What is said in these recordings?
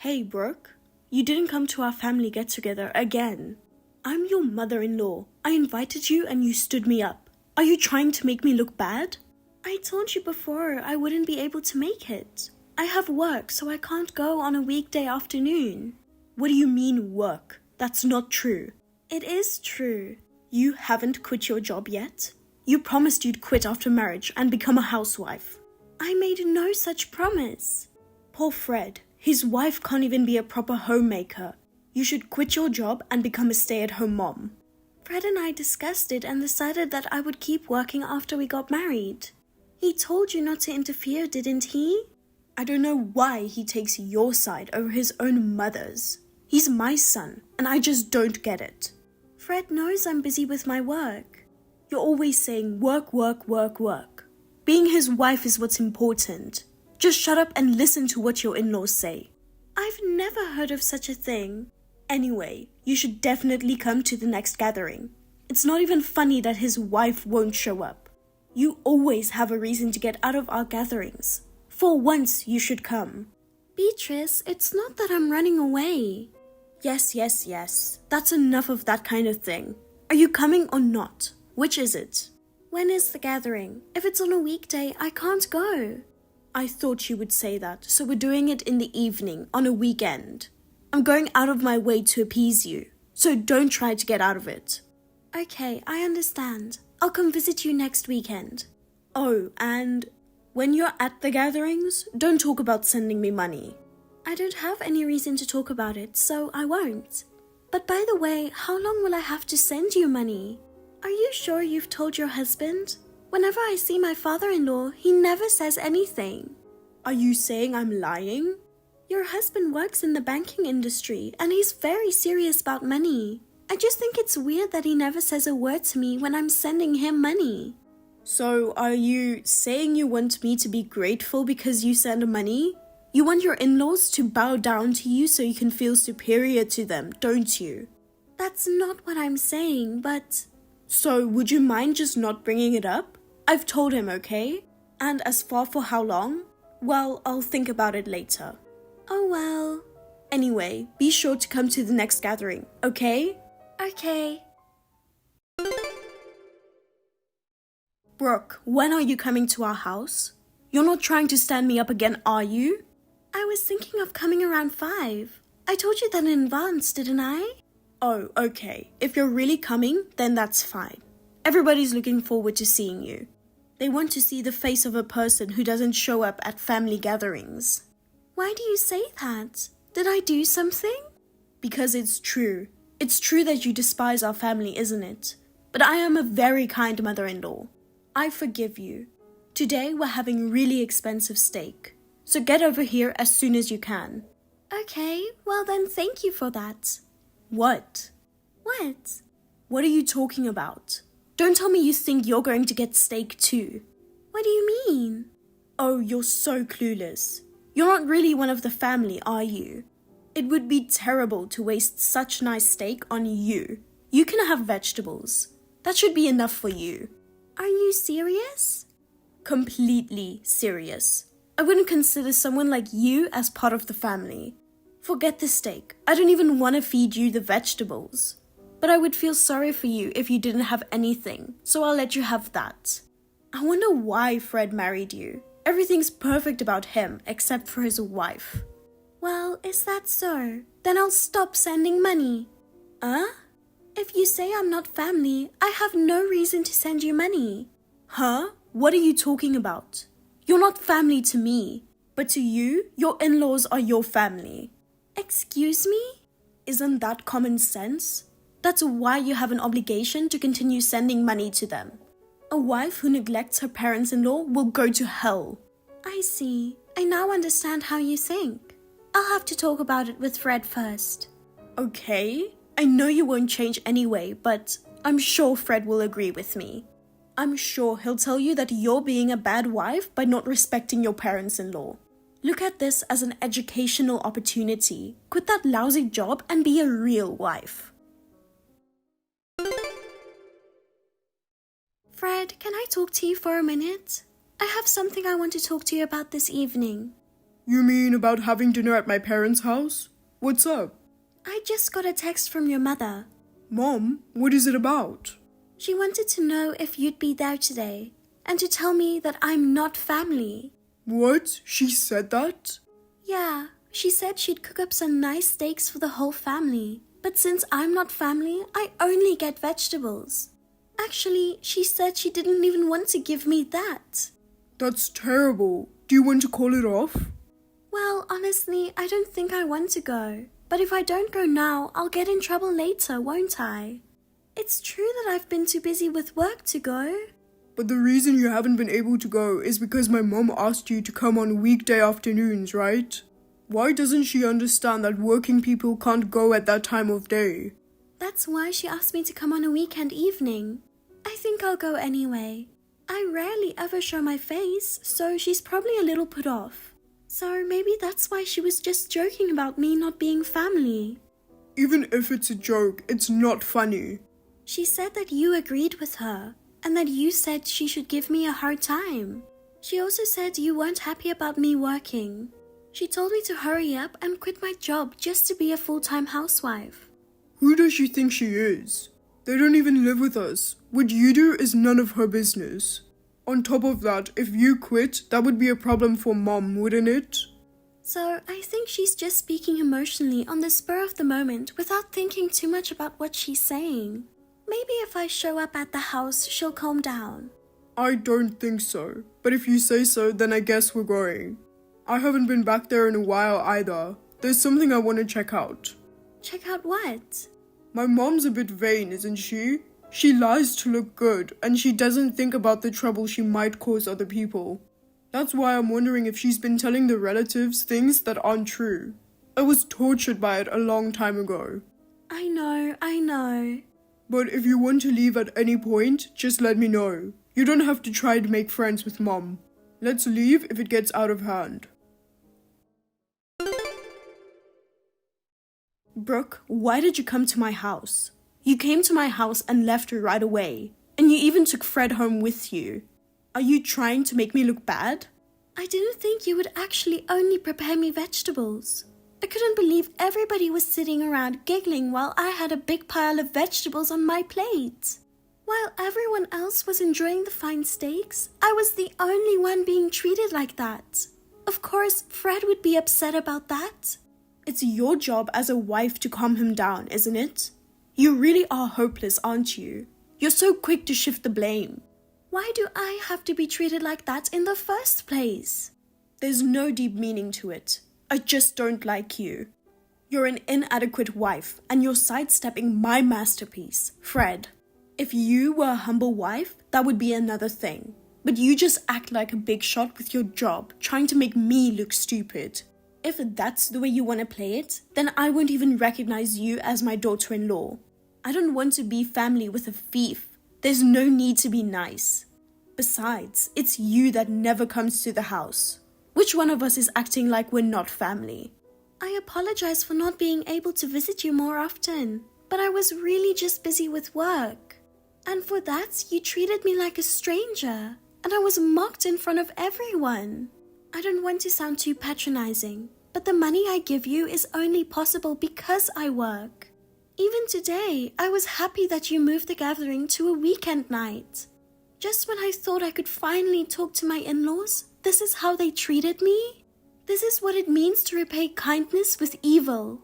Hey, Brooke, you didn't come to our family get-together again. I'm your mother-in-law. I invited you and you stood me up. Are you trying to make me look bad? I told you before I wouldn't be able to make it. I have work, so I can't go on a weekday afternoon. What do you mean, work? That's not true. It is true. You haven't quit your job yet? You promised you'd quit after marriage and become a housewife. I made no such promise. Poor Fred. His wife can't even be a proper homemaker. You should quit your job and become a stay-at-home mom. Fred and I discussed it and decided that I would keep working after we got married. He told you not to interfere, didn't he? I don't know why he takes your side over his own mother's. He's my son, and I just don't get it. Fred knows I'm busy with my work. You're always saying work, work, work, work. Being his wife is what's important. Just shut up and listen to what your in-laws say. I've never heard of such a thing. Anyway, you should definitely come to the next gathering. It's not even funny that his wife won't show up. You always have a reason to get out of our gatherings. For once, you should come. Beatrice, it's not that I'm running away. Yes. That's enough of that kind of thing. Are you coming or not? Which is it? When is the gathering? If it's on a weekday, I can't go. I thought you would say that, so we're doing it in the evening, on a weekend. I'm going out of my way to appease you, so don't try to get out of it. Okay, I understand. I'll come visit you next weekend. Oh, and when you're at the gatherings, don't talk about sending me money. I don't have any reason to talk about it, so I won't. But by the way, how long will I have to send you money? Are you sure you've told your husband? Whenever I see my father-in-law, he never says anything. Are you saying I'm lying? Your husband works in the banking industry and he's very serious about money. I just think it's weird that he never says a word to me when I'm sending him money. So are you saying you want me to be grateful because you send money? You want your in-laws to bow down to you so you can feel superior to them, don't you? That's not what I'm saying, but... So would you mind just not bringing it up? I've told him, okay? And as far for how long? Well, I'll think about it later. Oh well. Anyway, be sure to come to the next gathering, okay? Okay. Brooke, when are you coming to our house? You're not trying to stand me up again, are you? I was thinking of coming around 5. I told you that in advance, didn't I? Oh, okay. If you're really coming, then that's fine. Everybody's looking forward to seeing you. They want to see the face of a person who doesn't show up at family gatherings. Why do you say that? Did I do something? Because it's true. It's true that you despise our family, isn't it? But I am a very kind mother-in-law. I forgive you. Today we're having really expensive steak. So get over here as soon as you can. Okay, well then thank you for that. What? What? What are you talking about? Don't tell me you think you're going to get steak too. What do you mean? Oh, you're so clueless. You're not really one of the family, are you? It would be terrible to waste such nice steak on you. You can have vegetables. That should be enough for you. Are you serious? Completely serious. I wouldn't consider someone like you as part of the family. Forget the steak. I don't even want to feed you the vegetables. But I would feel sorry for you if you didn't have anything, so I'll let you have that. I wonder why Fred married you. Everything's perfect about him except for his wife. Well, is that so? Then I'll stop sending money. Huh? If you say I'm not family, I have no reason to send you money. Huh? What are you talking about? You're not family to me, but to you, your in-laws are your family. Excuse me? Isn't that common sense? That's why you have an obligation to continue sending money to them. A wife who neglects her parents-in-law will go to hell. I see. I now understand how you think. I'll have to talk about it with Fred first. Okay. I know you won't change anyway, but I'm sure Fred will agree with me. I'm sure he'll tell you that you're being a bad wife by not respecting your parents-in-law. Look at this as an educational opportunity. Quit that lousy job and be a real wife. Fred, can I talk to you for a minute? I have something I want to talk to you about this evening. You mean about having dinner at my parents' house? What's up? I just got a text from your mother. Mom, what is it about? She wanted to know if you'd be there today, and to tell me that I'm not family. What? She said that? Yeah, she said she'd cook up some nice steaks for the whole family, but since I'm not family, I only get vegetables. Actually, she said she didn't even want to give me that. That's terrible. Do you want to call it off? Well, honestly, I don't think I want to go. But if I don't go now, I'll get in trouble later, won't I? It's true that I've been too busy with work to go. But the reason you haven't been able to go is because my mom asked you to come on weekday afternoons, right? Why doesn't she understand that working people can't go at that time of day? That's why she asked me to come on a weekend evening. I think I'll go anyway. I rarely ever show my face, so she's probably a little put off. So maybe that's why she was just joking about me not being family. Even if it's a joke, it's not funny. She said that you agreed with her, and that you said she should give me a hard time. She also said you weren't happy about me working. She told me to hurry up and quit my job just to be a full-time housewife. Who does she think she is? They don't even live with us. What you do is none of her business. On top of that, if you quit, that would be a problem for Mom, wouldn't it? So I think she's just speaking emotionally on the spur of the moment without thinking too much about what she's saying. Maybe if I show up at the house, she'll calm down. I don't think so. But if you say so, then I guess we're going. I haven't been back there in a while either. There's something I want to check out. Check out what? My mom's a bit vain, isn't she? She lies to look good, and she doesn't think about the trouble she might cause other people. That's why I'm wondering if she's been telling the relatives things that aren't true. I was tortured by it a long time ago. I know. But if you want to leave at any point, just let me know. You don't have to try to make friends with Mom. Let's leave if it gets out of hand. Brooke, why did you come to my house? You came to my house and left right away. And you even took Fred home with you. Are you trying to make me look bad? I didn't think you would actually only prepare me vegetables. I couldn't believe everybody was sitting around giggling while I had a big pile of vegetables on my plate. While everyone else was enjoying the fine steaks, I was the only one being treated like that. Of course, Fred would be upset about that. It's your job as a wife to calm him down, isn't it? You really are hopeless, aren't you? You're so quick to shift the blame. Why do I have to be treated like that in the first place? There's no deep meaning to it. I just don't like you. You're an inadequate wife, and you're sidestepping my masterpiece, Fred. If you were a humble wife, that would be another thing. But you just act like a big shot with your job, trying to make me look stupid. If that's the way you want to play it, then I won't even recognize you as my daughter-in-law. I don't want to be family with a thief. There's no need to be nice. Besides, it's you that never comes to the house. Which one of us is acting like we're not family? I apologize for not being able to visit you more often, but I was really just busy with work. And for that, you treated me like a stranger, and I was mocked in front of everyone. I don't want to sound too patronizing, but the money I give you is only possible because I work. Even today, I was happy that you moved the gathering to a weekend night. Just when I thought I could finally talk to my in-laws, this is how they treated me? This is what it means to repay kindness with evil.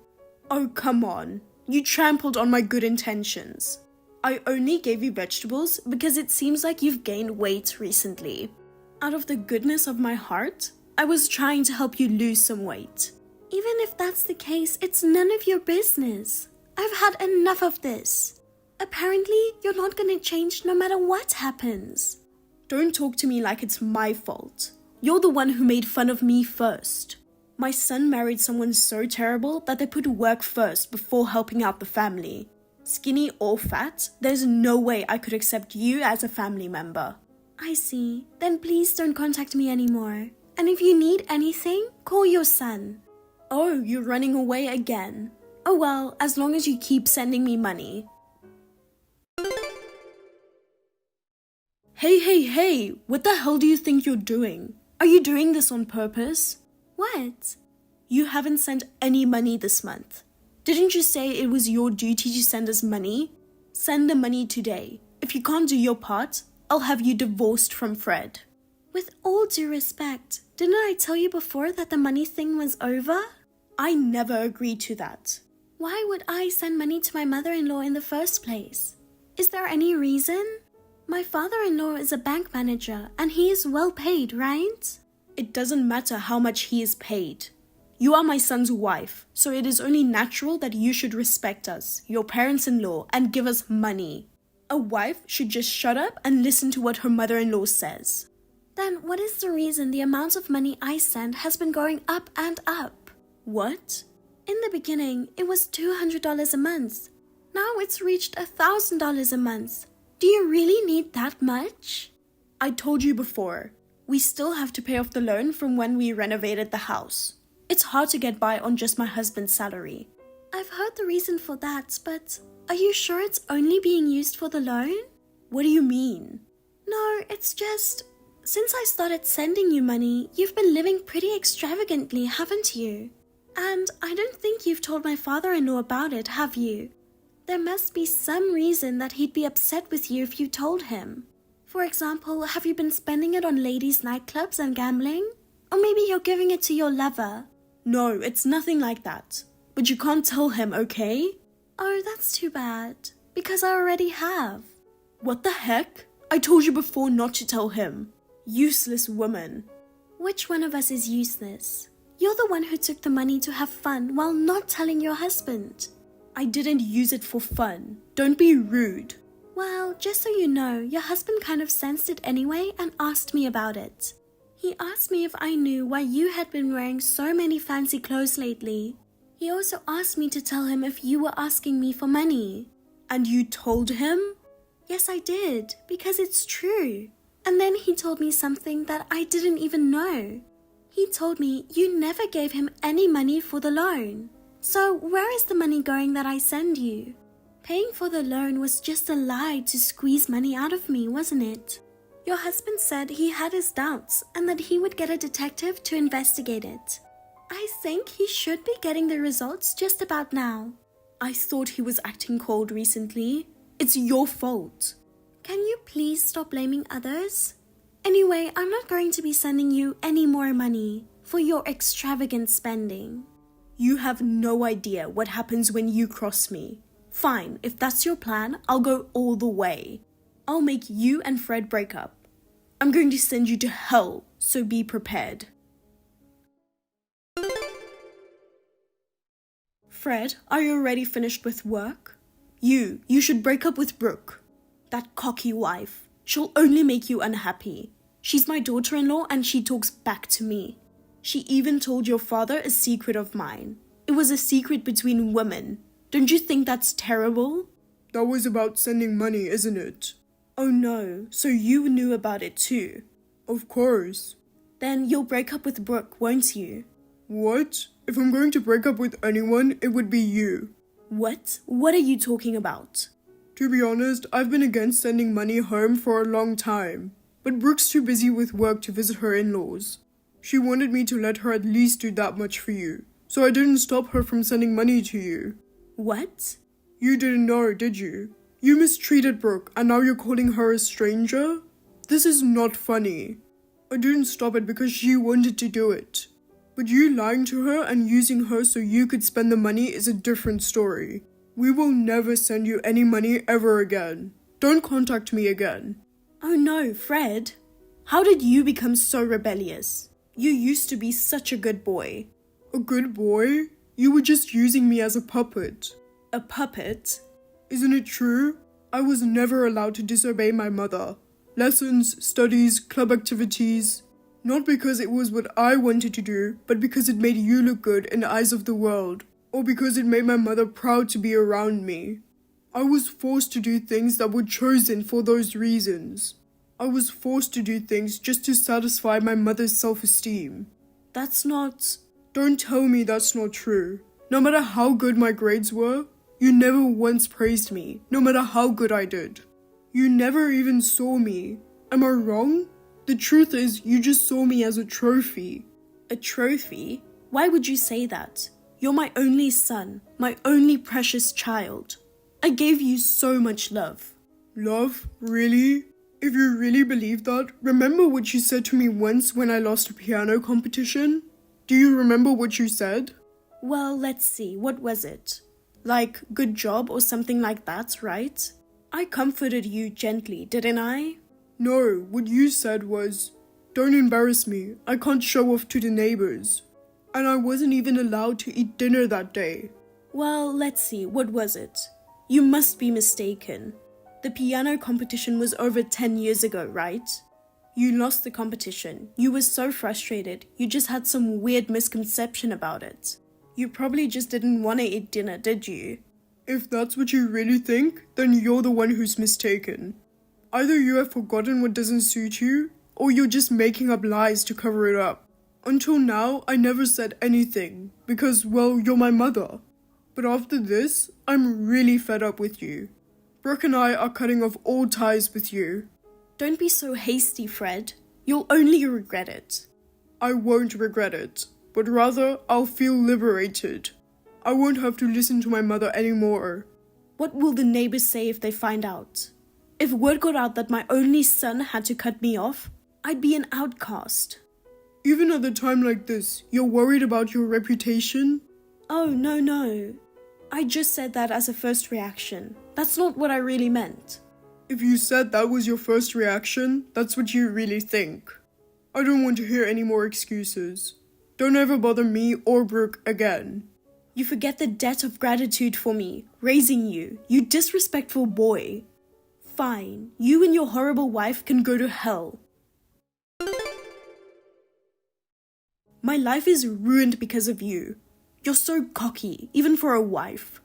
Oh, come on. You trampled on my good intentions. I only gave you vegetables because it seems like you've gained weight recently. Out of the goodness of my heart, I was trying to help you lose some weight. Even if that's the case, it's none of your business. I've had enough of this. Apparently, you're not gonna change no matter what happens. Don't talk to me like it's my fault. You're the one who made fun of me first. My son married someone so terrible that they put work first before helping out the family. Skinny or fat, there's no way I could accept you as a family member. I see. Then please don't contact me anymore. And if you need anything, call your son. Oh, you're running away again. Oh well, as long as you keep sending me money. Hey, what the hell do you think you're doing? Are you doing this on purpose? What? You haven't sent any money this month. Didn't you say it was your duty to send us money? Send the money today. If you can't do your part, I'll have you divorced from Fred. With all due respect, didn't I tell you before that the money thing was over? I never agreed to that. Why would I send money to my mother-in-law in the first place? Is there any reason? My father-in-law is a bank manager and he is well paid, right? It doesn't matter how much he is paid. You are my son's wife, so it is only natural that you should respect us, your parents-in-law, and give us money. A wife should just shut up and listen to what her mother-in-law says. Then what is the reason the amount of money I send has been going up and up? What? In the beginning, it was $200 a month. Now it's reached $1,000 a month. Do you really need that much? I told you before, we still have to pay off the loan from when we renovated the house. It's hard to get by on just my husband's salary. I've heard the reason for that, but are you sure it's only being used for the loan? What do you mean? No, it's just, since I started sending you money, you've been living pretty extravagantly, haven't you? And I don't think you've told my father-in-law about it, have you? There must be some reason that he'd be upset with you if you told him. For example, have you been spending it on ladies' nightclubs and gambling? Or maybe you're giving it to your lover. No, it's nothing like that. But you can't tell him, okay? Oh, that's too bad. Because I already have. What the heck? I told you before not to tell him. Useless woman. Which one of us is useless? You're the one who took the money to have fun while not telling your husband. I didn't use it for fun. Don't be rude. Well, just so you know, your husband kind of sensed it anyway and asked me about it. He asked me if I knew why you had been wearing so many fancy clothes lately. He also asked me to tell him if you were asking me for money. And you told him? Yes, I did, because it's true. And then he told me something that I didn't even know. He told me you never gave him any money for the loan. So where is the money going that I send you? Paying for the loan was just a lie to squeeze money out of me, wasn't it? Your husband said he had his doubts and that he would get a detective to investigate it. I think he should be getting the results just about now. I thought he was acting cold recently. It's your fault. Can you please stop blaming others? Anyway, I'm not going to be sending you any more money for your extravagant spending. You have no idea what happens when you cross me. Fine, if that's your plan, I'll go all the way. I'll make you and Fred break up. I'm going to send you to hell, so be prepared. Fred, are you already finished with work? You should break up with Brooke. That cocky wife. She'll only make you unhappy. She's my daughter-in-law and she talks back to me. She even told your father a secret of mine. It was a secret between women. Don't you think that's terrible? That was about sending money, isn't it? Oh no, so you knew about it too? Of course. Then you'll break up with Brooke, won't you? What? If I'm going to break up with anyone, it would be you. What? What are you talking about? To be honest, I've been against sending money home for a long time. But Brooke's too busy with work to visit her in-laws. She wanted me to let her at least do that much for you. So I didn't stop her from sending money to you. What? You didn't know, did you? You mistreated Brooke and now you're calling her a stranger? This is not funny. I didn't stop it because she wanted to do it. But you lying to her and using her so you could spend the money is a different story. We will never send you any money ever again. Don't contact me again. Oh no, Fred. How did you become so rebellious? You used to be such a good boy. A good boy? You were just using me as a puppet. A puppet? Isn't it true? I was never allowed to disobey my mother. Lessons, studies, club activities. Not because it was what I wanted to do, but because it made you look good in the eyes of the world. Or because it made my mother proud to be around me. I was forced to do things that were chosen for those reasons. I was forced to do things just to satisfy my mother's self-esteem. That's not... Don't tell me that's not true. No matter how good my grades were, you never once praised me, no matter how good I did. You never even saw me. Am I wrong? The truth is, you just saw me as a trophy. A trophy? Why would you say that? You're my only son, my only precious child. I gave you so much love. Love? Really? If you really believe that, remember what you said to me once when I lost a piano competition? Do you remember what you said? Well, let's see, what was it? Like, good job or something like that, right? I comforted you gently, didn't I? No, what you said was, don't embarrass me, I can't show off to the neighbors. And I wasn't even allowed to eat dinner that day. Well, let's see, what was it? You must be mistaken. The piano competition was over 10 years ago, right? You lost the competition. You were so frustrated. You just had some weird misconception about it. You probably just didn't want to eat dinner, did you? If that's what you really think, then you're the one who's mistaken. Either you have forgotten what doesn't suit you, or you're just making up lies to cover it up. Until now, I never said anything, because, well, you're my mother. But after this, I'm really fed up with you. Brooke and I are cutting off all ties with you. Don't be so hasty, Fred. You'll only regret it. I won't regret it, but rather I'll feel liberated. I won't have to listen to my mother anymore. What will the neighbors say if they find out? If word got out that my only son had to cut me off, I'd be an outcast. Even at a time like this, you're worried about your reputation? Oh, no. I just said that as a first reaction. That's not what I really meant. If you said that was your first reaction, that's what you really think. I don't want to hear any more excuses. Don't ever bother me or Brooke again. You forget the debt of gratitude for me, raising you, you disrespectful boy. Fine, you and your horrible wife can go to hell. My life is ruined because of you. You're so cocky, even for a wife.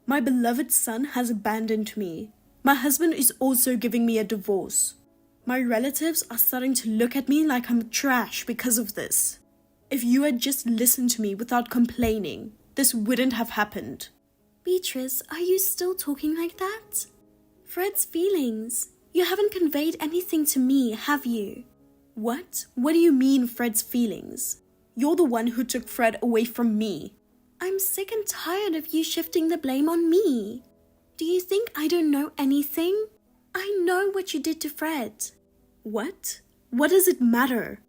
My beloved son has abandoned me. My husband is also giving me a divorce. My relatives are starting to look at me like I'm trash because of this. If you had just listened to me without complaining, this wouldn't have happened. Beatrice, are you still talking like that? Fred's feelings. You haven't conveyed anything to me, have you? What? What do you mean, Fred's feelings? You're the one who took Fred away from me. I'm sick and tired of you shifting the blame on me. Do you think I don't know anything? I know what you did to Fred. What? What does it matter?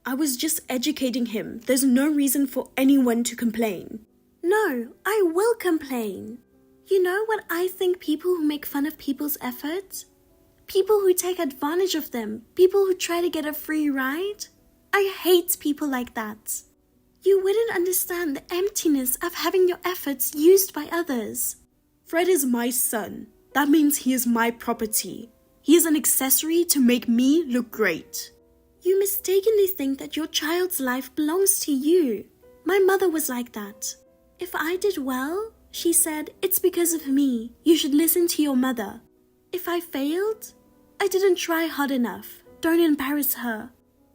I was just educating him. There's no reason for anyone to complain. No, I will complain. You know what I think people who make fun of people's efforts? People who take advantage of them. People who try to get a free ride. I hate people like that. You wouldn't understand the emptiness of having your efforts used by others. Fred is my son. That means he is my property. He is an accessory to make me look great. You mistakenly think that your child's life belongs to you. My mother was like that. If I did well, she said, it's because of me. You should listen to your mother. If I failed, I didn't try hard enough. Don't embarrass her.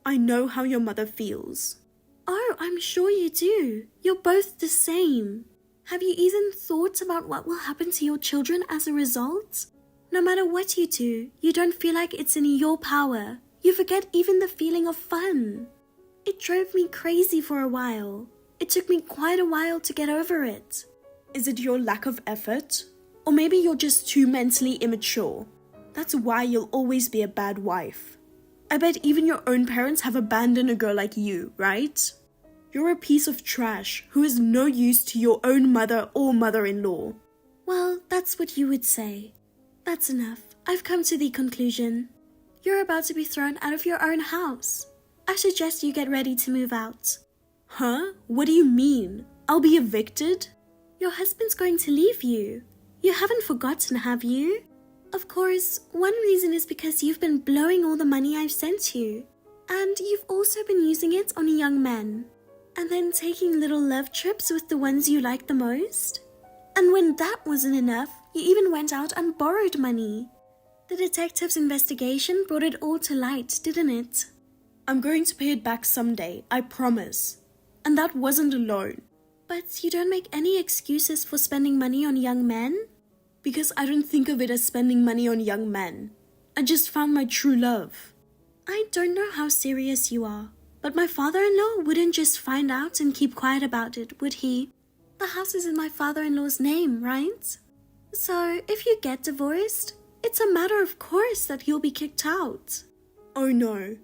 I know how your mother feels. Oh, I'm sure you do. You're both the same. Have you even thought about what will happen to your children as a result? No matter what you do, you don't feel like it's in your power. You forget even the feeling of fun. It drove me crazy for a while. It took me quite a while to get over it. Is it your lack of effort? Or maybe you're just too mentally immature. That's why you'll always be a bad wife. I bet even your own parents have abandoned a girl like you, right? You're a piece of trash who is no use to your own mother or mother-in-law. Well, that's what you would say. That's enough. I've come to the conclusion. You're about to be thrown out of your own house. I suggest you get ready to move out. Huh? What do you mean? I'll be evicted? Your husband's going to leave you. You haven't forgotten, have you? Of course, one reason is because you've been blowing all the money I've sent you. And you've also been using it on young men. And then taking little love trips with the ones you like the most. And when that wasn't enough, you even went out and borrowed money. The detective's investigation brought it all to light, didn't it? I'm going to pay it back someday, I promise. And that wasn't a loan. But you don't make any excuses for spending money on young men? Because I don't think of it as spending money on young men. I just found my true love. I don't know how serious you are, But my father-in-law wouldn't just find out and keep quiet about it, would he? The house is in my father-in-law's name, right? So if you get divorced, it's a matter of course that you'll be kicked out. Oh no.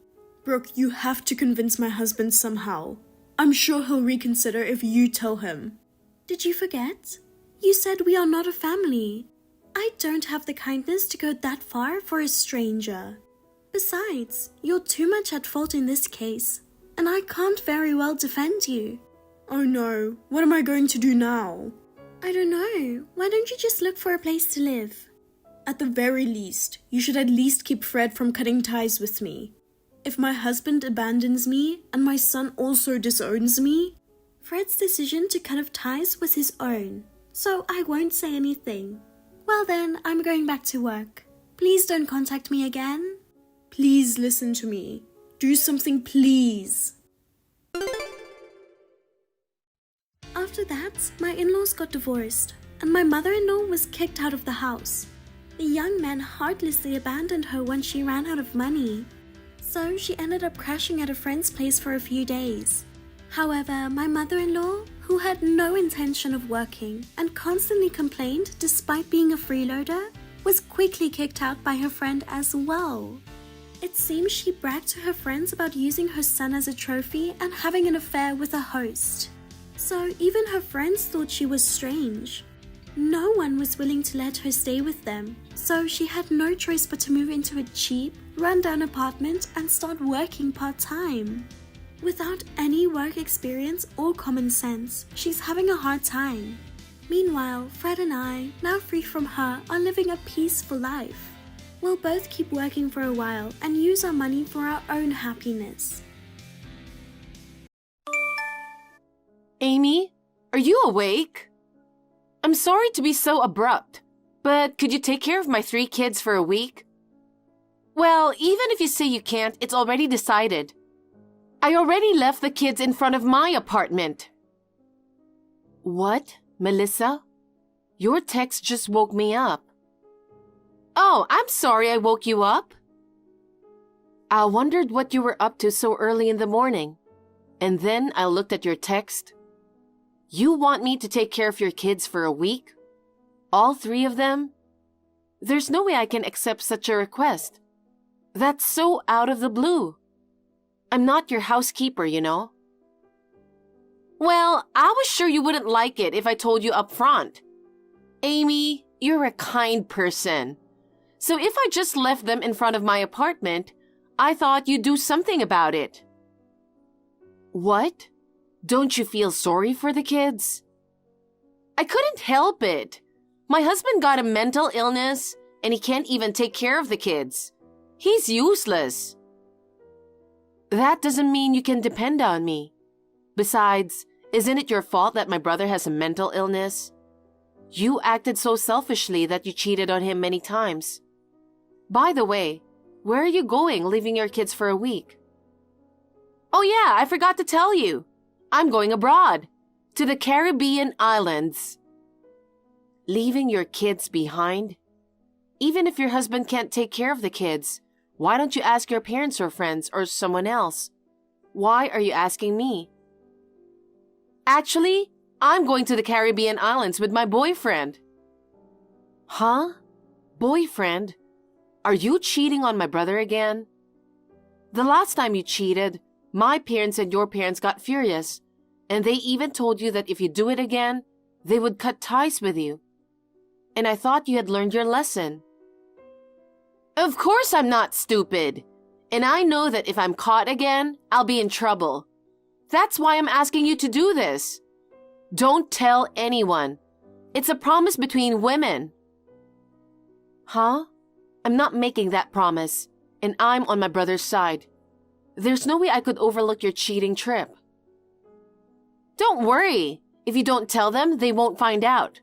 Brooke, you have to convince my husband somehow. I'm sure he'll reconsider if you tell him. Did you forget? You said we are not a family. I don't have the kindness to go that far for a stranger. Besides, you're too much at fault in this case, and I can't very well defend you. Oh no, what am I going to do now? I don't know. Why don't you just look for a place to live? At the very least, you should at least keep Fred from cutting ties with me. If my husband abandons me and my son also disowns me, Fred's decision to cut off ties was his own, so I won't say anything. Well then, I'm going back to work. Please don't contact me again. Please listen to me. Do something, please. After that, my in-laws got divorced, and my mother-in-law was kicked out of the house. The young man heartlessly abandoned her when she ran out of money. So she ended up crashing at a friend's place for a few days. However, my mother-in-law, who had no intention of working and constantly complained despite being a freeloader, was quickly kicked out by her friend as well. It seems she bragged to her friends about using her son as a trophy and having an affair with a host. So even her friends thought she was strange. No one was willing to let her stay with them, so she had no choice but to move into a cheap, run-down apartment and start working part-time. Without any work experience or common sense, she's having a hard time. Meanwhile, Fred and I, now free from her, are living a peaceful life. We'll both keep working for a while and use our money for our own happiness. Amy, are you awake? I'm sorry to be so abrupt, but could you take care of my 3 kids for a week? Well, even if you say you can't, it's already decided. I already left the kids in front of my apartment. What, Melissa? Your text just woke me up. Oh, I'm sorry I woke you up. I wondered what you were up to so early in the morning. And then I looked at your text. You want me to take care of your kids for a week? All 3 of them? There's no way I can accept such a request. That's so out of the blue. I'm not your housekeeper, you know. Well, I was sure you wouldn't like it if I told you up front. Amy, you're a kind person. So if I just left them in front of my apartment, I thought you'd do something about it. What? Don't you feel sorry for the kids? I couldn't help it. My husband got a mental illness, and he can't even take care of the kids. He's useless. That doesn't mean you can depend on me. Besides, isn't it your fault that my brother has a mental illness? You acted so selfishly that you cheated on him many times. By the way, where are you going, leaving your kids for a week? Oh yeah, I forgot to tell you. I'm going abroad, to the Caribbean islands. Leaving your kids behind? Even if your husband can't take care of the kids, why don't you ask your parents or friends or someone else? Why are you asking me? Actually, I'm going to the Caribbean islands with my boyfriend. Huh? Boyfriend? Are you cheating on my brother again? The last time you cheated, my parents and your parents got furious, and they even told you that if you do it again, they would cut ties with you. And I thought you had learned your lesson. Of course I'm not stupid, and I know that if I'm caught again, I'll be in trouble. That's why I'm asking you to do this. Don't tell anyone. It's a promise between women. Huh? I'm not making that promise, and I'm on my brother's side. There's no way I could overlook your cheating trip. Don't worry. If you don't tell them, they won't find out.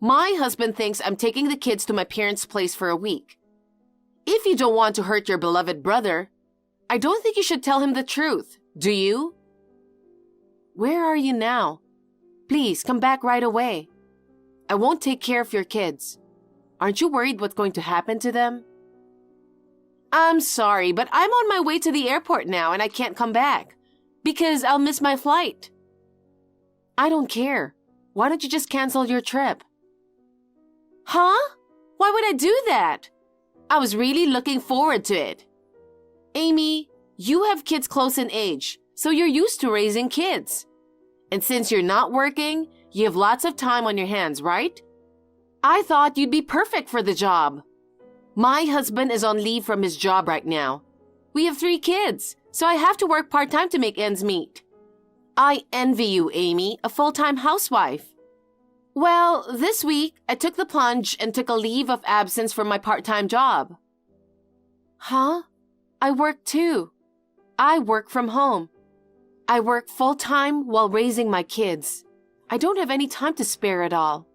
My husband thinks I'm taking the kids to my parents' place for a week. If you don't want to hurt your beloved brother, I don't think you should tell him the truth, do you? Where are you now? Please, come back right away. I won't take care of your kids. Aren't you worried what's going to happen to them? I'm sorry, but I'm on my way to the airport now and I can't come back because I'll miss my flight. I don't care. Why don't you just cancel your trip? Huh? Why would I do that? I was really looking forward to it. Amy, you have kids close in age, so you're used to raising kids. And since you're not working, you have lots of time on your hands, right? I thought you'd be perfect for the job. My husband is on leave from his job right now. We have 3 kids, so I have to work part-time to make ends meet. I envy you, Amy, a full-time housewife. Well, this week, I took the plunge and took a leave of absence from my part-time job. Huh? I work too. I work from home. I work full-time while raising my kids. I don't have any time to spare at all.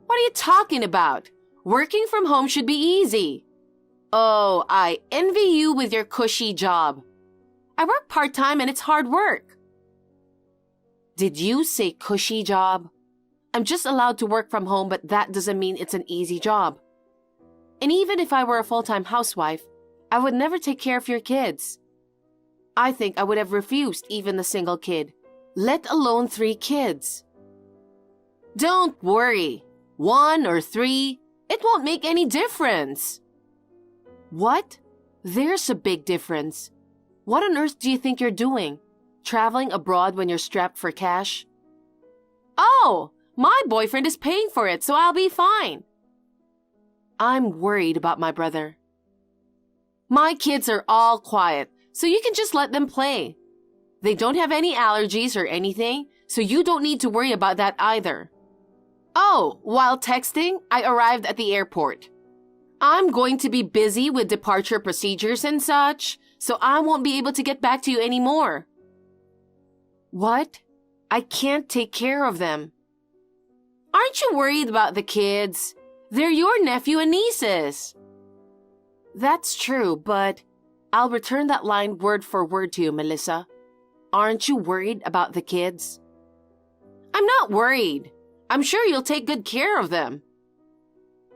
What are you talking about? Working from home should be easy. Oh, I envy you with your cushy job. I work part-time and it's hard work. Did you say cushy job? I'm just allowed to work from home, but that doesn't mean it's an easy job. And even if I were a full-time housewife, I would never take care of your kids. I think I would have refused even a single kid, let alone 3 kids. Don't worry. 1 or 3, it won't make any difference. What? There's a big difference. What on earth do you think you're doing? Traveling abroad when you're strapped for cash? Oh, my boyfriend is paying for it, so I'll be fine. I'm worried about my brother. My kids are all quiet, so you can just let them play. They don't have any allergies or anything, so you don't need to worry about that either. Oh, while texting, I arrived at the airport. I'm going to be busy with departure procedures and such, so I won't be able to get back to you anymore. What? I can't take care of them. Aren't you worried about the kids? They're your nephew and nieces. That's true, but I'll return that line word for word to you, Melissa. Aren't you worried about the kids? I'm not worried. I'm sure you'll take good care of them.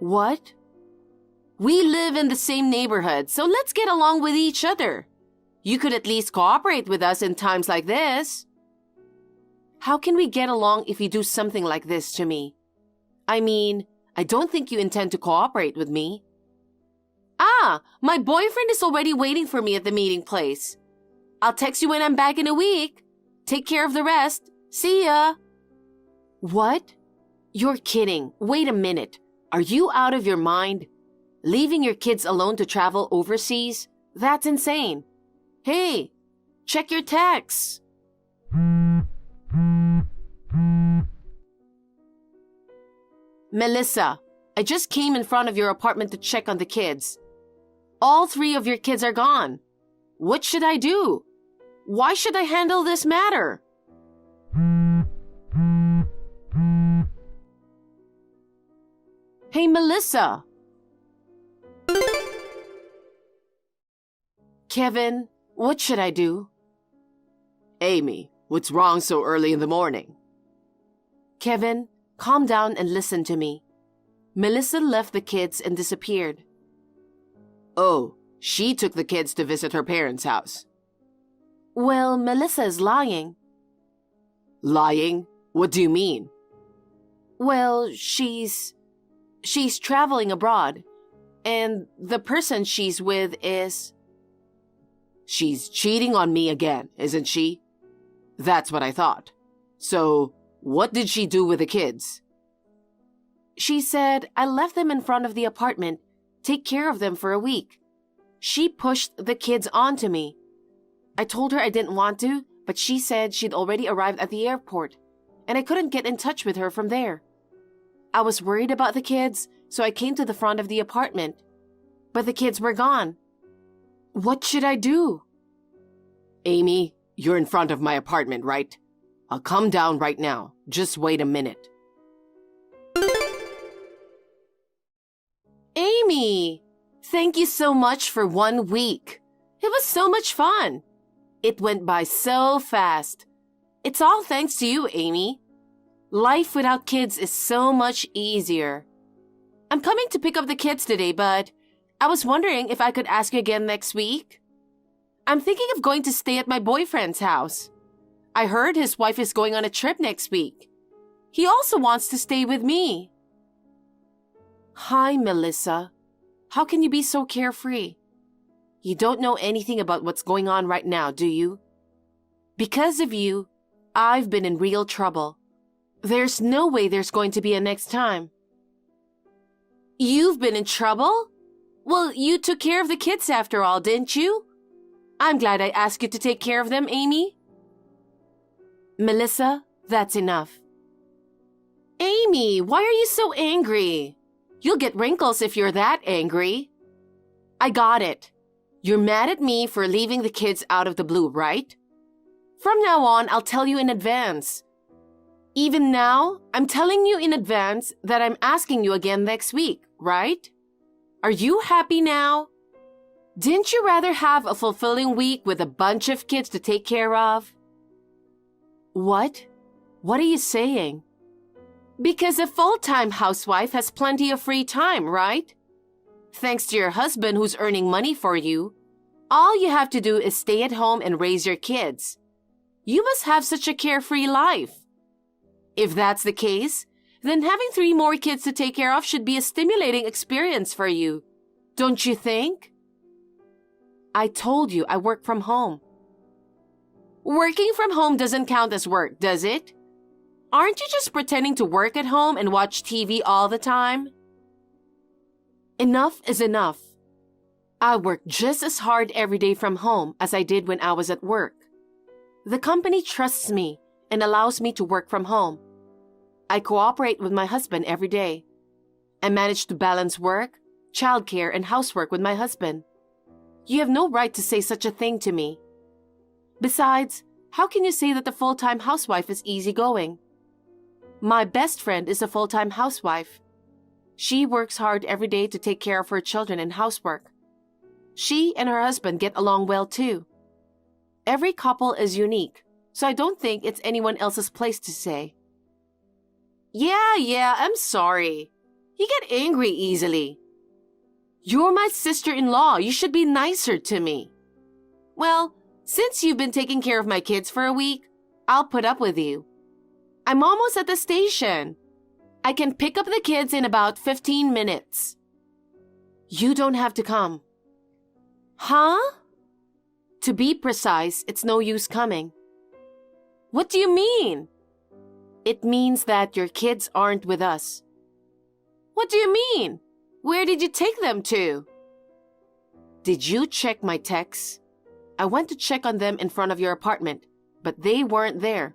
What? We live in the same neighborhood, so let's get along with each other. You could at least cooperate with us in times like this. How can we get along if you do something like this to me? I mean, I don't think you intend to cooperate with me. Ah, my boyfriend is already waiting for me at the meeting place. I'll text you when I'm back in a week. Take care of the rest. See ya. What? You're kidding. Wait a minute. Are you out of your mind? Leaving your kids alone to travel overseas? That's insane. Hey, check your texts. Melissa, I just came in front of your apartment to check on the kids. All 3 of your kids are gone. What should I do? Why should I handle this matter? Hey, Melissa. Kevin, what should I do? Amy, what's wrong so early in the morning? Kevin, calm down and listen to me. Melissa left the kids and disappeared. Oh, she took the kids to visit her parents' house. Well, Melissa is lying. Lying? What do you mean? Well, she's traveling abroad, and the person she's with is... She's cheating on me again, isn't she? That's what I thought. So, what did she do with the kids? She said, I left them in front of the apartment, take care of them for a week. She pushed the kids onto me. I told her I didn't want to, but she said she'd already arrived at the airport, and I couldn't get in touch with her from there. I was worried about the kids, so I came to the front of the apartment. But the kids were gone. What should I do? Amy, you're in front of my apartment, right? I'll come down right now. Just wait a minute. Amy, thank you so much for 1 week. It was so much fun. It went by so fast. It's all thanks to you, Amy. Life without kids is so much easier. I'm coming to pick up the kids today, but I was wondering if I could ask you again next week. I'm thinking of going to stay at my boyfriend's house. I heard his wife is going on a trip next week. He also wants to stay with me. Hi, Melissa. How can you be so carefree? You don't know anything about what's going on right now, do you? Because of you, I've been in real trouble. There's no way there's going to be a next time. You've been in trouble? Well, you took care of the kids after all, didn't you? I'm glad I asked you to take care of them, Amy. Melissa, that's enough. Amy, why are you so angry? You'll get wrinkles if you're that angry. I got it. You're mad at me for leaving the kids out of the blue, right? From now on, I'll tell you in advance. Even now, I'm telling you in advance that I'm asking you again next week, right? Are you happy now? Didn't you rather have a fulfilling week with a bunch of kids to take care of? What? What are you saying? Because a full-time housewife has plenty of free time, right? Thanks to your husband who's earning money for you, all you have to do is stay at home and raise your kids. You must have such a carefree life. If that's the case, then having 3 more kids to take care of should be a stimulating experience for you. Don't you think? I told you I work from home. Working from home doesn't count as work, does it? Aren't you just pretending to work at home and watch TV all the time? Enough is enough. I work just as hard every day from home as I did when I was at work. The company trusts me and allows me to work from home. I cooperate with my husband every day. I manage to balance work, childcare, and housework with my husband. You have no right to say such a thing to me. Besides, how can you say that the full-time housewife is easygoing? My best friend is a full-time housewife. She works hard every day to take care of her children and housework. She and her husband get along well too. Every couple is unique, so I don't think it's anyone else's place to say. Yeah, I'm sorry. You get angry easily. You're my sister-in-law. You should be nicer to me. Well, since you've been taking care of my kids for a week, I'll put up with you. I'm almost at the station. I can pick up the kids in about 15 minutes. You don't have to come. Huh? To be precise, it's no use coming. What do you mean? It means that your kids aren't with us. What do you mean? Where did you take them to? Did you check my texts? I went to check on them in front of your apartment, but they weren't there.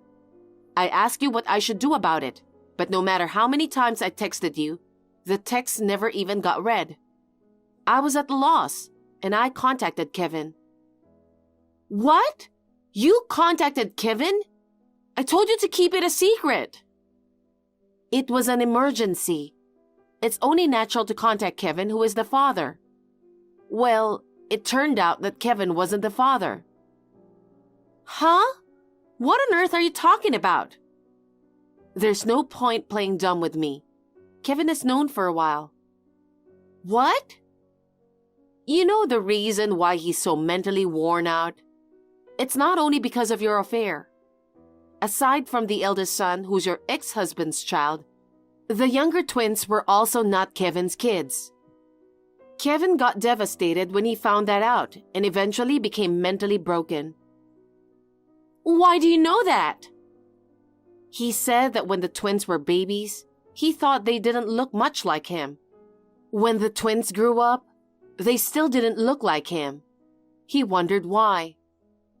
I asked you what I should do about it, but no matter how many times I texted you, the text never even got read. I was at a loss, and I contacted Kevin. What? You contacted Kevin? I told you to keep it a secret. It was an emergency. It's only natural to contact Kevin, who is the father. Well, it turned out that Kevin wasn't the father. Huh? What on earth are you talking about? There's no point playing dumb with me. Kevin is known for a while. What? You know the reason why he's so mentally worn out? It's not only because of your affair. Aside from the eldest son, who's your ex-husband's child, the younger twins were also not Kevin's kids. Kevin got devastated when he found that out and eventually became mentally broken. Why do you know that? He said that when the twins were babies, he thought they didn't look much like him. When the twins grew up, they still didn't look like him. He wondered why.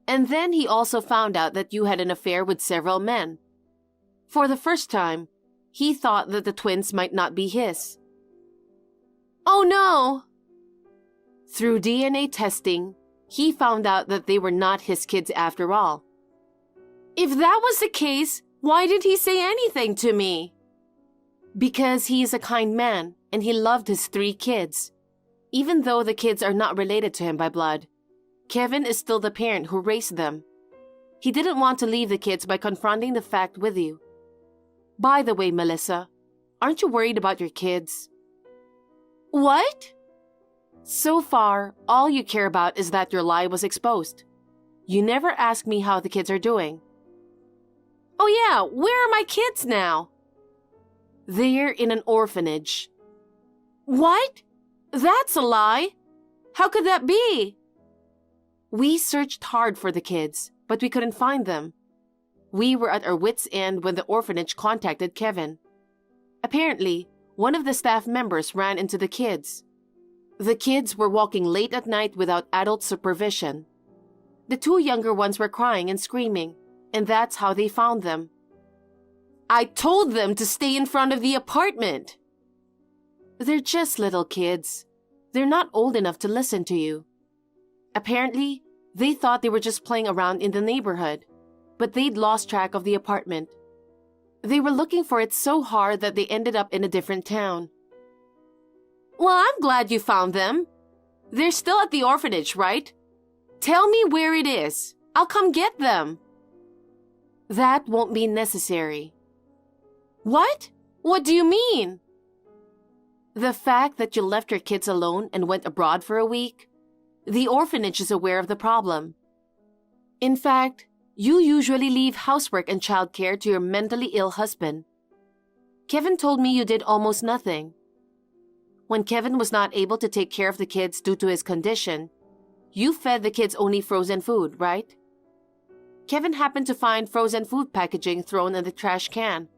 And then he also found out that you had an affair with several men. For the first time, he thought that the twins might not be his. Oh no! Through DNA testing, he found out that they were not his kids after all. If that was the case, why did he say anything to me? Because he is a kind man and he loved his 3 kids. Even though the kids are not related to him by blood, Kevin is still the parent who raised them. He didn't want to leave the kids by confronting the fact with you. By the way, Melissa, aren't you worried about your kids? What? So far, all you care about is that your lie was exposed. You never ask me how the kids are doing. Oh yeah, where are my kids now? They're in an orphanage. What? That's a lie. How could that be? We searched hard for the kids, but we couldn't find them. We were at our wits' end when the orphanage contacted Kevin. Apparently, one of the staff members ran into the kids. The kids were walking late at night without adult supervision. The two younger ones were crying and screaming, and that's how they found them. I told them to stay in front of the apartment. They're just little kids. They're not old enough to listen to you. Apparently, they thought they were just playing around in the neighborhood, but they'd lost track of the apartment. They were looking for it so hard that they ended up in a different town. Well, I'm glad you found them. They're still at the orphanage, right? Tell me where it is. I'll come get them. That won't be necessary. What? What do you mean? The fact that you left your kids alone and went abroad for a week, the orphanage is aware of the problem. In fact, you usually leave housework and childcare to your mentally ill husband. Kevin told me you did almost nothing. When Kevin was not able to take care of the kids due to his condition, you fed the kids only frozen food, right? Kevin happened to find frozen food packaging thrown in the trash can,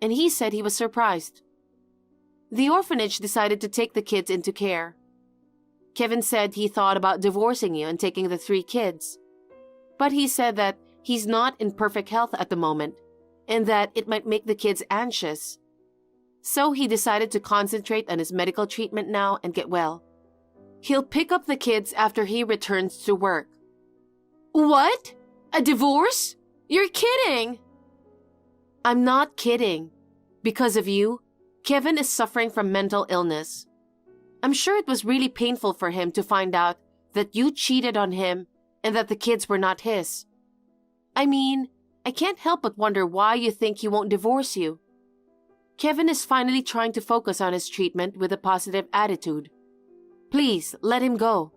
and he said he was surprised. The orphanage decided to take the kids into care. Kevin said he thought about divorcing you and taking the 3 kids, but he said that he's not in perfect health at the moment and that it might make the kids anxious. So he decided to concentrate on his medical treatment now and get well. He'll pick up the kids after he returns to work. What? A divorce? You're kidding! I'm not kidding. Because of you, Kevin is suffering from mental illness. I'm sure it was really painful for him to find out that you cheated on him and that the kids were not his. I mean, I can't help but wonder why you think he won't divorce you. Kevin is finally trying to focus on his treatment with a positive attitude. Please, let him go.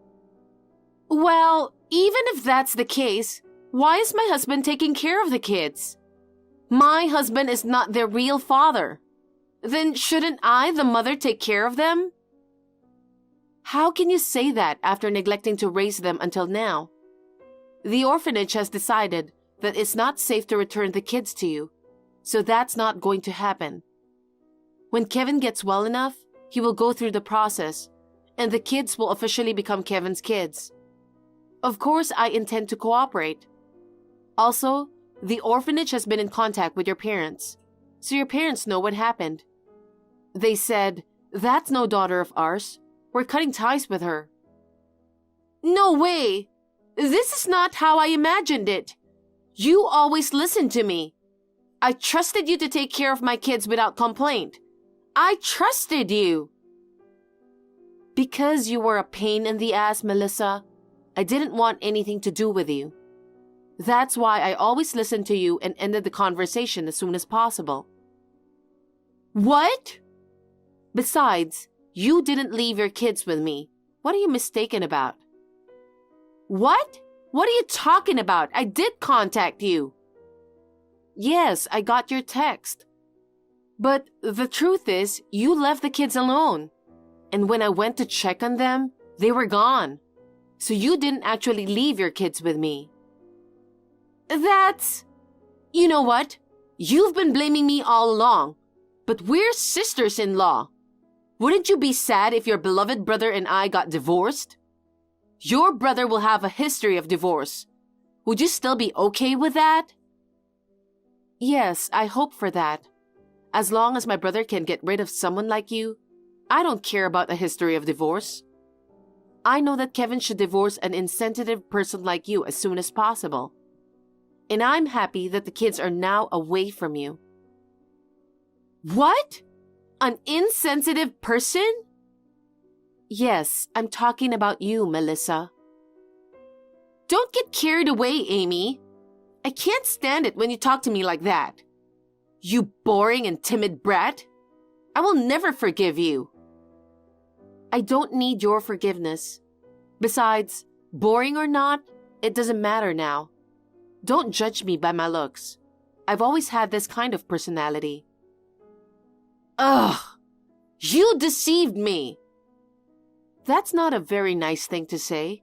Well, even if that's the case, why is my husband taking care of the kids? My husband is not their real father. Then shouldn't I, the mother, take care of them? How can you say that after neglecting to raise them until now? The orphanage has decided that it's not safe to return the kids to you, so that's not going to happen. When Kevin gets well enough, he will go through the process, and the kids will officially become Kevin's kids. Of course, I intend to cooperate. Also, the orphanage has been in contact with your parents, so your parents know what happened. They said, "That's no daughter of ours. We're cutting ties with her." No way! This is not how I imagined it. You always listened to me. I trusted you to take care of my kids without complaint. I trusted you. Because you were a pain in the ass, Melissa, I didn't want anything to do with you. That's why I always listened to you and ended the conversation as soon as possible. What? Besides, you didn't leave your kids with me. What are you mistaken about? What? What are you talking about? I did contact you. Yes, I got your text. But the truth is, you left the kids alone. And when I went to check on them, they were gone. So you didn't actually leave your kids with me. That's... You know what? You've been blaming me all along. But we're sisters-in-law. Wouldn't you be sad if your beloved brother and I got divorced? Your brother will have a history of divorce. Would you still be okay with that? Yes, I hope for that. As long as my brother can get rid of someone like you, I don't care about a history of divorce. I know that Kevin should divorce an insensitive person like you as soon as possible. And I'm happy that the kids are now away from you. What? An insensitive person? Yes, I'm talking about you, Melissa. Don't get carried away, Amy. I can't stand it when you talk to me like that. You boring and timid brat. I will never forgive you. I don't need your forgiveness. Besides, boring or not, it doesn't matter now. Don't judge me by my looks. I've always had this kind of personality. Ugh! You deceived me! That's not a very nice thing to say.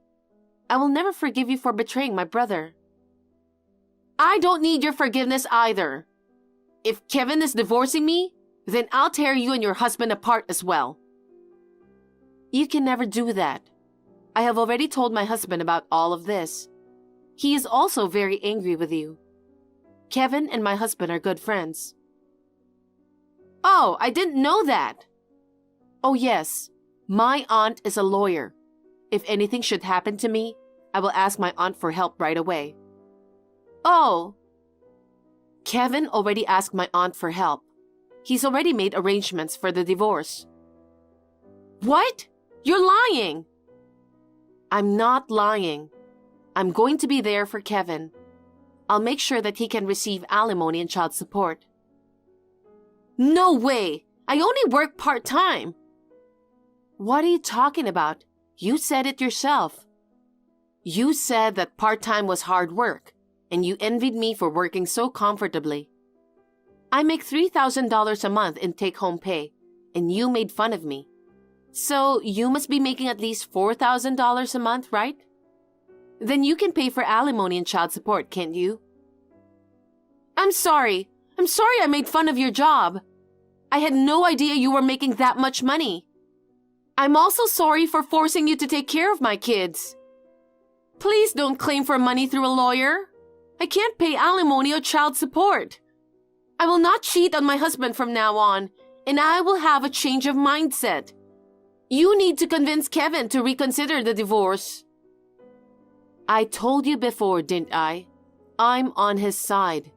I will never forgive you for betraying my brother. I don't need your forgiveness either. If Kevin is divorcing me, then I'll tear you and your husband apart as well. You can never do that. I have already told my husband about all of this. He is also very angry with you. Kevin and my husband are good friends. Oh, I didn't know that. Oh yes, my aunt is a lawyer. If anything should happen to me, I will ask my aunt for help right away. Oh, Kevin already asked my aunt for help. He's already made arrangements for the divorce. What? You're lying! I'm not lying. I'm going to be there for Kevin. I'll make sure that he can receive alimony and child support. No way! I only work part-time. What are you talking about? You said it yourself. You said that part-time was hard work, and you envied me for working so comfortably. I make $3,000 a month in take-home pay, and you made fun of me. So you must be making at least $4,000 a month, right? Then you can pay for alimony and child support, can't you? I'm sorry. I'm sorry I made fun of your job. I had no idea you were making that much money. I'm also sorry for forcing you to take care of my kids. Please don't claim for money through a lawyer. I can't pay alimony or child support. I will not cheat on my husband from now on, and I will have a change of mindset. You need to convince Kevin to reconsider the divorce. I told you before, didn't I? I'm on his side.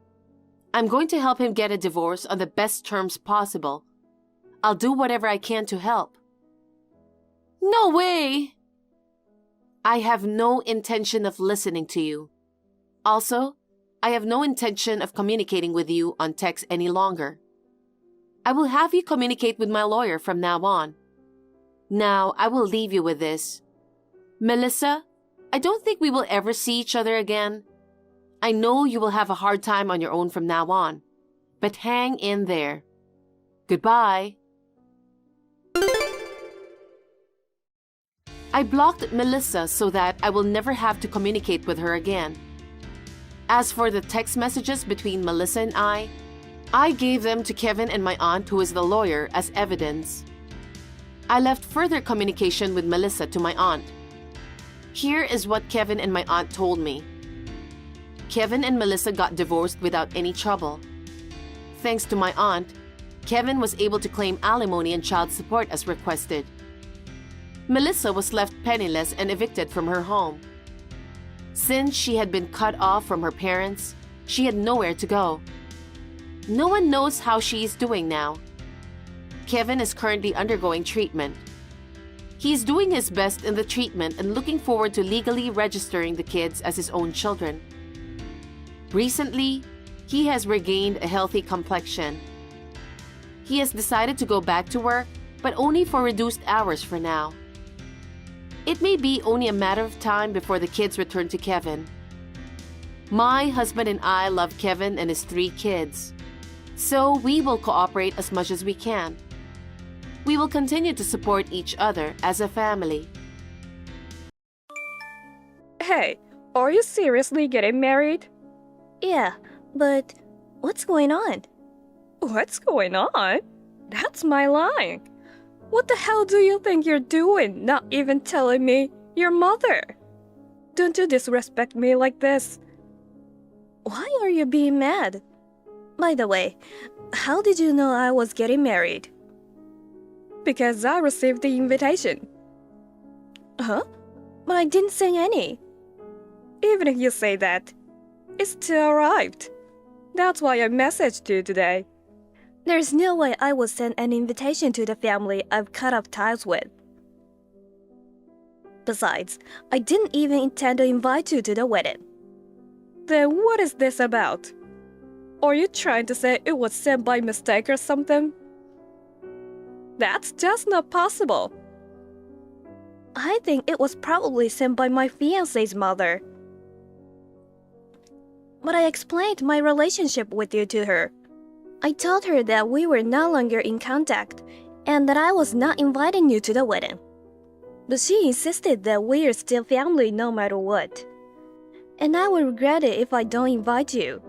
I'm going to help him get a divorce on the best terms possible. I'll do whatever I can to help. No way! I have no intention of listening to you. Also, I have no intention of communicating with you on text any longer. I will have you communicate with my lawyer from now on. Now, I will leave you with this. Melissa, I don't think we will ever see each other again. I know you will have a hard time on your own from now on, but hang in there. Goodbye. I blocked Melissa so that I will never have to communicate with her again. As for the text messages between Melissa and I gave them to Kevin and my aunt, who is the lawyer, as evidence. I left further communication with Melissa to my aunt. Here is what Kevin and my aunt told me. Kevin and Melissa got divorced without any trouble. Thanks to my aunt, Kevin was able to claim alimony and child support as requested. Melissa was left penniless and evicted from her home. Since she had been cut off from her parents, she had nowhere to go. No one knows how she is doing now. Kevin is currently undergoing treatment. He is doing his best in the treatment and looking forward to legally registering the kids as his own children. Recently, he has regained a healthy complexion. He has decided to go back to work, but only for reduced hours for now. It may be only a matter of time before the kids return to Kevin. My husband and I love Kevin and his 3 kids, so we will cooperate as much as we can. We will continue to support each other as a family. Hey, are you seriously getting married? Yeah, but what's going on? What's going on? That's my line. What the hell do you think you're doing, not even telling me your mother? Don't you disrespect me like this. Why are you being mad? By the way, how did you know I was getting married? Because I received the invitation. Huh? But I didn't send any. Even if you say that, it still arrived. That's why I messaged you today. There's no way I would send an invitation to the family I've cut off ties with. Besides, I didn't even intend to invite you to the wedding. Then what is this about? Are you trying to say it was sent by mistake or something? That's just not possible. I think it was probably sent by my fiancé's mother. But I explained my relationship with you to her. I told her that we were no longer in contact and that I was not inviting you to the wedding. But she insisted that we are still family no matter what. And I would regret it if I don't invite you.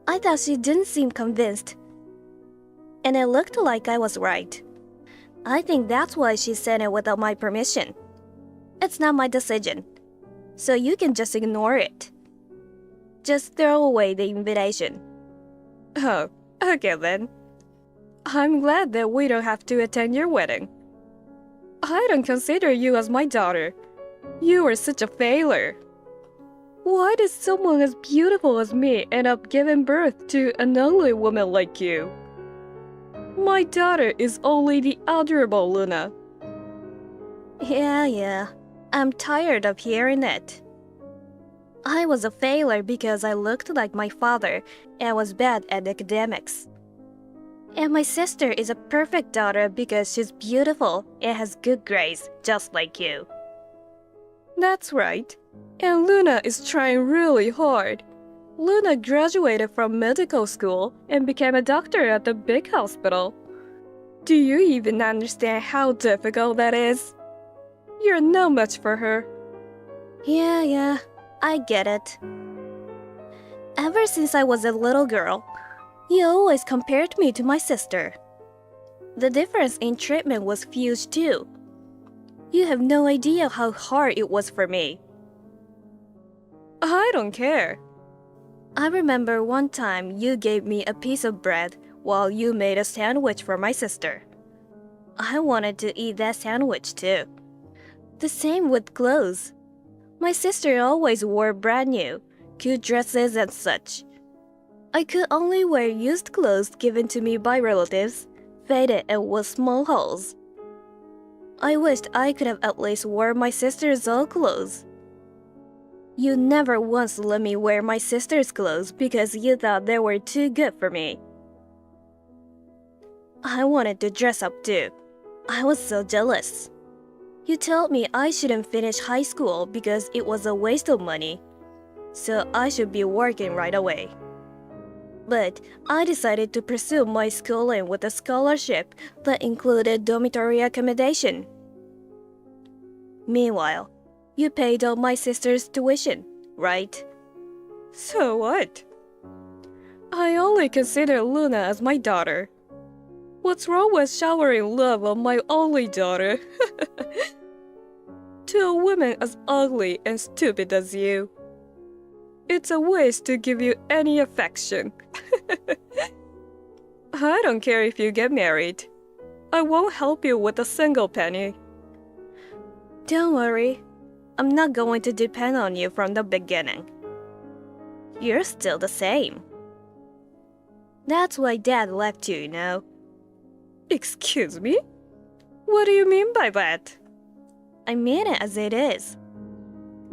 I thought she didn't seem convinced. And it looked like I was right. I think that's why she sent it without my permission. It's not my decision, so you can just ignore it. Just throw away the invitation. Oh, okay then. I'm glad that we don't have to attend your wedding. I don't consider you as my daughter. You are such a failure. Why did someone as beautiful as me end up giving birth to an ugly woman like you? My daughter is only the adorable Luna. Yeah. I'm tired of hearing it. I was a failure because I looked like my father and was bad at academics. And my sister is a perfect daughter because she's beautiful and has good grades, just like you. That's right. And Luna is trying really hard. Luna graduated from medical school and became a doctor at the big hospital. Do you even understand how difficult that is? You're no match for her. Yeah, I get it. Ever since I was a little girl, you always compared me to my sister. The difference in treatment was huge too. You have no idea how hard it was for me. I don't care. I remember one time you gave me a piece of bread while you made a sandwich for my sister. I wanted to eat that sandwich too. The same with clothes. My sister always wore brand new, cute dresses and such. I could only wear used clothes given to me by relatives, faded and with small holes. I wished I could have at least worn my sister's old clothes. You never once let me wear my sister's clothes because you thought they were too good for me. I wanted to dress up too. I was so jealous. You told me I shouldn't finish high school because it was a waste of money, so I should be working right away. But I decided to pursue my schooling with a scholarship that included dormitory accommodation. Meanwhile, you paid all my sister's tuition, right? So what? I only consider Luna as my daughter. What's wrong with showering love on my only daughter? To a woman as ugly and stupid as you. It's a waste to give you any affection. I don't care if you get married. I won't help you with a single penny. Don't worry. I'm not going to depend on you from the beginning. You're still the same. That's why Dad left you, you know. Excuse me? What do you mean by that? I mean it as it is.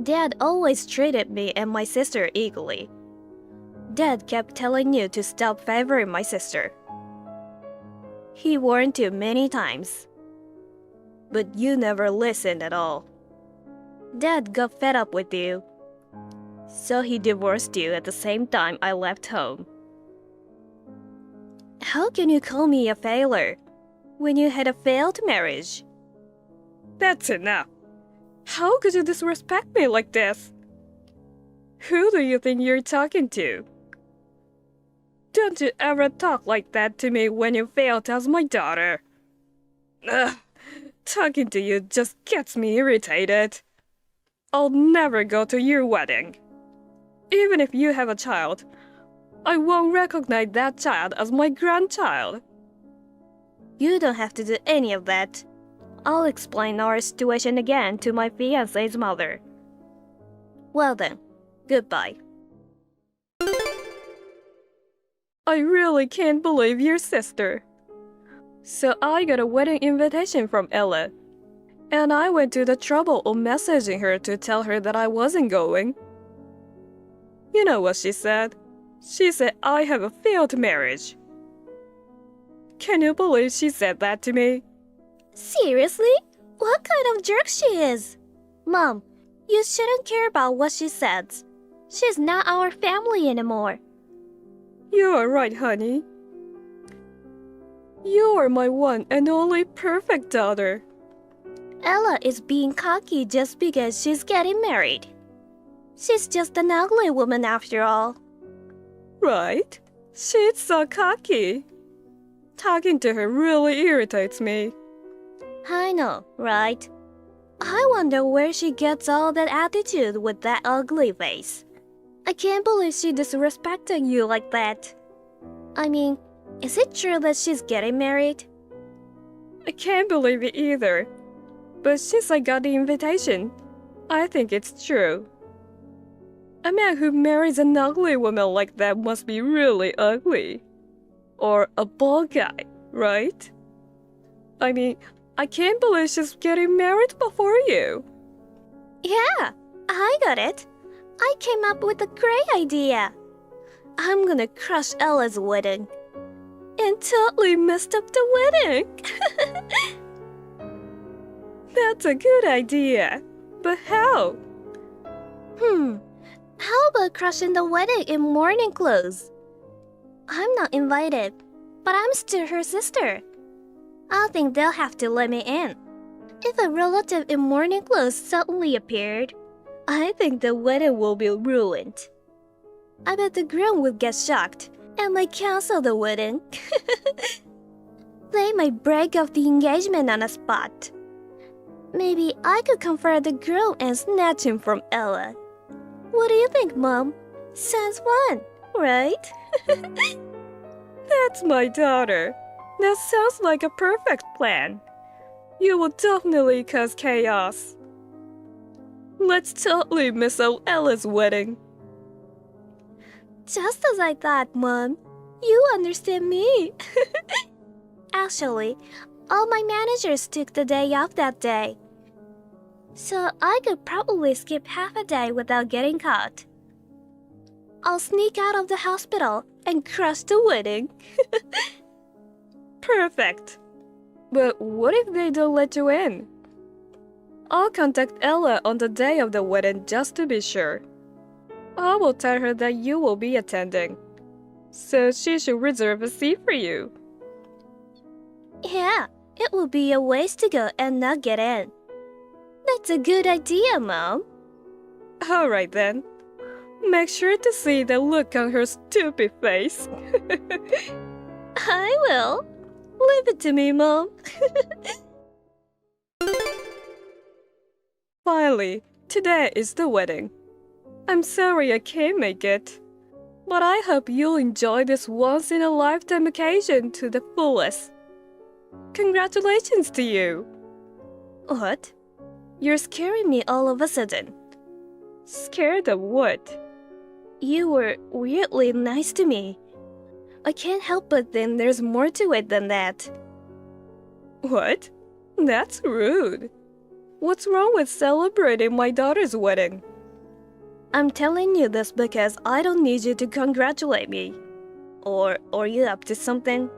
Dad always treated me and my sister equally. Dad kept telling you to stop favoring my sister. He warned you many times. But you never listened at all. Dad got fed up with you. So he divorced you at the same time I left home. How can you call me a failure when you had a failed marriage? That's enough. How could you disrespect me like this? Who do you think you're talking to? Don't you ever talk like that to me when you failed as my daughter. Ugh, talking to you just gets me irritated. I'll never go to your wedding. Even if you have a child, I won't recognize that child as my grandchild. You don't have to do any of that. I'll explain our situation again to my fiancé's mother. Well then, goodbye. I really can't believe your sister. So I got a wedding invitation from Ella. And I went to the trouble of messaging her to tell her that I wasn't going. You know what she said? She said I have a failed marriage. Can you believe she said that to me? Seriously? What kind of jerk she is? Mom, you shouldn't care about what she says. She's not our family anymore. You are right, honey. You are my one and only perfect daughter. Ella is being cocky just because she's getting married. She's just an ugly woman after all. Right? She's so cocky. Talking to her really irritates me. I know, right? I wonder where she gets all that attitude with that ugly face. I can't believe she disrespected you like that. I mean, is it true that she's getting married? I can't believe it either. But since I got the invitation, I think it's true. A man who marries an ugly woman like that must be really ugly. Or a bald guy, right? I mean, I can't believe she's getting married before you. Yeah, I got it. I came up with a great idea. I'm gonna crush Ella's wedding. And totally messed up the wedding. That's a good idea. But how? How about crushing the wedding in mourning clothes? I'm not invited, but I'm still her sister. I think they'll have to let me in. If a relative in mourning clothes suddenly appeared, I think the wedding will be ruined. I bet the groom will get shocked and might cancel the wedding. They might break off the engagement on the spot. Maybe I could confront the groom and snatch him from Ella. What do you think, Mom? Sounds fun, right? That's my daughter. That sounds like a perfect plan. You will definitely cause chaos. Let's totally miss out Ella's wedding. Just as I thought, Mom. You understand me. Actually, all my managers took the day off that day. So I could probably skip half a day without getting caught. I'll sneak out of the hospital and crush the wedding. Perfect. But what if they don't let you in? I'll contact Ella on the day of the wedding just to be sure. I will tell her that you will be attending. So she should reserve a seat for you. Yeah, it would be a waste to go and not get in. That's a good idea, Mom. Alright then. Make sure to see the look on her stupid face. I will. Leave it to me, Mom. Finally, today is the wedding. I'm sorry I can't make it, but I hope you'll enjoy this once-in-a-lifetime occasion to the fullest. Congratulations to you! What? You're scaring me all of a sudden. Scared of what? You were weirdly nice to me. I can't help but think there's more to it than that. What? That's rude. What's wrong with celebrating my daughter's wedding? I'm telling you this because I don't need you to congratulate me. Or are you up to something?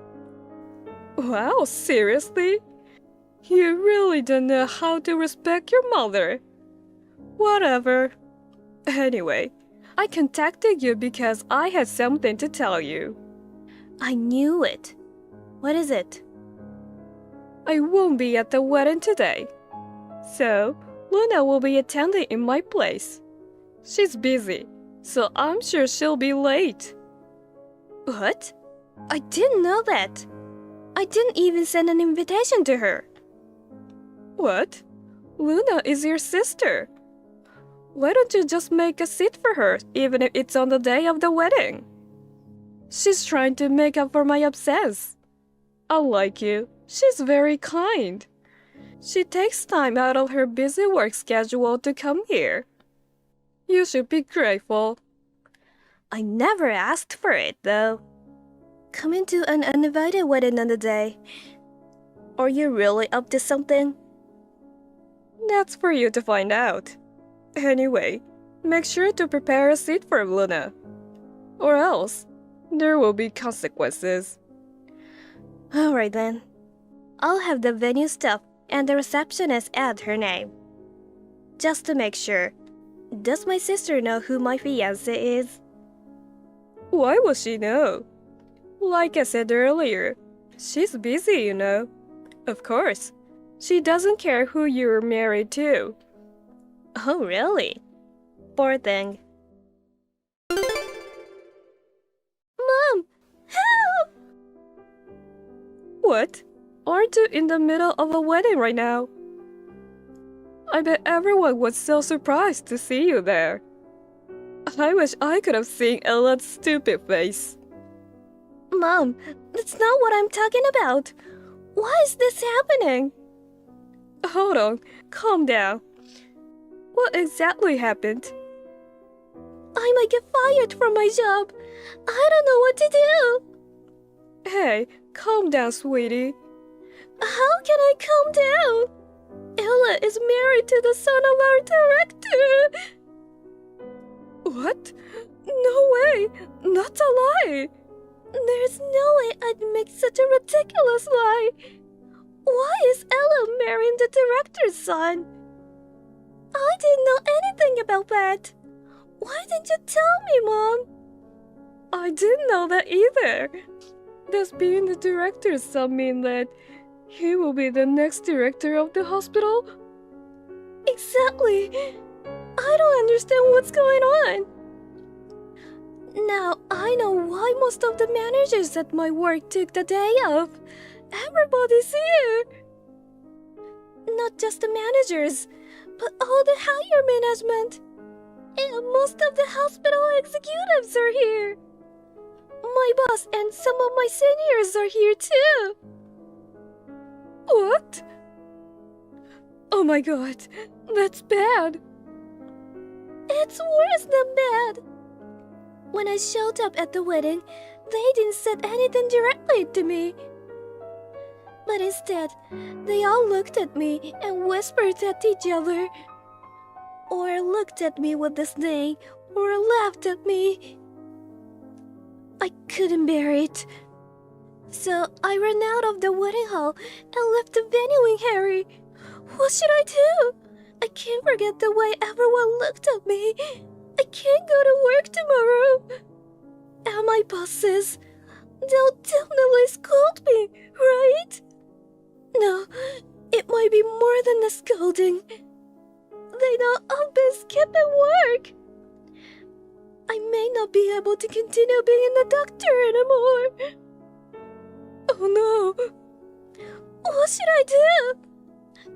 Wow, seriously? You really don't know how to respect your mother. Whatever. Anyway, I contacted you because I had something to tell you. I knew it. What is it? I won't be at the wedding today. So, Luna will be attending in my place. She's busy, so I'm sure she'll be late. What? I didn't know that. I didn't even send an invitation to her. What? Luna is your sister. Why don't you just make a seat for her, even if it's on the day of the wedding? She's trying to make up for my absence. Unlike you, she's very kind. She takes time out of her busy work schedule to come here. You should be grateful. I never asked for it, though. Coming to an uninvited wedding on the day. Are you really up to something? That's for you to find out. Anyway, make sure to prepare a seat for Luna. Or else, there will be consequences. Alright then. I'll have the venue staff and the receptionist added her name. Just to make sure, does my sister know who my fiancé is? Why would she know? Like I said earlier, she's busy, you know. Of course, she doesn't care who you're married to. Oh, really? Poor thing. Mom! Help! What? Aren't you in the middle of a wedding right now? I bet everyone was so surprised to see you there. I wish I could have seen Ella's stupid face. Mom, that's not what I'm talking about. Why is this happening? Hold on, calm down. What exactly happened? I might get fired from my job. I don't know what to do. Hey, calm down, sweetie. How can I calm down? Ella is married to the son of our director. What? No way! That's a lie! There's no way I'd make such a ridiculous lie. Why is Ella marrying the director's son? I didn't know anything about that. Why didn't you tell me, Mom? I didn't know that either. Does being the director's son mean that he will be the next director of the hospital? Exactly. I don't understand what's going on. Now I know why most of the managers at my work took the day off. Everybody's here. Not just the managers, but all the higher management. And most of the hospital executives are here. My boss and some of my seniors are here too. What? Oh my god, that's bad. It's worse than bad. When I showed up at the wedding, they didn't say anything directly to me. But instead, they all looked at me and whispered at each other. Or looked at me with disdain, or laughed at me. I couldn't bear it. So I ran out of the wedding hall and left the venue in Harry. What should I do? I can't forget the way everyone looked at me. I can't go to work tomorrow. And my bosses, they'll definitely scold me, right? No, it might be more than a scolding. They know I've been skipping work. I may not be able to continue being a doctor anymore. Oh no. What should I do?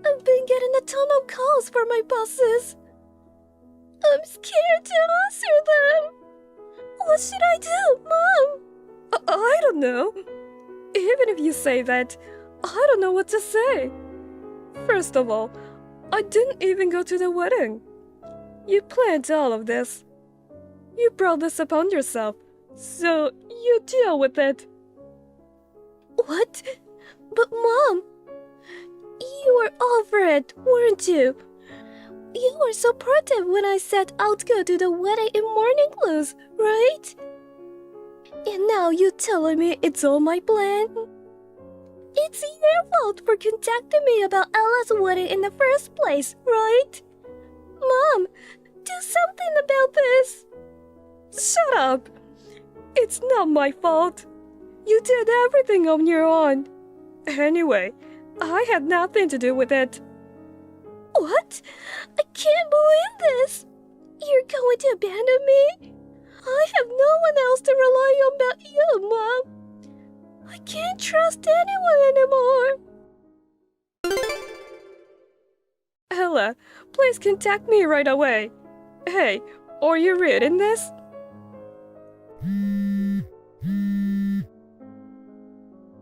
I've been getting a ton of calls from my bosses. I'm scared to answer them. What should I do, Mom? I don't know. Even if you say that, I don't know what to say. First of all, I didn't even go to the wedding. You planned all of this. You brought this upon yourself, so you deal with it. What? But Mom, you were over it, weren't you? You were supportive when I said I'd go to the wedding in morning clothes, right? And now you're telling me it's all my plan? It's your fault for contacting me about Ella's wedding in the first place, right? Mom, do something about this. Shut up! It's not my fault. You did everything on your own. Anyway, I had nothing to do with it. What? I can't believe this. You're going to abandon me? I have no one else to rely on but you, Mom. I can't trust anyone anymore. Ella, please contact me right away. Hey, are you reading this?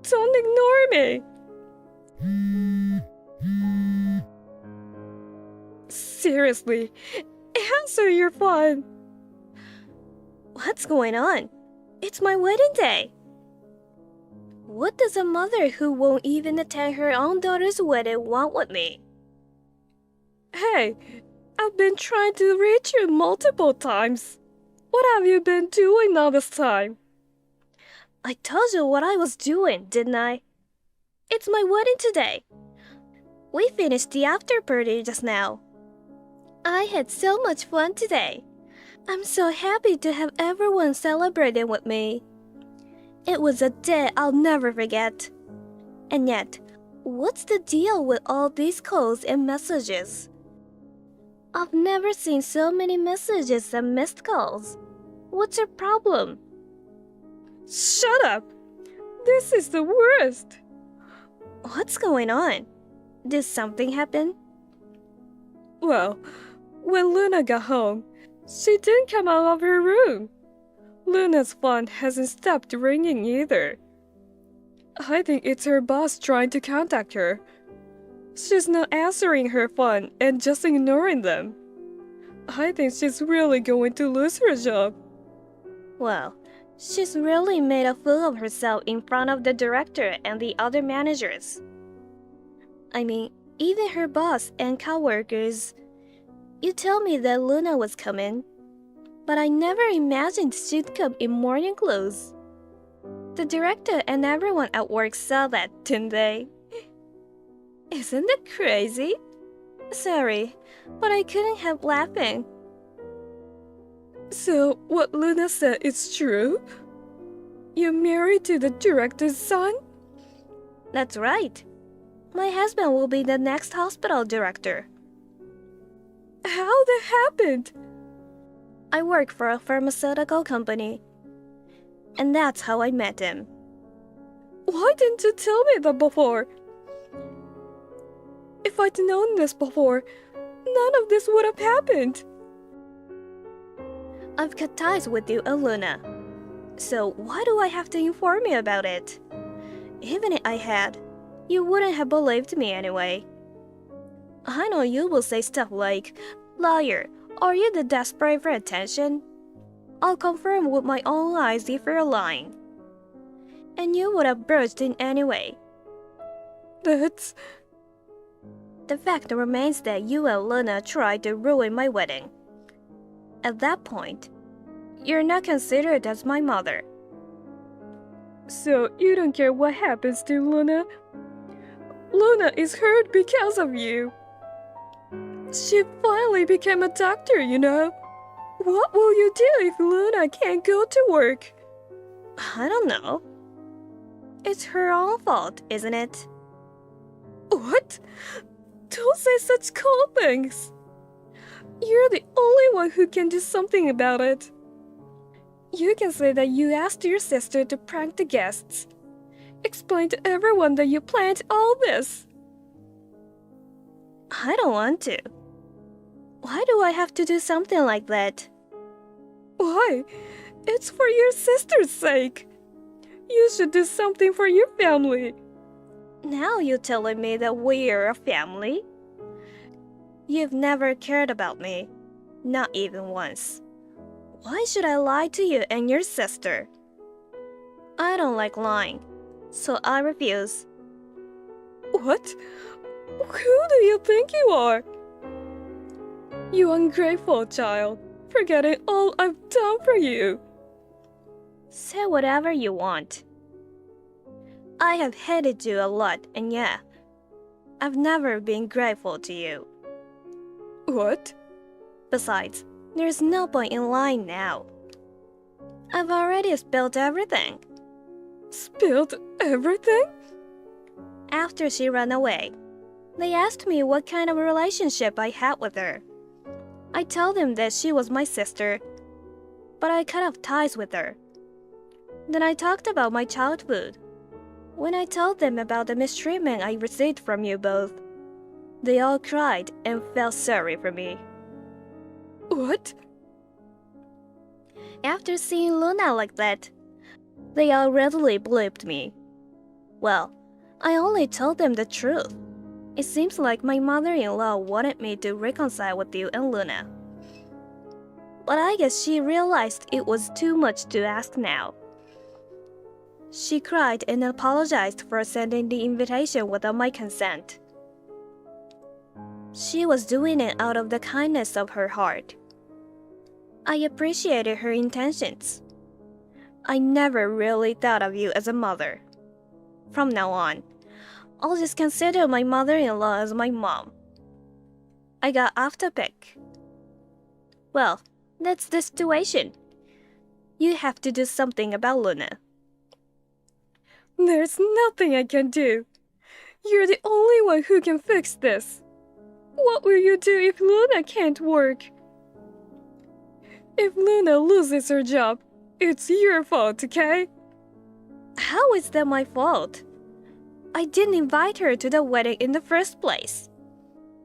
Don't ignore me. Seriously, answer your phone. What's going on? It's my wedding day. What does a mother who won't even attend her own daughter's wedding want with me? Hey, I've been trying to reach you multiple times. What have you been doing all this time? I told you what I was doing, didn't I? It's my wedding today. We finished the after party just now. I had so much fun today. I'm so happy to have everyone celebrating with me. It was a day I'll never forget. And yet, what's the deal with all these calls and messages? I've never seen so many messages and missed calls. What's your problem? Shut up! This is the worst! What's going on? Did something happen? Well, when Luna got home, she didn't come out of her room. Luna's phone hasn't stopped ringing either. I think it's her boss trying to contact her. She's not answering her phone and just ignoring them. I think she's really going to lose her job. Well, she's really made a fool of herself in front of the director and the other managers. I mean, even her boss and coworkers. You told me that Luna was coming, but I never imagined she'd come in morning clothes. The director and everyone at work saw that, didn't they? Isn't that crazy? Sorry, but I couldn't help laughing. So, what Luna said is true? You're married to the director's son? That's right. My husband will be the next hospital director. How that happened? I work for a pharmaceutical company, and that's how I met him. Why didn't you tell me that before? If I'd known this before, none of this would have happened. I've cut ties with you and Luna, so why do I have to inform you about it? Even if I had, you wouldn't have believed me anyway. I know you will say stuff like, "Liar, are you the desperate for attention?" I'll confirm with my own eyes if you're lying. And you would have burst in anyway. That's... The fact remains that you and Luna tried to ruin my wedding. At that point, you're not considered as my mother. So you don't care what happens to Luna? Luna is hurt because of you. She finally became a doctor, you know. What will you do if Luna can't go to work? I don't know. It's her own fault, isn't it? What? Don't say such cold things. You're the only one who can do something about it. You can say that you asked your sister to prank the guests. Explain to everyone that you planned all this. I don't want to. Why do I have to do something like that? Why? It's for your sister's sake. You should do something for your family. Now you're telling me that we're a family? You've never cared about me, not even once. Why should I lie to you and your sister? I don't like lying, so I refuse. What? Who do you think you are? You ungrateful child, forgetting all I've done for you. Say whatever you want. I have hated you a lot, and yeah, I've never been grateful to you. What? Besides, there's no point in lying now. I've already spilled everything. Spilled everything? After she ran away, they asked me what kind of relationship I had with her. I told them that she was my sister, but I cut off ties with her. Then I talked about my childhood. When I told them about the mistreatment I received from you both, they all cried and felt sorry for me. What? After seeing Luna like that, they all readily believed me. Well, I only told them the truth. It seems like my mother-in-law wanted me to reconcile with you and Luna. But I guess she realized it was too much to ask now. She cried and apologized for sending the invitation without my consent. She was doing it out of the kindness of her heart. I appreciated her intentions. I never really thought of you as a mother. From now on, I'll just consider my mother-in-law as my mom. I got off topic. Well, that's the situation. You have to do something about Luna. There's nothing I can do. You're the only one who can fix this. What will you do if Luna can't work? If Luna loses her job, it's your fault, okay? How is that my fault? I didn't invite her to the wedding in the first place.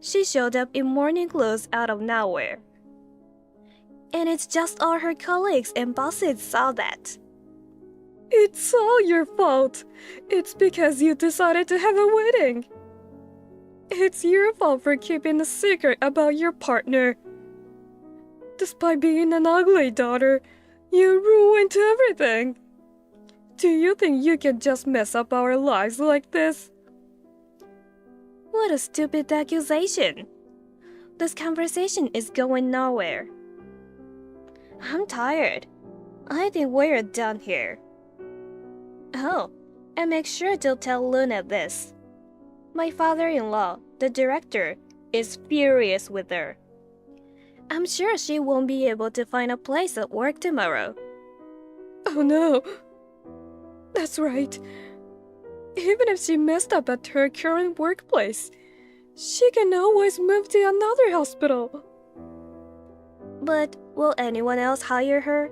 She showed up in morning clothes out of nowhere. And it's just all her colleagues and bosses saw that. It's all your fault. It's because you decided to have a wedding. It's your fault for keeping a secret about your partner. Despite being an ugly daughter, you ruined everything. Do you think you can just mess up our lives like this? What a stupid accusation. This conversation is going nowhere. I'm tired. I think we're done here. Oh, and make sure to tell Luna this. My father-in-law, the director, is furious with her. I'm sure she won't be able to find a place at work tomorrow. Oh no. That's right. Even if she messed up at her current workplace, she can always move to another hospital. But will anyone else hire her?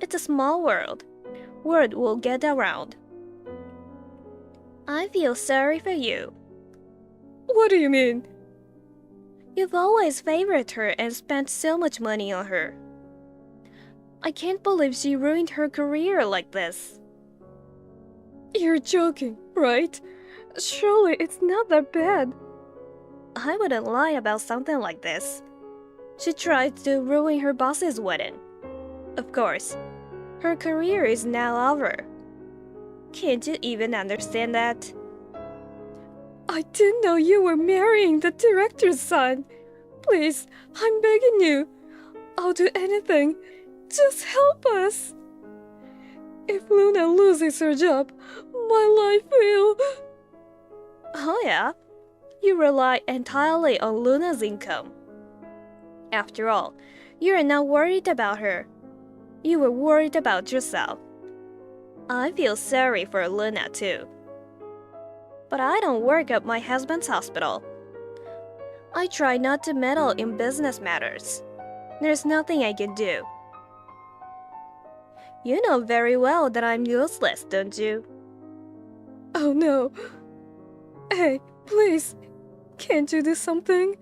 It's a small world. Word will get around. I feel sorry for you. What do you mean? You've always favored her and spent so much money on her. I can't believe she ruined her career like this. You're joking, right? Surely it's not that bad. I wouldn't lie about something like this. She tried to ruin her boss's wedding. Of course, her career is now over. Can't you even understand that? I didn't know you were marrying the director's son. Please, I'm begging you. I'll do anything. Just help us. If Luna loses her job, my life will... Oh yeah? You rely entirely on Luna's income. After all, you're not worried about her. You were worried about yourself. I feel sorry for Luna too. But I don't work at my husband's hospital. I try not to meddle in business matters. There's nothing I can do. You know very well that I'm useless, don't you? Oh no. Hey, please, can't you do something?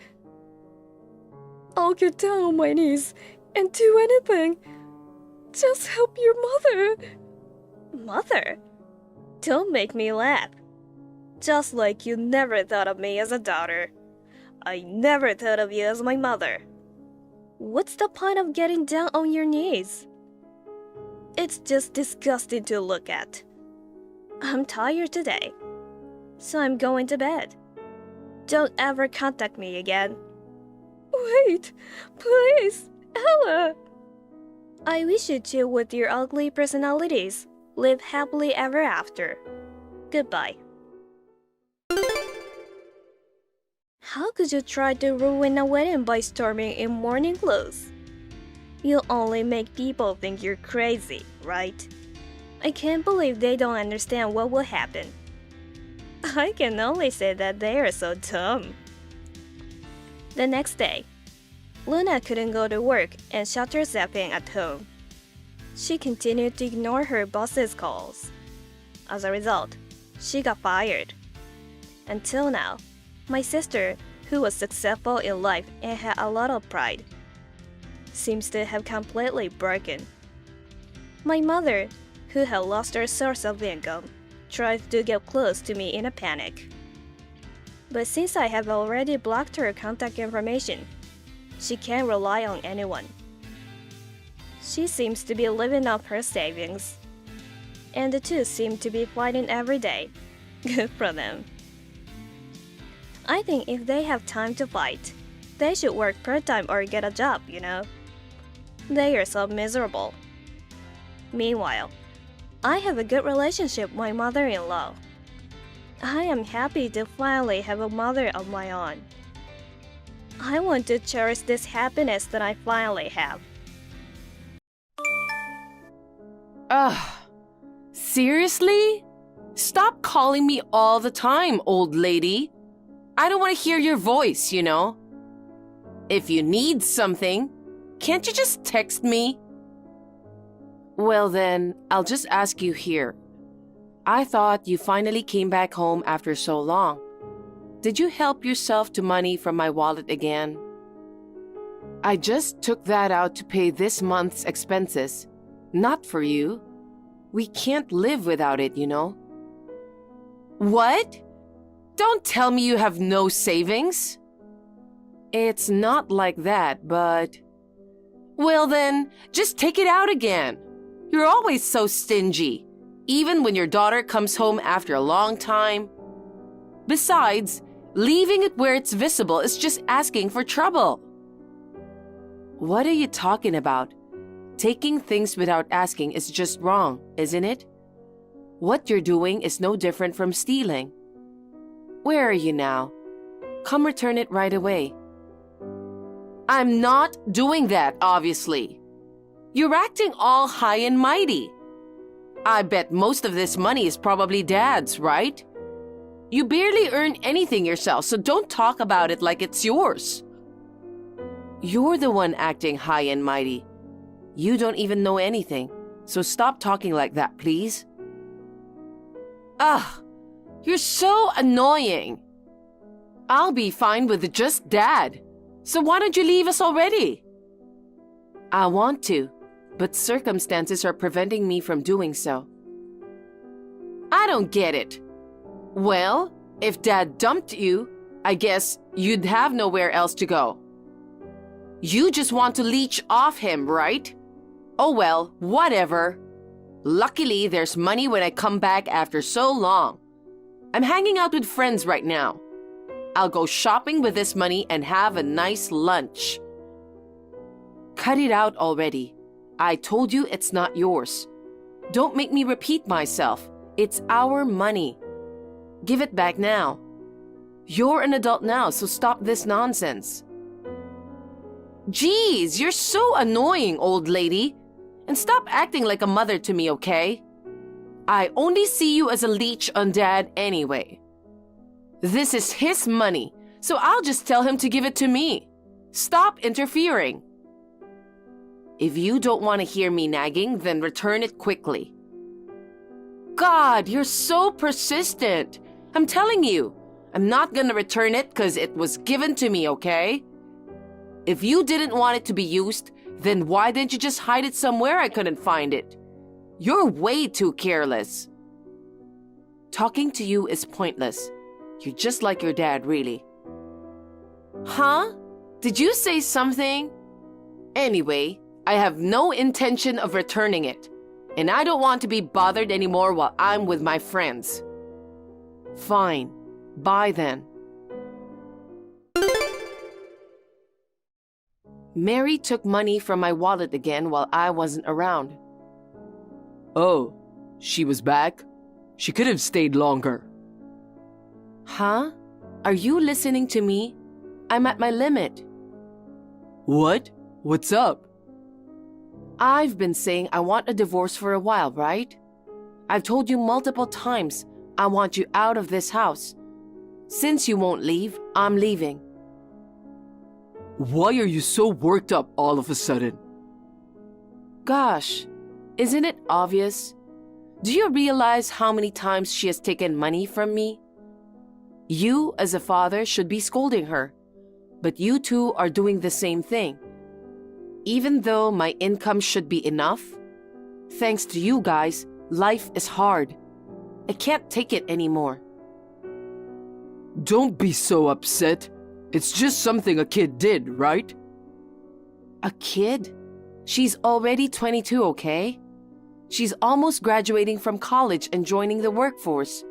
I'll get down on my knees and do anything. Just help your mother. Mother? Don't make me laugh. Just like you never thought of me as a daughter. I never thought of you as my mother. What's the point of getting down on your knees? It's just disgusting to look at. I'm tired today, so I'm going to bed. Don't ever contact me again. Wait, please, Ella. I wish you two with your ugly personalities live happily ever after. Goodbye. How could you try to ruin a wedding by storming in morning clothes? You only make people think you're crazy, right? I can't believe they don't understand what will happen. I can only say that they are so dumb. The next day, Luna couldn't go to work and shut her zapping at home. She continued to ignore her boss's calls. As a result, she got fired. Until now, my sister, who was successful in life and had a lot of pride, seems to have completely broken. My mother, who had lost her source of income, tried to get close to me in a panic. But since I have already blocked her contact information, she can't rely on anyone. She seems to be living off her savings, and the two seem to be fighting every day. Good for them. I think if they have time to fight, they should work part-time or get a job, you know? They are so miserable. Meanwhile, I have a good relationship with my mother-in-law. I am happy to finally have a mother of my own. I want to cherish this happiness that I finally have. Ugh. Seriously? Stop calling me all the time, old lady. I don't want to hear your voice, you know. If you need something, can't you just text me? Well then, I'll just ask you here. I thought you finally came back home after so long. Did you help yourself to money from my wallet again? I just took that out to pay this month's expenses. Not for you. We can't live without it, you know. What? Don't tell me you have no savings. It's not like that, but... Well then, just take it out again. You're always so stingy, even when your daughter comes home after a long time. Besides, leaving it where it's visible is just asking for trouble. What are you talking about? Taking things without asking is just wrong, isn't it? What you're doing is no different from stealing. Where are you now? Come return it right away. I'm not doing that, obviously. You're acting all high and mighty. I bet most of this money is probably Dad's, right? You barely earn anything yourself, so don't talk about it like it's yours. You're the one acting high and mighty. You don't even know anything, so stop talking like that, please. Ugh, you're so annoying. I'll be fine with just Dad, so why don't you leave us already? I want to, but circumstances are preventing me from doing so. I don't get it. Well, if Dad dumped you, I guess you'd have nowhere else to go. You just want to leech off him, right? Oh well, whatever. Luckily, there's money when I come back after so long. I'm hanging out with friends right now. I'll go shopping with this money and have a nice lunch. Cut it out already. I told you it's not yours. Don't make me repeat myself. It's our money. Give it back now. You're an adult now, so stop this nonsense. Geez, you're so annoying, old lady. And stop acting like a mother to me, okay? I only see you as a leech on Dad anyway. This is his money, so I'll just tell him to give it to me. Stop interfering. If you don't want to hear me nagging, then return it quickly. God, you're so persistent. I'm telling you, I'm not gonna return it because it was given to me, okay? If you didn't want it to be used, then why didn't you just hide it somewhere I couldn't find it? You're way too careless. Talking to you is pointless. You're just like your dad, really. Huh? Did you say something? Anyway, I have no intention of returning it, and I don't want to be bothered anymore while I'm with my friends. Fine. Bye then. Mary took money from my wallet again while I wasn't around. Oh, she was back? She could have stayed longer. Huh? Are you listening to me? I'm at my limit. What? What's up? I've been saying I want a divorce for a while, right? I've told you multiple times I want you out of this house. Since you won't leave, I'm leaving. Why are you so worked up all of a sudden? Gosh, isn't it obvious? Do you realize how many times she has taken money from me? You, as a father, should be scolding her, but you two are doing the same thing. Even though my income should be enough, thanks to you guys, life is hard. I can't take it anymore. Don't be so upset. It's just something a kid did, right? A kid? She's already 22, okay? She's almost graduating from college and joining the workforce.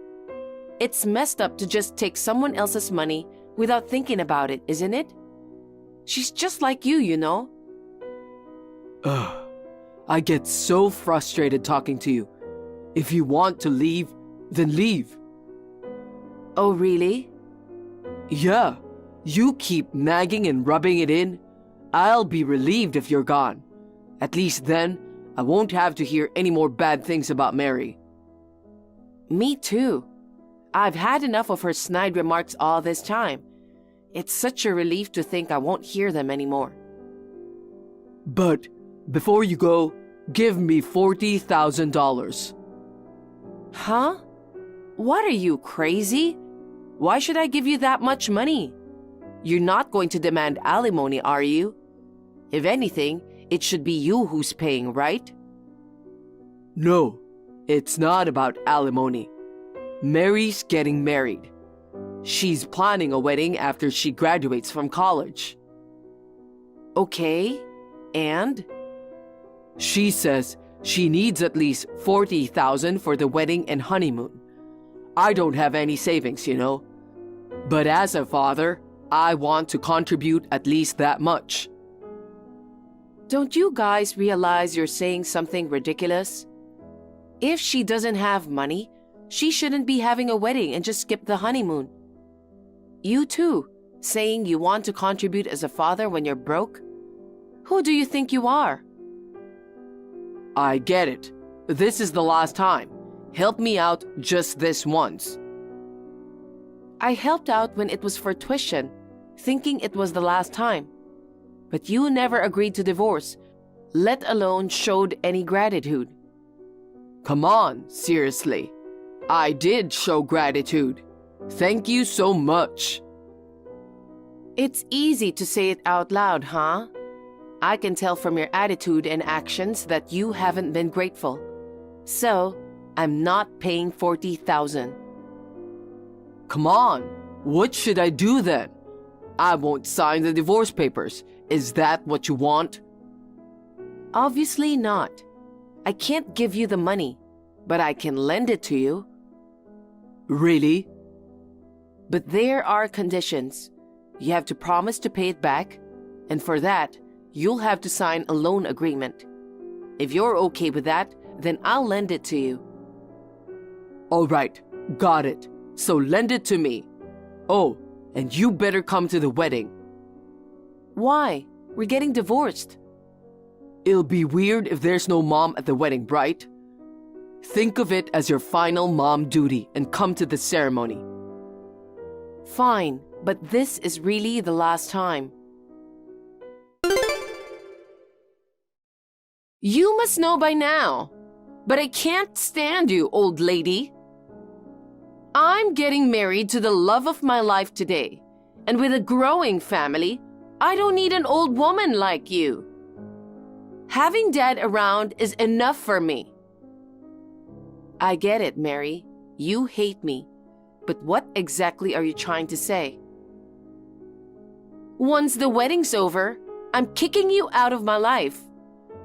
It's messed up to just take someone else's money without thinking about it, isn't it? She's just like you know? Ugh. I get so frustrated talking to you. If you want to leave, then leave. Oh, really? Yeah, you keep nagging and rubbing it in. I'll be relieved if you're gone. At least then, I won't have to hear any more bad things about Mary. Me too. I've had enough of her snide remarks all this time. It's such a relief to think I won't hear them anymore. But before you go, give me $40,000. Huh? What are you, crazy? Why should I give you that much money? You're not going to demand alimony, are you? If anything, it should be you who's paying, right? No, it's not about alimony. Mary's getting married. She's planning a wedding after she graduates from college. Okay, and? She says she needs at least $40,000 for the wedding and honeymoon. I don't have any savings, you know. But as a father, I want to contribute at least that much. Don't you guys realize you're saying something ridiculous? If she doesn't have money, she shouldn't be having a wedding and just skip the honeymoon. You too, saying you want to contribute as a father when you're broke? Who do you think you are? I get it. This is the last time. Help me out just this once. I helped out when it was for tuition, thinking it was the last time. But you never agreed to divorce, let alone showed any gratitude. Come on, seriously. I did show gratitude. Thank you so much. It's easy to say it out loud, huh? I can tell from your attitude and actions that you haven't been grateful. So, I'm not paying $40,000. Come on, what should I do then? I won't sign the divorce papers. Is that what you want? Obviously not. I can't give you the money, but I can lend it to you. Really? But there are conditions. You have to promise to pay it back, and for that, you'll have to sign a loan agreement. If you're okay with that, then I'll lend it to you. All right, got it. So lend it to me. Oh, and you better come to the wedding. Why? We're getting divorced. It'll be weird if there's no mom at the wedding, right? Think of it as your final mom duty and come to the ceremony. Fine, but this is really the last time. You must know by now, but I can't stand you, old lady. I'm getting married to the love of my life today, and with a growing family, I don't need an old woman like you. Having Dad around is enough for me. I get it, Mary. You hate me. But what exactly are you trying to say? Once the wedding's over, I'm kicking you out of my life.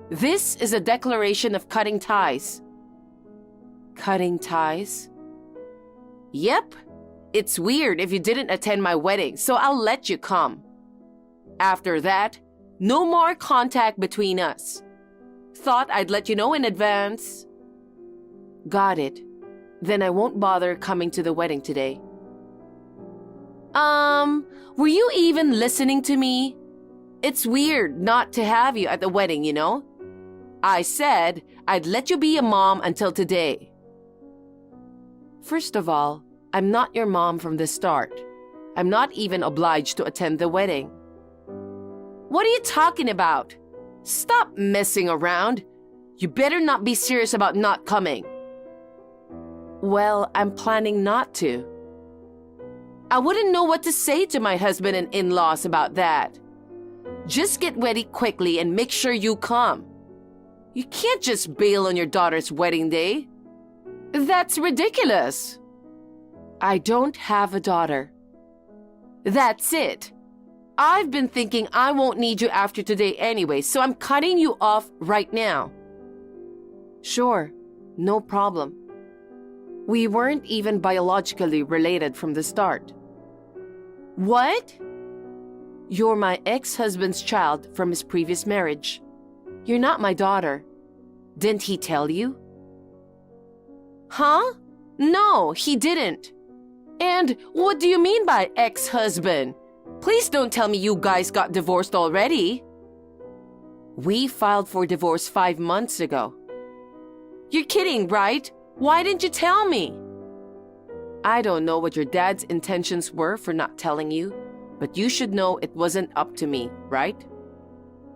This is a declaration of cutting ties. Cutting ties? Yep. It's weird if you didn't attend my wedding, so I'll let you come. After that, no more contact between us. Thought I'd let you know in advance. Got it. Then I won't bother coming to the wedding today. Were you even listening to me? It's weird not to have you at the wedding, you know? I said I'd let you be a mom until today. First of all, I'm not your mom from the start. I'm not even obliged to attend the wedding. What are you talking about? Stop messing around. You better not be serious about not coming. Well, I'm planning not to. I wouldn't know what to say to my husband and in-laws about that. Just get ready quickly and make sure you come. You can't just bail on your daughter's wedding day. That's ridiculous. I don't have a daughter. That's it. I've been thinking I won't need you after today anyway, so I'm cutting you off right now. Sure, no problem. We weren't even biologically related from the start. What? You're my ex-husband's child from his previous marriage. You're not my daughter. Didn't he tell you? Huh? No, he didn't. And what do you mean by ex-husband? Please don't tell me you guys got divorced already. We filed for divorce 5 months ago. You're kidding, right? Why didn't you tell me? I don't know what your dad's intentions were for not telling you, but you should know it wasn't up to me, right?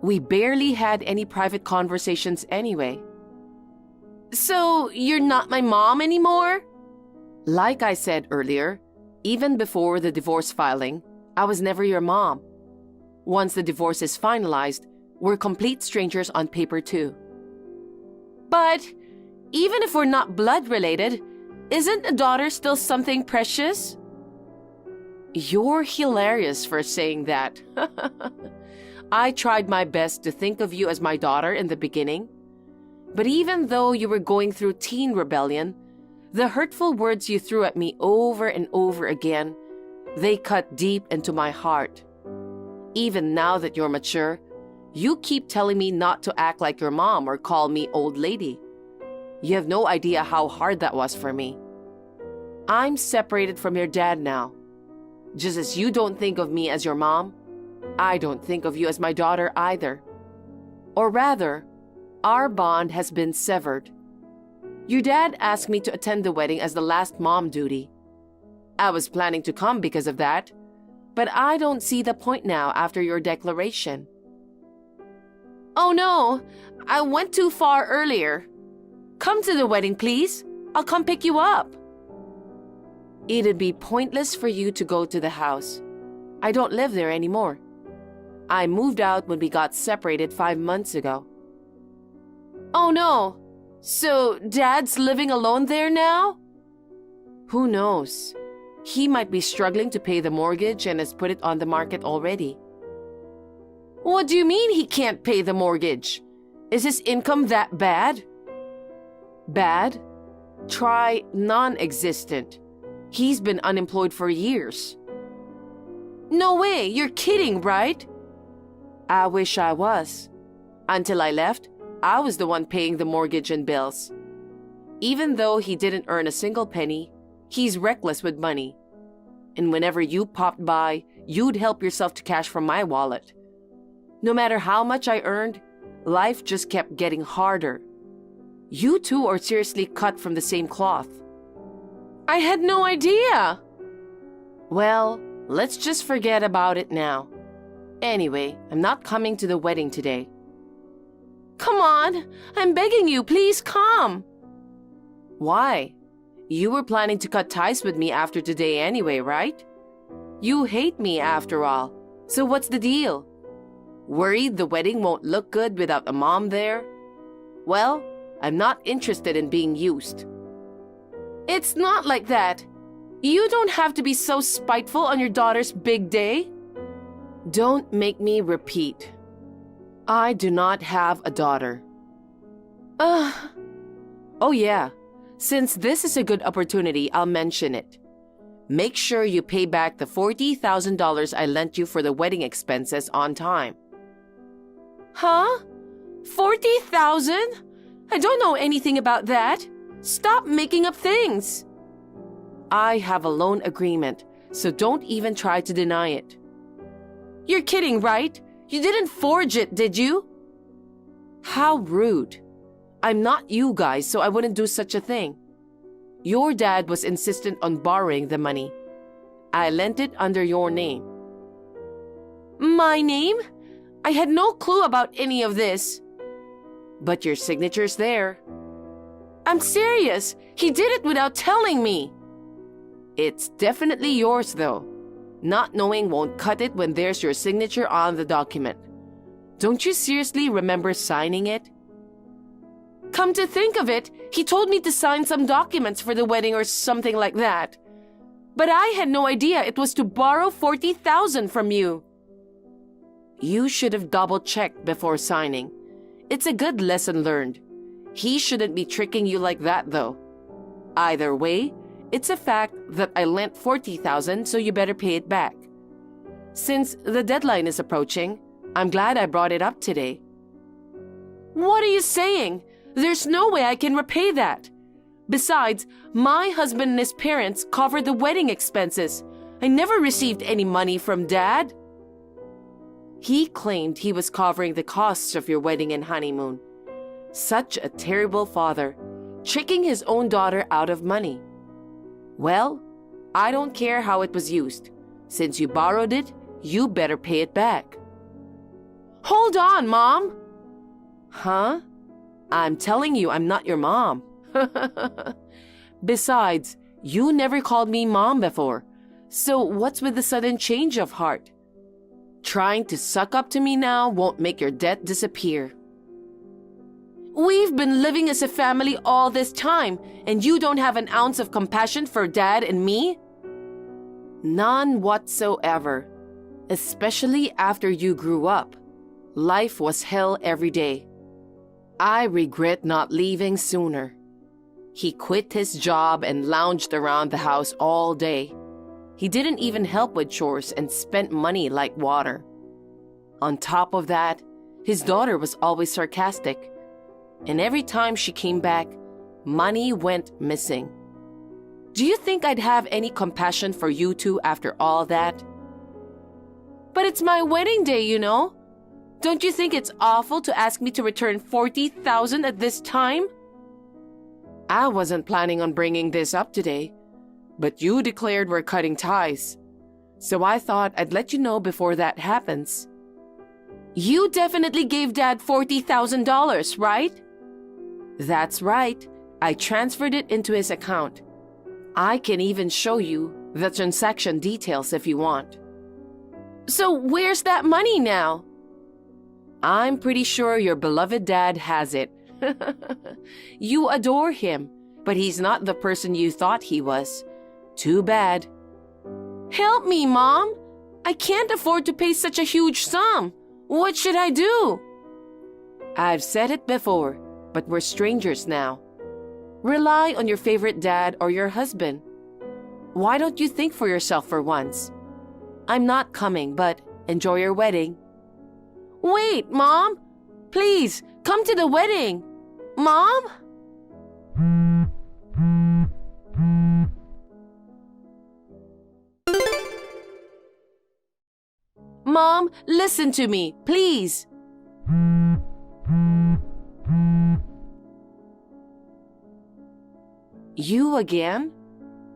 We barely had any private conversations anyway. So, you're not my mom anymore? Like I said earlier, even before the divorce filing, I was never your mom. Once the divorce is finalized, we're complete strangers on paper too. But even if we're not blood related, isn't a daughter still something precious? You're hilarious for saying that. I tried my best to think of you as my daughter in the beginning. But even though you were going through teen rebellion, the hurtful words you threw at me over and over again, they cut deep into my heart. Even now that you're mature, you keep telling me not to act like your mom or call me old lady. You have no idea how hard that was for me. I'm separated from your dad now. Just as you don't think of me as your mom, I don't think of you as my daughter either. Or rather, our bond has been severed. Your dad asked me to attend the wedding as the last mom duty. I was planning to come because of that, but I don't see the point now after your declaration. Oh no, I went too far earlier. Come to the wedding, please. I'll come pick you up. It'd be pointless for you to go to the house. I don't live there anymore. I moved out when we got separated 5 months ago. Oh no, so Dad's living alone there now? Who knows? He might be struggling to pay the mortgage and has put it on the market already. What do you mean he can't pay the mortgage? Is his income that bad? Bad? Try non-existent. He's been unemployed for years. No way, you're kidding, right? I wish I was. Until I left, I was the one paying the mortgage and bills. Even though he didn't earn a single penny, he's reckless with money. And whenever you popped by, you'd help yourself to cash from my wallet. No matter how much I earned, life just kept getting harder. You two are seriously cut from the same cloth. I had no idea. Well, let's just forget about it now. Anyway, I'm not coming to the wedding today. Come on, I'm begging you, please come. Why? You were planning to cut ties with me after today anyway, right? You hate me after all, so what's the deal? Worried the wedding won't look good without a mom there? Well, I'm not interested in being used. It's not like that. You don't have to be so spiteful on your daughter's big day. Don't make me repeat. I do not have a daughter. Oh yeah, since this is a good opportunity, I'll mention it. Make sure you pay back the $40,000 I lent you for the wedding expenses on time. Huh? 40,000? I don't know anything about that. Stop making up things. I have a loan agreement, so don't even try to deny it. You're kidding, right? You didn't forge it, did you? How rude. I'm not you guys, so I wouldn't do such a thing. Your dad was insistent on borrowing the money. I lent it under your name. My name? I had no clue about any of this. But your signature's there. I'm serious. He did it without telling me. It's definitely yours, though. Not knowing won't cut it when there's your signature on the document. Don't you seriously remember signing it? Come to think of it, he told me to sign some documents for the wedding or something like that. But I had no idea it was to borrow $40,000 from you. You should have double-checked before signing. It's a good lesson learned. He shouldn't be tricking you like that, though. Either way, it's a fact that I lent $40,000, so you better pay it back. Since the deadline is approaching, I'm glad I brought it up today. What are you saying? There's no way I can repay that. Besides, my husband and his parents covered the wedding expenses. I never received any money from Dad. He claimed he was covering the costs of your wedding and honeymoon. Such a terrible father, tricking his own daughter out of money. Well, I don't care how it was used. Since you borrowed it, you better pay it back. Hold on, Mom! Huh? I'm telling you, I'm not your mom. Besides, you never called me Mom before. So what's with the sudden change of heart? Trying to suck up to me now won't make your debt disappear. We've been living as a family all this time, and you don't have an ounce of compassion for Dad and me? None whatsoever. Especially after you grew up. Life was hell every day. I regret not leaving sooner. He quit his job and lounged around the house all day. He didn't even help with chores and spent money like water. On top of that, his daughter was always sarcastic. And every time she came back, money went missing. Do you think I'd have any compassion for you two after all that? But it's my wedding day, you know. Don't you think it's awful to ask me to return $40,000 at this time? I wasn't planning on bringing this up today, but you declared we're cutting ties. So I thought I'd let you know before that happens. You definitely gave Dad $40,000, right? That's right. I transferred it into his account. I can even show you the transaction details if you want. So where's that money now? I'm pretty sure your beloved dad has it. You adore him, but he's not the person you thought he was. Too bad. Help me, Mom! I can't afford to pay such a huge sum. What should I do? I've said it before, but we're strangers now. Rely on your favorite dad or your husband. Why don't you think for yourself for once? I'm not coming, but enjoy your wedding. Wait, Mom! Please, come to the wedding! Mom? Mom, listen to me, please. You again?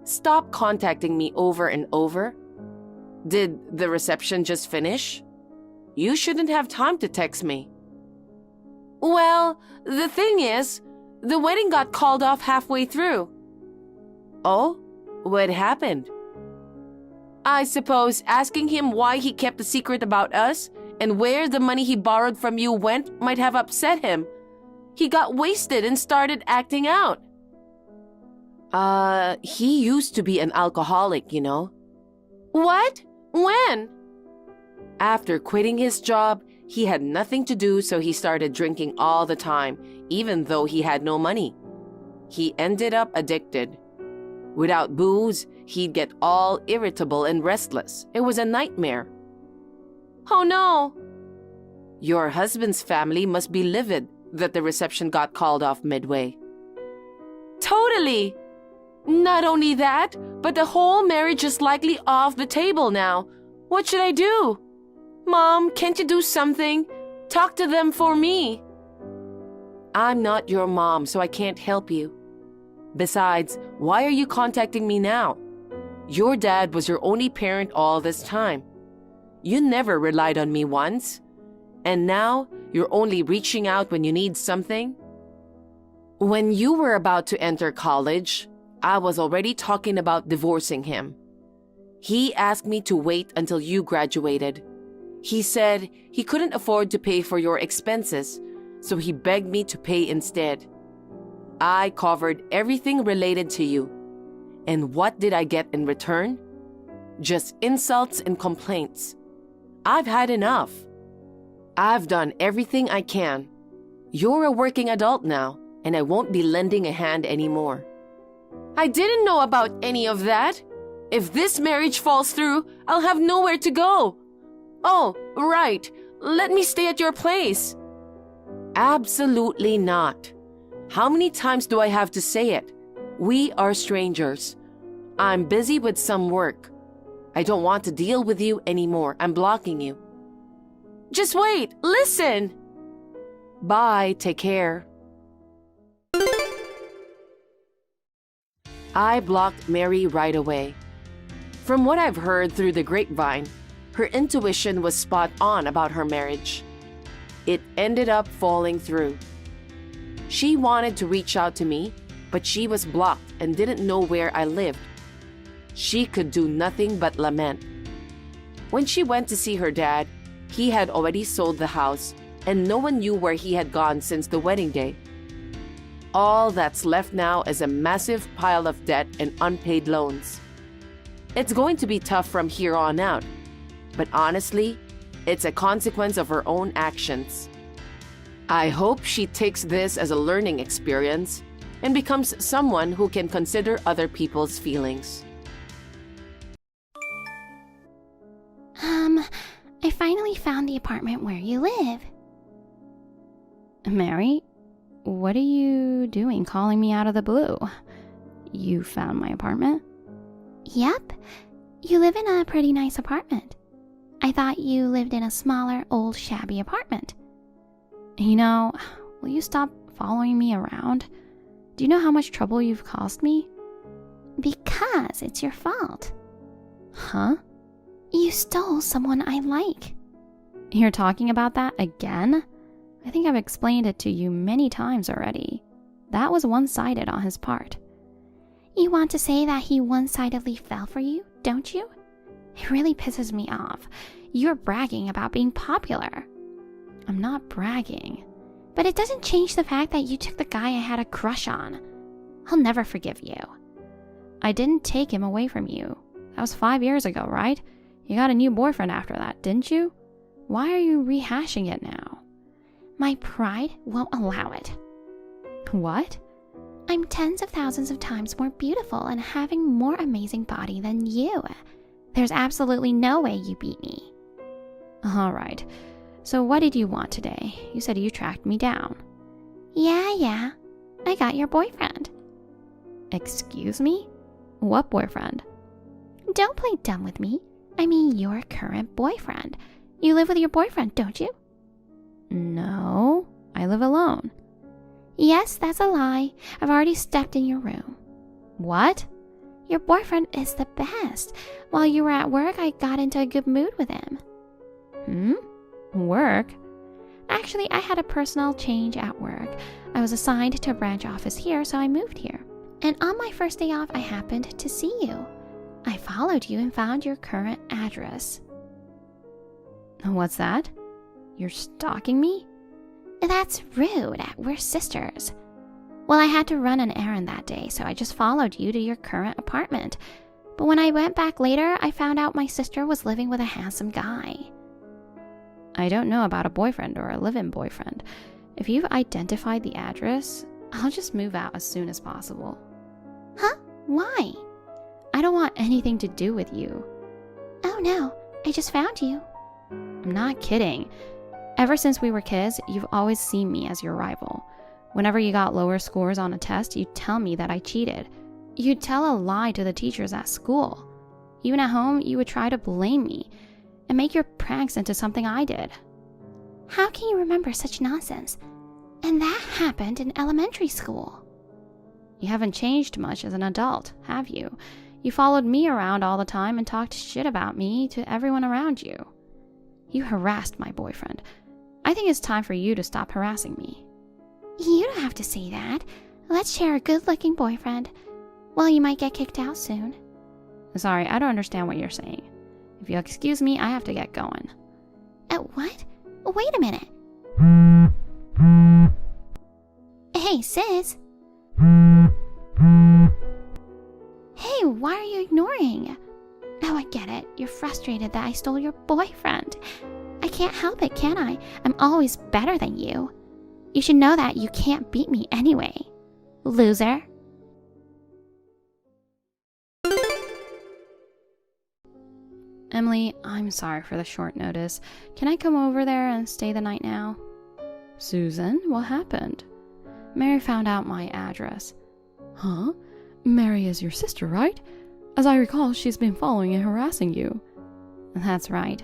Stop contacting me over and over. Did the reception just finish? You shouldn't have time to text me. Well, the thing is, the wedding got called off halfway through. Oh? What happened? I suppose asking him why he kept a secret about us and where the money he borrowed from you went might have upset him. He got wasted and started acting out. He used to be an alcoholic, you know. What? When? After quitting his job, he had nothing to do, so he started drinking all the time, even though he had no money. He ended up addicted. Without booze, he'd get all irritable and restless. It was a nightmare. Oh no! Your husband's family must be livid that the reception got called off midway. Totally! Not only that, but the whole marriage is likely off the table now. What should I do? Mom, can't you do something? Talk to them for me. I'm not your mom, so I can't help you. Besides, why are you contacting me now? Your dad was your only parent all this time. You never relied on me once. And now, you're only reaching out when you need something? When you were about to enter college, I was already talking about divorcing him. He asked me to wait until you graduated. He said he couldn't afford to pay for your expenses, so he begged me to pay instead. I covered everything related to you. And what did I get in return? Just insults and complaints. I've had enough. I've done everything I can. You're a working adult now, and I won't be lending a hand anymore. I didn't know about any of that. If this marriage falls through, I'll have nowhere to go. Oh, right. Let me stay at your place. Absolutely not. How many times do I have to say it? We are strangers. I'm busy with some work. I don't want to deal with you anymore. I'm blocking you. Just wait, listen. Bye, take care. I blocked Mary right away. From what I've heard through the grapevine, her intuition was spot on about her marriage. It ended up falling through. She wanted to reach out to me, but she was blocked and didn't know where I lived. She could do nothing but lament. When she went to see her dad, he had already sold the house, and no one knew where he had gone since the wedding day. All that's left now is a massive pile of debt and unpaid loans. It's going to be tough from here on out, but honestly, it's a consequence of her own actions. I hope she takes this as a learning experience and becomes someone who can consider other people's feelings. I finally found the apartment where you live. Mary, what are you doing calling me out of the blue? You found my apartment? Yep. You live in a pretty nice apartment. I thought you lived in a smaller, old, shabby apartment. You know, will you stop following me around? Do you know how much trouble you've caused me? Because it's your fault. Huh? You stole someone I like. You're talking about that again? I think I've explained it to you many times already. That was one-sided on his part. You want to say that he one-sidedly fell for you, don't you? It really pisses me off. You're bragging about being popular. I'm not bragging. But it doesn't change the fact that you took the guy I had a crush on. I'll never forgive you. I didn't take him away from you. That was 5 years ago, right? You got a new boyfriend after that, didn't you? Why are you rehashing it now? My pride won't allow it. What? I'm tens of thousands of times more beautiful and having more amazing body than you. There's absolutely no way you beat me. All right. So what did you want today? You said you tracked me down. Yeah. I got your boyfriend. Excuse me? What boyfriend? Don't play dumb with me. I mean your current boyfriend. You live with your boyfriend, don't you? No, I live alone. Yes, that's a lie. I've already stepped in your room. What? Your boyfriend is the best. While you were at work, I got into a good mood with him. Work? Actually, I had a personal change at work. I was assigned to a branch office here, so I moved here. And on my first day off, I happened to see you. I followed you and found your current address. What's that? You're stalking me? That's rude. We're sisters. Well, I had to run an errand that day, so I just followed you to your current apartment. But when I went back later, I found out my sister was living with a handsome guy. I don't know about a boyfriend or a live-in boyfriend. If you've identified the address, I'll just move out as soon as possible. Huh? Why? I don't want anything to do with you. Oh no, I just found you. I'm not kidding. Ever since we were kids, you've always seen me as your rival. Whenever you got lower scores on a test, you'd tell me that I cheated. You'd tell a lie to the teachers at school. Even at home, you would try to blame me and make your pranks into something I did. How can you remember such nonsense? And that happened in elementary school. You haven't changed much as an adult, have you? You followed me around all the time and talked shit about me to everyone around you. You harassed my boyfriend. I think it's time for you to stop harassing me. You don't have to say that. Let's share a good-looking boyfriend. Well, you might get kicked out soon. Sorry, I don't understand what you're saying. If you'll excuse me, I have to get going. What? Wait a minute. Hey, sis. Hey, why are you ignoring? Oh, I get it. You're frustrated that I stole your boyfriend. I can't help it, can I? I'm always better than you. You should know that you can't beat me anyway. Loser. Emily, I'm sorry for the short notice. Can I come over there and stay the night now? Susan, what happened? Mary found out my address. Huh? Mary is your sister, right? As I recall, she's been following and harassing you. That's right.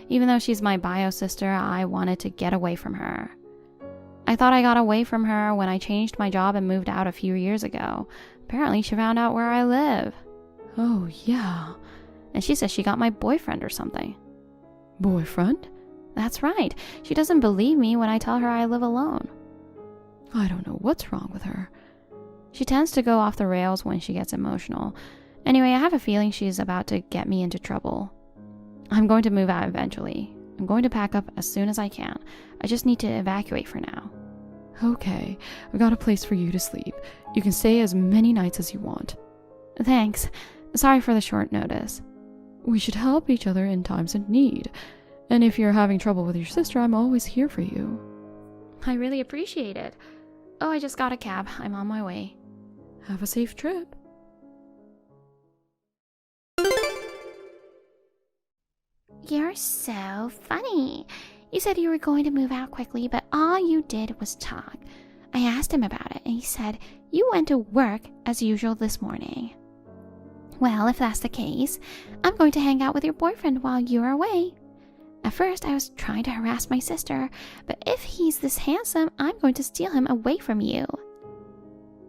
Even though she's my bio sister, I wanted to get away from her. I thought I got away from her when I changed my job and moved out a few years ago. Apparently she found out where I live. Oh, yeah. And she says she got my boyfriend or something. Boyfriend? That's right. She doesn't believe me when I tell her I live alone. I don't know what's wrong with her. She tends to go off the rails when she gets emotional. Anyway, I have a feeling she's about to get me into trouble. I'm going to move out eventually. I'm going to pack up as soon as I can. I just need to evacuate for now. Okay, I've got a place for you to sleep. You can stay as many nights as you want. Thanks. Sorry for the short notice. We should help each other in times of need. And if you're having trouble with your sister, I'm always here for you. I really appreciate it. Oh, I just got a cab. I'm on my way. Have a safe trip. You're so funny. You said you were going to move out quickly, but all you did was talk. I asked him about it, and he said you went to work as usual this morning. Well, if that's the case, I'm going to hang out with your boyfriend while you're away. At first, I was trying to harass my sister, but if he's this handsome, I'm going to steal him away from you.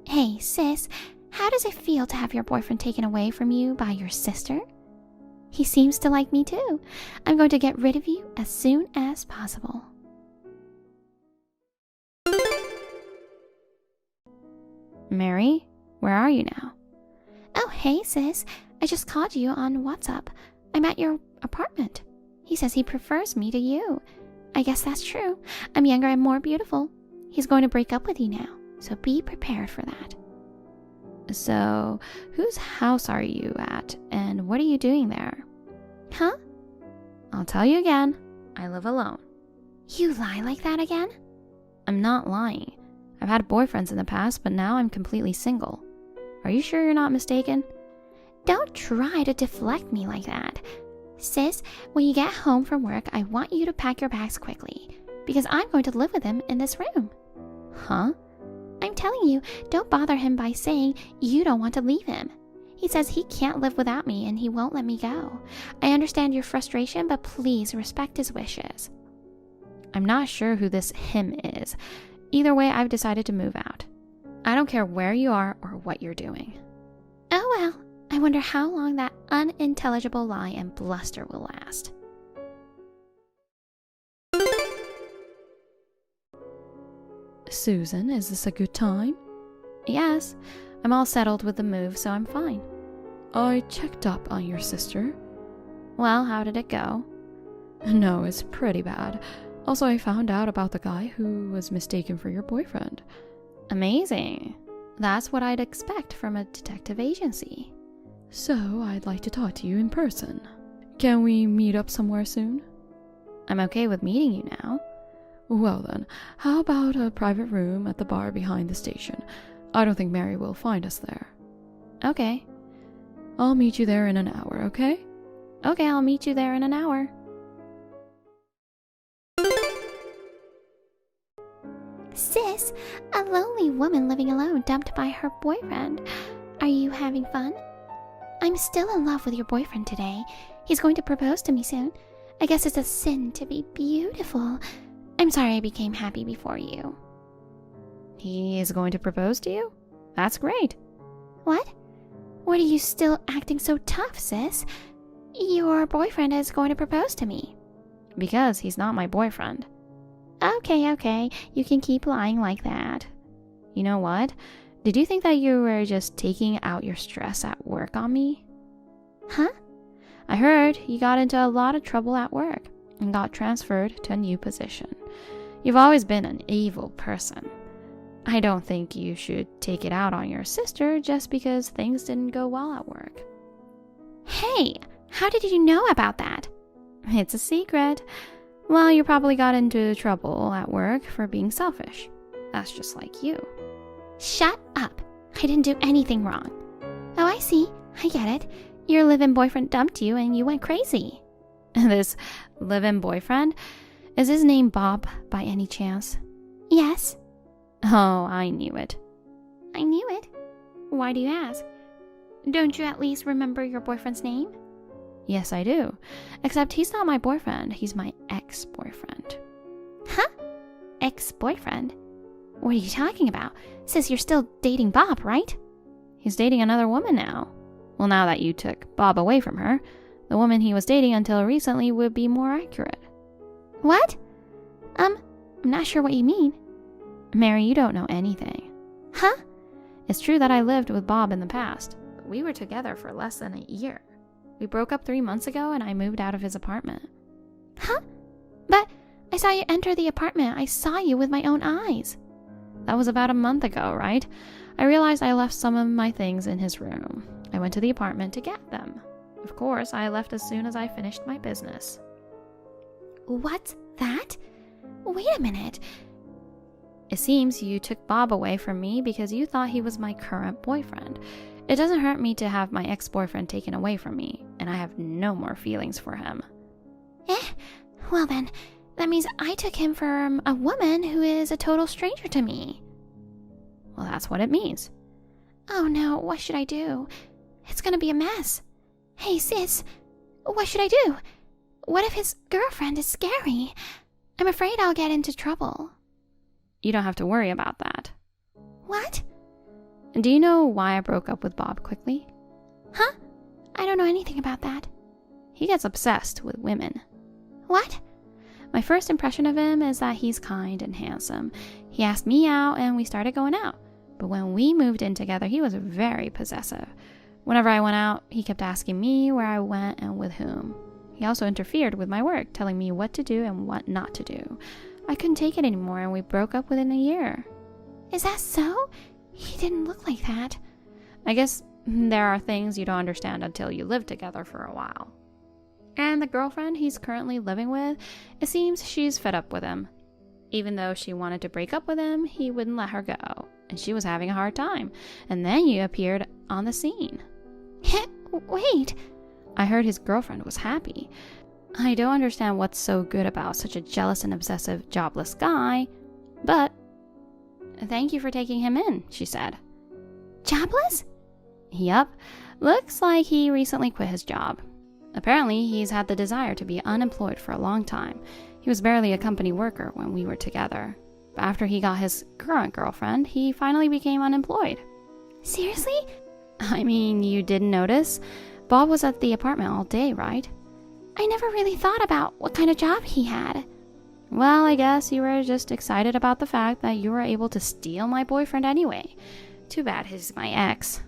Hey, sis, how does it feel to have your boyfriend taken away from you by your sister? He seems to like me too. I'm going to get rid of you as soon as possible. Mary, where are you now? Oh, hey, sis. I just called you on WhatsApp. I'm at your apartment. He says he prefers me to you. I guess that's true. I'm younger and more beautiful. He's going to break up with you now, so be prepared for that. So, whose house are you at, and what are you doing there? Huh? I'll tell you again. I live alone. You lie like that again? I'm not lying. I've had boyfriends in the past, but now I'm completely single. Are you sure you're not mistaken? Don't try to deflect me like that. Sis, when you get home from work, I want you to pack your bags quickly, because I'm going to live with him in this room. Huh? I'm telling you, don't bother him by saying you don't want to leave him. He says he can't live without me and he won't let me go. I understand your frustration, but please respect his wishes. I'm not sure who this him is. Either way, I've decided to move out. I don't care where you are or what you're doing. Oh well, I wonder how long that unintelligible lie and bluster will last. Susan, is this a good time? Yes, I'm all settled with the move, so I'm fine. I checked up on your sister. Well, how did it go? No, it's pretty bad. Also, I found out about the guy who was mistaken for your boyfriend. Amazing. That's what I'd expect from a detective agency. So, I'd like to talk to you in person. Can we meet up somewhere soon? I'm okay with meeting you now. Well then, how about a private room at the bar behind the station? I don't think Mary will find us there. Okay. I'll meet you there in an hour, okay? Okay, I'll meet you there in an hour. Sis, a lonely woman living alone dumped by her boyfriend. Are you having fun? I'm still in love with your boyfriend today. He's going to propose to me soon. I guess it's a sin to be beautiful. I'm sorry I became happy before you. He is going to propose to you? That's great. What? What are you still acting so tough, sis? Your boyfriend is going to propose to me. Because he's not my boyfriend. Okay. You can keep lying like that. You know what? Did you think that you were just taking out your stress at work on me? Huh? I heard you got into a lot of trouble at work and got transferred to a new position. You've always been an evil person. I don't think you should take it out on your sister just because things didn't go well at work. Hey, how did you know about that? It's a secret. Well, you probably got into trouble at work for being selfish. That's just like you. Shut up. I didn't do anything wrong. Oh, I see. I get it. Your live-in boyfriend dumped you and you went crazy. This live-in boyfriend? Is his name Bob by any chance? Yes. Oh, I knew it. I knew it. Why do you ask? Don't you at least remember your boyfriend's name? Yes, I do. Except he's not my boyfriend. He's my ex-boyfriend. Huh? Ex-boyfriend? What are you talking about? Sis, you're still dating Bob, right? He's dating another woman now. Well, now that you took Bob away from her, the woman he was dating until recently would be more accurate. What? I'm not sure what you mean. Mary, you don't know anything. Huh? It's true that I lived with Bob in the past, but we were together for less than a year. We broke up 3 months ago and I moved out of his apartment. Huh? But I saw you enter the apartment. I saw you with my own eyes. That was about a month ago, right? I realized I left some of my things in his room. I went to the apartment to get them. Of course, I left as soon as I finished my business. What's that? Wait a minute. It seems you took Bob away from me because you thought he was my current boyfriend. It doesn't hurt me to have my ex-boyfriend taken away from me, and I have no more feelings for him. Well then, that means I took him from a woman who is a total stranger to me. Well, that's what it means. Oh no, what should I do? It's gonna be a mess. Hey sis, what should I do? What if his girlfriend is scary? I'm afraid I'll get into trouble. You don't have to worry about that. What? Do you know why I broke up with Bob quickly? Huh? I don't know anything about that. He gets obsessed with women. What? My first impression of him is that he's kind and handsome. He asked me out and we started going out. But when we moved in together, he was very possessive. Whenever I went out, he kept asking me where I went and with whom. He also interfered with my work, telling me what to do and what not to do. I couldn't take it anymore and we broke up within a year. Is that so? He didn't look like that. I guess there are things you don't understand until you live together for a while. And the girlfriend he's currently living with, it seems she's fed up with him. Even though she wanted to break up with him, he wouldn't let her go. And she was having a hard time. And then you appeared on the scene. Wait. I heard his girlfriend was happy. I don't understand what's so good about such a jealous and obsessive, jobless guy, but thank you for taking him in, she said. Jobless? Yup. Looks like he recently quit his job. Apparently, he's had the desire to be unemployed for a long time. He was barely a company worker when we were together. But after he got his current girlfriend, he finally became unemployed. Seriously? I mean, you didn't notice? Bob was at the apartment all day, right? I never really thought about what kind of job he had. Well, I guess you were just excited about the fact that you were able to steal my boyfriend anyway. Too bad he's my ex.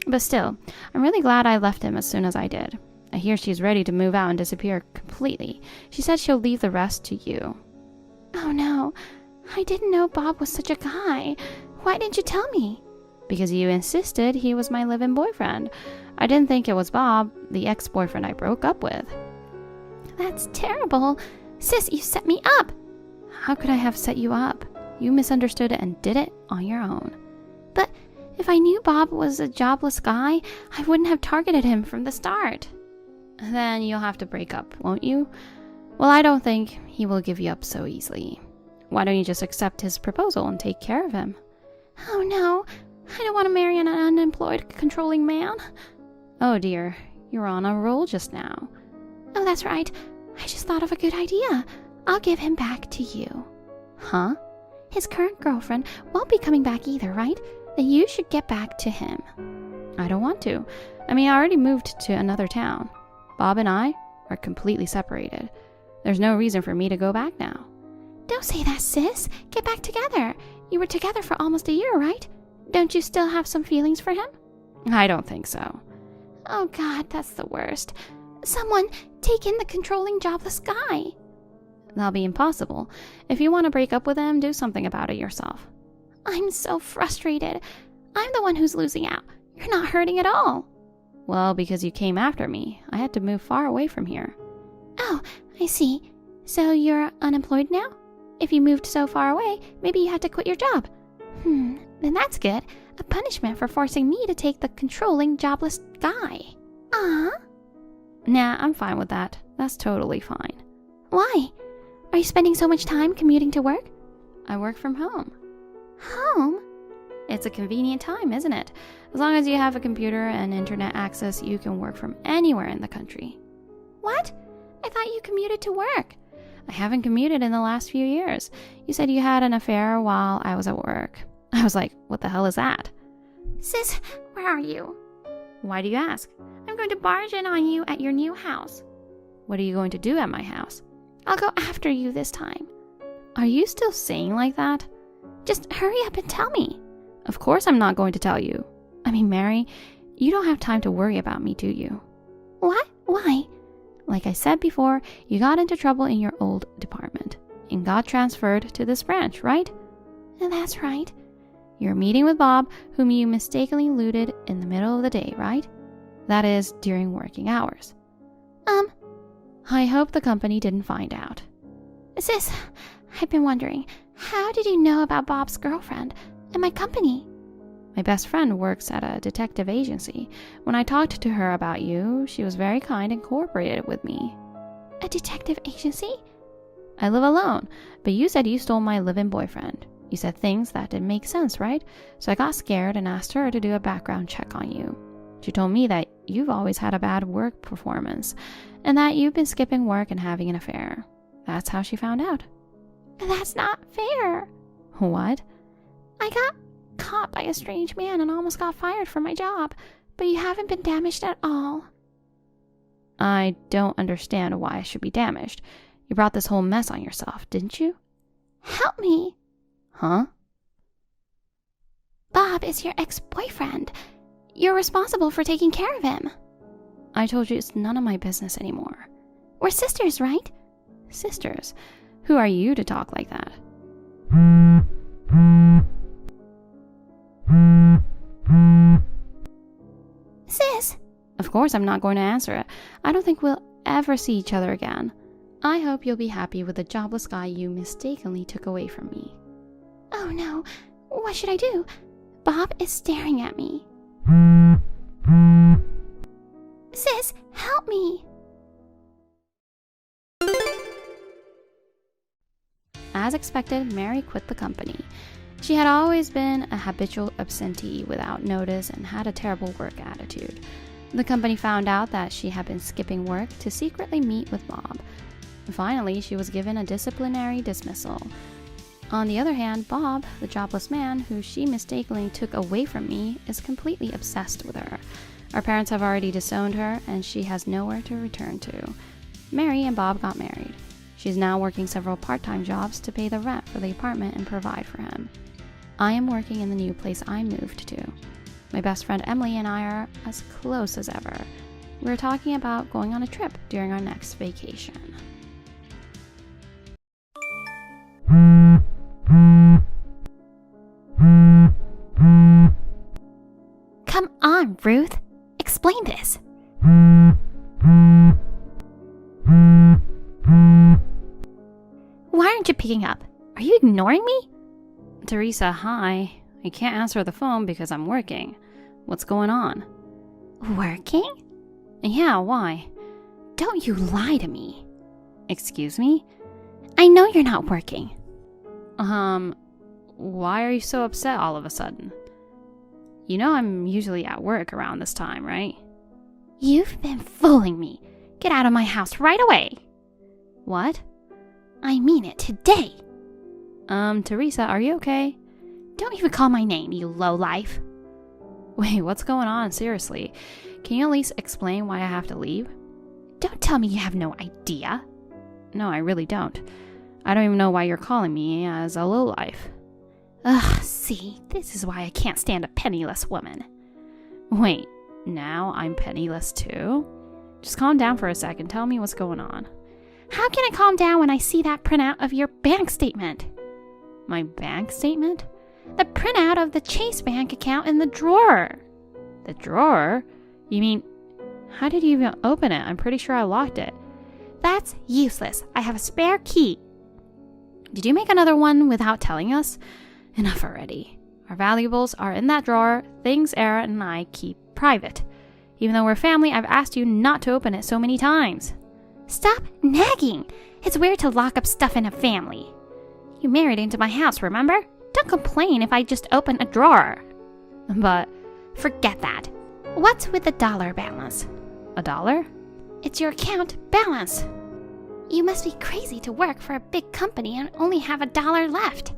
But still, I'm really glad I left him as soon as I did. I hear she's ready to move out and disappear completely. She said she'll leave the rest to you. Oh no, I didn't know Bob was such a guy. Why didn't you tell me? Because you insisted he was my live-in boyfriend. I didn't think it was Bob, the ex-boyfriend I broke up with. That's terrible. Sis, you set me up. How could I have set you up? You misunderstood it and did it on your own. But if I knew Bob was a jobless guy, I wouldn't have targeted him from the start. Then you'll have to break up, won't you? Well, I don't think he will give you up so easily. Why don't you just accept his proposal and take care of him? Oh no, I don't want to marry an unemployed, controlling man. Oh dear, you're on a roll just now. Oh, that's right. I just thought of a good idea. I'll give him back to you. Huh? His current girlfriend won't be coming back either, right? Then you should get back to him. I don't want to. I mean, I already moved to another town. Bob and I are completely separated. There's no reason for me to go back now. Don't say that, sis. Get back together. You were together for almost a year, right? Don't you still have some feelings for him? I don't think so. Oh God, that's the worst. Someone take in the controlling, jobless guy. That'll be impossible. If you want to break up with him, do something about it yourself. I'm so frustrated. I'm the one who's losing out. You're not hurting at all. Well, because you came after me, I had to move far away from here. Oh, I see. So you're unemployed now? If you moved so far away, maybe you had to quit your job. Then that's good. A punishment for forcing me to take the controlling, jobless guy. Nah, I'm fine with that. That's totally fine. Why? Are you spending so much time commuting to work? I work from home. Home? It's a convenient time, isn't it? As long as you have a computer and internet access, you can work from anywhere in the country. What? I thought you commuted to work. I haven't commuted in the last few years. You said you had an affair while I was at work. I was like, what the hell is that? Sis, where are you? Why do you ask? I'm going to barge in on you at your new house. What are you going to do at my house? I'll go after you this time. Are you still saying like that? Just hurry up and tell me. Of course I'm not going to tell you. I mean, Mary, you don't have time to worry about me, do you? What? Why? Like I said before, you got into trouble in your old department and got transferred to this branch, right? That's right. You're meeting with Bob, whom you mistakenly looted in the middle of the day, right? That is, during working hours. I hope the company didn't find out. Sis, I've been wondering, how did you know about Bob's girlfriend and my company? My best friend works at a detective agency. When I talked to her about you, she was very kind and cooperated with me. A detective agency? I live alone, but you said you stole my live-in boyfriend. You said things that didn't make sense, right? So I got scared and asked her to do a background check on you. She told me that you've always had a bad work performance and that you've been skipping work and having an affair. That's how she found out. That's not fair. What? I got caught by a strange man and almost got fired from my job, but you haven't been damaged at all. I don't understand why I should be damaged. You brought this whole mess on yourself, didn't you? Help me. Huh? Bob is your ex-boyfriend. You're responsible for taking care of him. I told you it's none of my business anymore. We're sisters, right? Sisters? Who are you to talk like that? Sis! Of course I'm not going to answer it. I don't think we'll ever see each other again. I hope you'll be happy with the jobless guy you mistakenly took away from me. Oh no, what should I do? Bob is staring at me. Sis, help me! As expected, Mary quit the company. She had always been a habitual absentee without notice and had a terrible work attitude. The company found out that she had been skipping work to secretly meet with Bob. Finally, she was given a disciplinary dismissal. On the other hand, Bob, the jobless man who she mistakenly took away from me, is completely obsessed with her. Our parents have already disowned her, and she has nowhere to return to. Mary and Bob got married. She's now working several part-time jobs to pay the rent for the apartment and provide for him. I am working in the new place I moved to. My best friend Emily and I are as close as ever. We're talking about going on a trip during our next vacation. Come on, Ruth. Explain this. Why aren't you picking up? Are you ignoring me? Teresa, hi. I can't answer the phone because I'm working. What's going on? Working? Yeah, why? Don't you lie to me. Excuse me? I know you're not working. Why are you so upset all of a sudden? You know I'm usually at work around this time, right? You've been fooling me. Get out of my house right away. What? I mean it today. Teresa, are you okay? Don't even call my name, you lowlife. Wait, what's going on? Seriously. Can you at least explain why I have to leave? Don't tell me you have no idea. No, I really don't. I don't even know why you're calling me as a lowlife. Ugh, see, this is why I can't stand a penniless woman. Wait, now I'm penniless too? Just calm down for a second, tell me what's going on. How can I calm down when I see that printout of your bank statement? My bank statement? The printout of the Chase bank account in the drawer. The drawer? You mean, how did you even open it? I'm pretty sure I locked it. That's useless. I have a spare key. Did you make another one without telling us? Enough already. Our valuables are in that drawer, things Era and I keep private. Even though we're family, I've asked you not to open it so many times. Stop nagging! It's weird to lock up stuff in a family. You married into my house, remember? Don't complain if I just open a drawer. But forget that. What's with the dollar balance? A dollar? It's your account balance. You must be crazy to work for a big company and only have $1 left.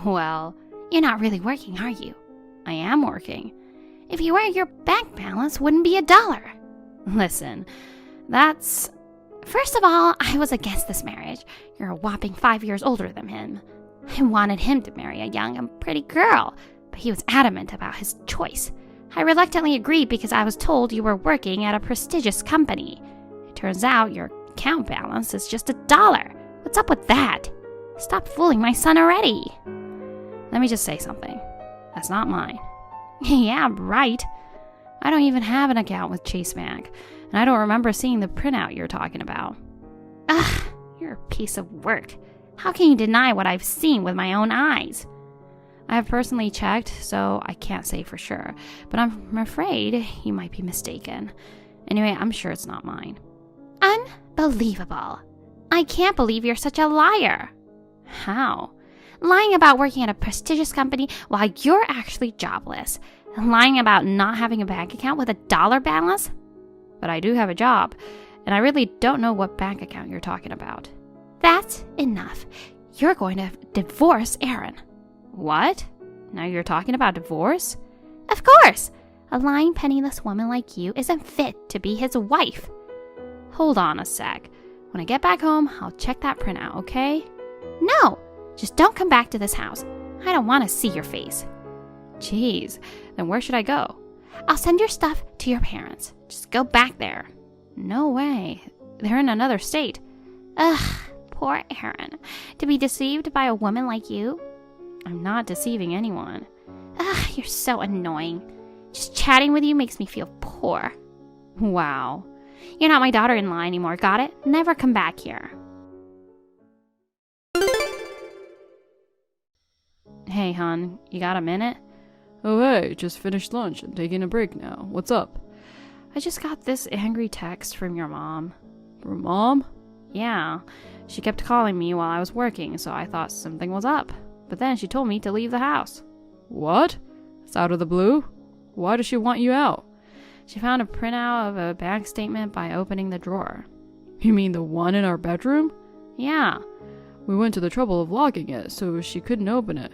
Well, You're not really working, are you? I am working. If you were, your bank balance wouldn't be $1. Listen, First of all, I was against this marriage. You're a whopping 5 years older than him. I wanted him to marry a young and pretty girl, but he was adamant about his choice. I reluctantly agreed because I was told you were working at a prestigious company. It turns out your account balance is just $1. What's up with that? Stop fooling my son already. Let me just say something. That's not mine. Yeah, right. I don't even have an account with Chase Bank, and I don't remember seeing the printout you're talking about. Ugh, you're a piece of work. How can you deny what I've seen with my own eyes? I have personally checked, so I can't say for sure, but I'm afraid you might be mistaken. Anyway, I'm sure it's not mine. Unbelievable. I can't believe you're such a liar. How? Lying about working at a prestigious company while you're actually jobless. And lying about not having a bank account with $1 balance? But I do have a job, and I really don't know what bank account you're talking about. That's enough. You're going to divorce Aaron. What? Now you're talking about divorce? Of course! A lying, penniless woman like you isn't fit to be his wife. Hold on a sec. When I get back home, I'll check that printout, okay? No! Just don't come back to this house. I don't want to see your face. Jeez, then where should I go? I'll send your stuff to your parents. Just go back there. No way. They're in another state. Ugh, poor Aaron. To be deceived by a woman like you? I'm not deceiving anyone. Ugh, you're so annoying. Just chatting with you makes me feel poor. Wow. You're not my daughter-in-law anymore, got it? Never come back here. Hey, hon, you got a minute? Oh, hey, just finished lunch and taking a break now. What's up? I just got this angry text from your mom. From Mom? Yeah, she kept calling me while I was working, so I thought something was up. But then she told me to leave the house. What? It's out of the blue? Why does she want you out? She found a printout of a bank statement by opening the drawer. You mean the one in our bedroom? Yeah. We went to the trouble of locking it, so she couldn't open it.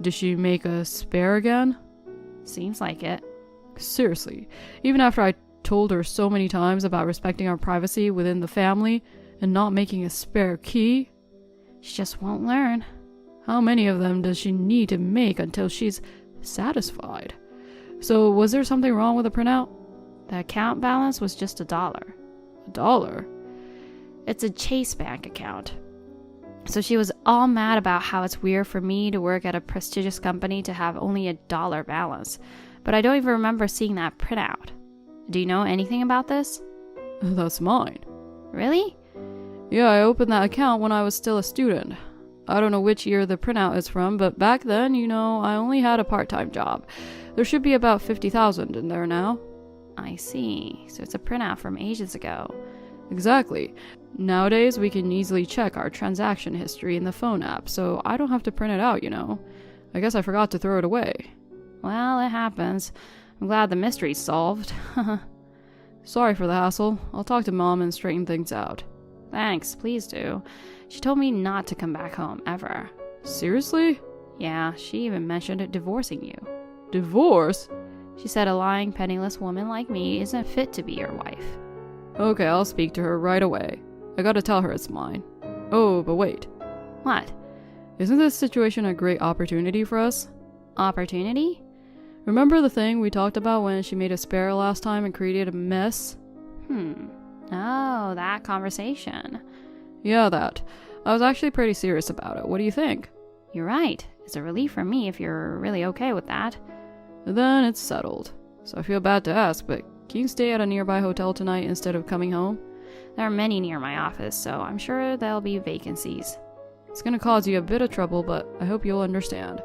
Did she make a spare again? Seems like it. Seriously, even after I told her so many times about respecting our privacy within the family and not making a spare key? She just won't learn. How many of them does she need to make until she's satisfied? So, was there something wrong with the printout? The account balance was just $1. $1? It's a Chase Bank account. So she was all mad about how it's weird for me to work at a prestigious company to have only $1 balance. But I don't even remember seeing that printout. Do you know anything about this? That's mine. Really? Yeah, I opened that account when I was still a student. I don't know which year the printout is from, but back then, I only had a part-time job. There should be about 50,000 in there now. I see. So it's a printout from ages ago. Exactly. Nowadays, we can easily check our transaction history in the phone app, so I don't have to print it out, I guess I forgot to throw it away. Well, it happens. I'm glad the mystery's solved. Sorry for the hassle. I'll talk to Mom and straighten things out. Thanks, please do. She told me not to come back home, ever. Seriously? Yeah, she even mentioned divorcing you. Divorce? She said a lying, penniless woman like me isn't fit to be your wife. Okay, I'll speak to her right away. I gotta tell her it's mine. Oh, but wait. What? Isn't this situation a great opportunity for us? Opportunity? Remember the thing we talked about when she made a spare last time and created a mess? Oh, that conversation. Yeah, that. I was actually pretty serious about it. What do you think? You're right. It's a relief for me if you're really okay with that. Then it's settled. So I feel bad to ask, but can you stay at a nearby hotel tonight instead of coming home? There are many near my office, so I'm sure there'll be vacancies. It's gonna cause you a bit of trouble, but I hope you'll understand.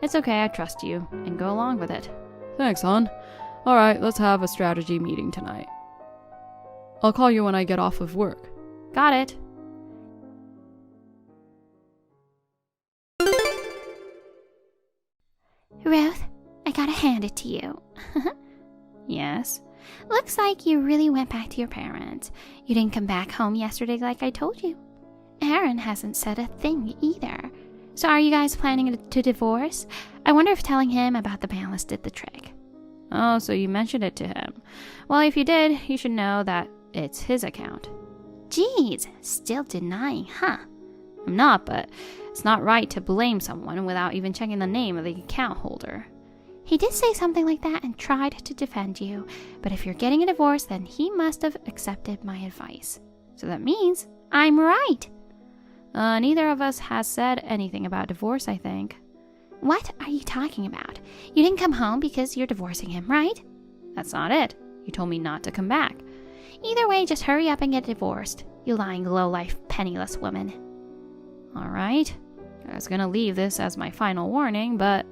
It's okay, I trust you, and go along with it. Thanks, hon. Alright, let's have a strategy meeting tonight. I'll call you when I get off of work. Got it. Ruth, I gotta hand it to you. Yes? Looks like you really went back to your parents. You didn't come back home yesterday like I told you. Aaron hasn't said a thing either. So are you guys planning to divorce? I wonder if telling him about the balance did the trick. Oh, so you mentioned it to him. Well, if you did, you should know that it's his account. Jeez, still denying, huh? I'm not, but it's not right to blame someone without even checking the name of the account holder. He did say something like that and tried to defend you, but if you're getting a divorce, then he must have accepted my advice. So that means I'm right. Neither of us has said anything about divorce, I think. What are you talking about? You didn't come home because you're divorcing him, right? That's not it. You told me not to come back. Either way, just hurry up and get divorced, you lying low-life, penniless woman. All right. I was gonna leave this as my final warning, but...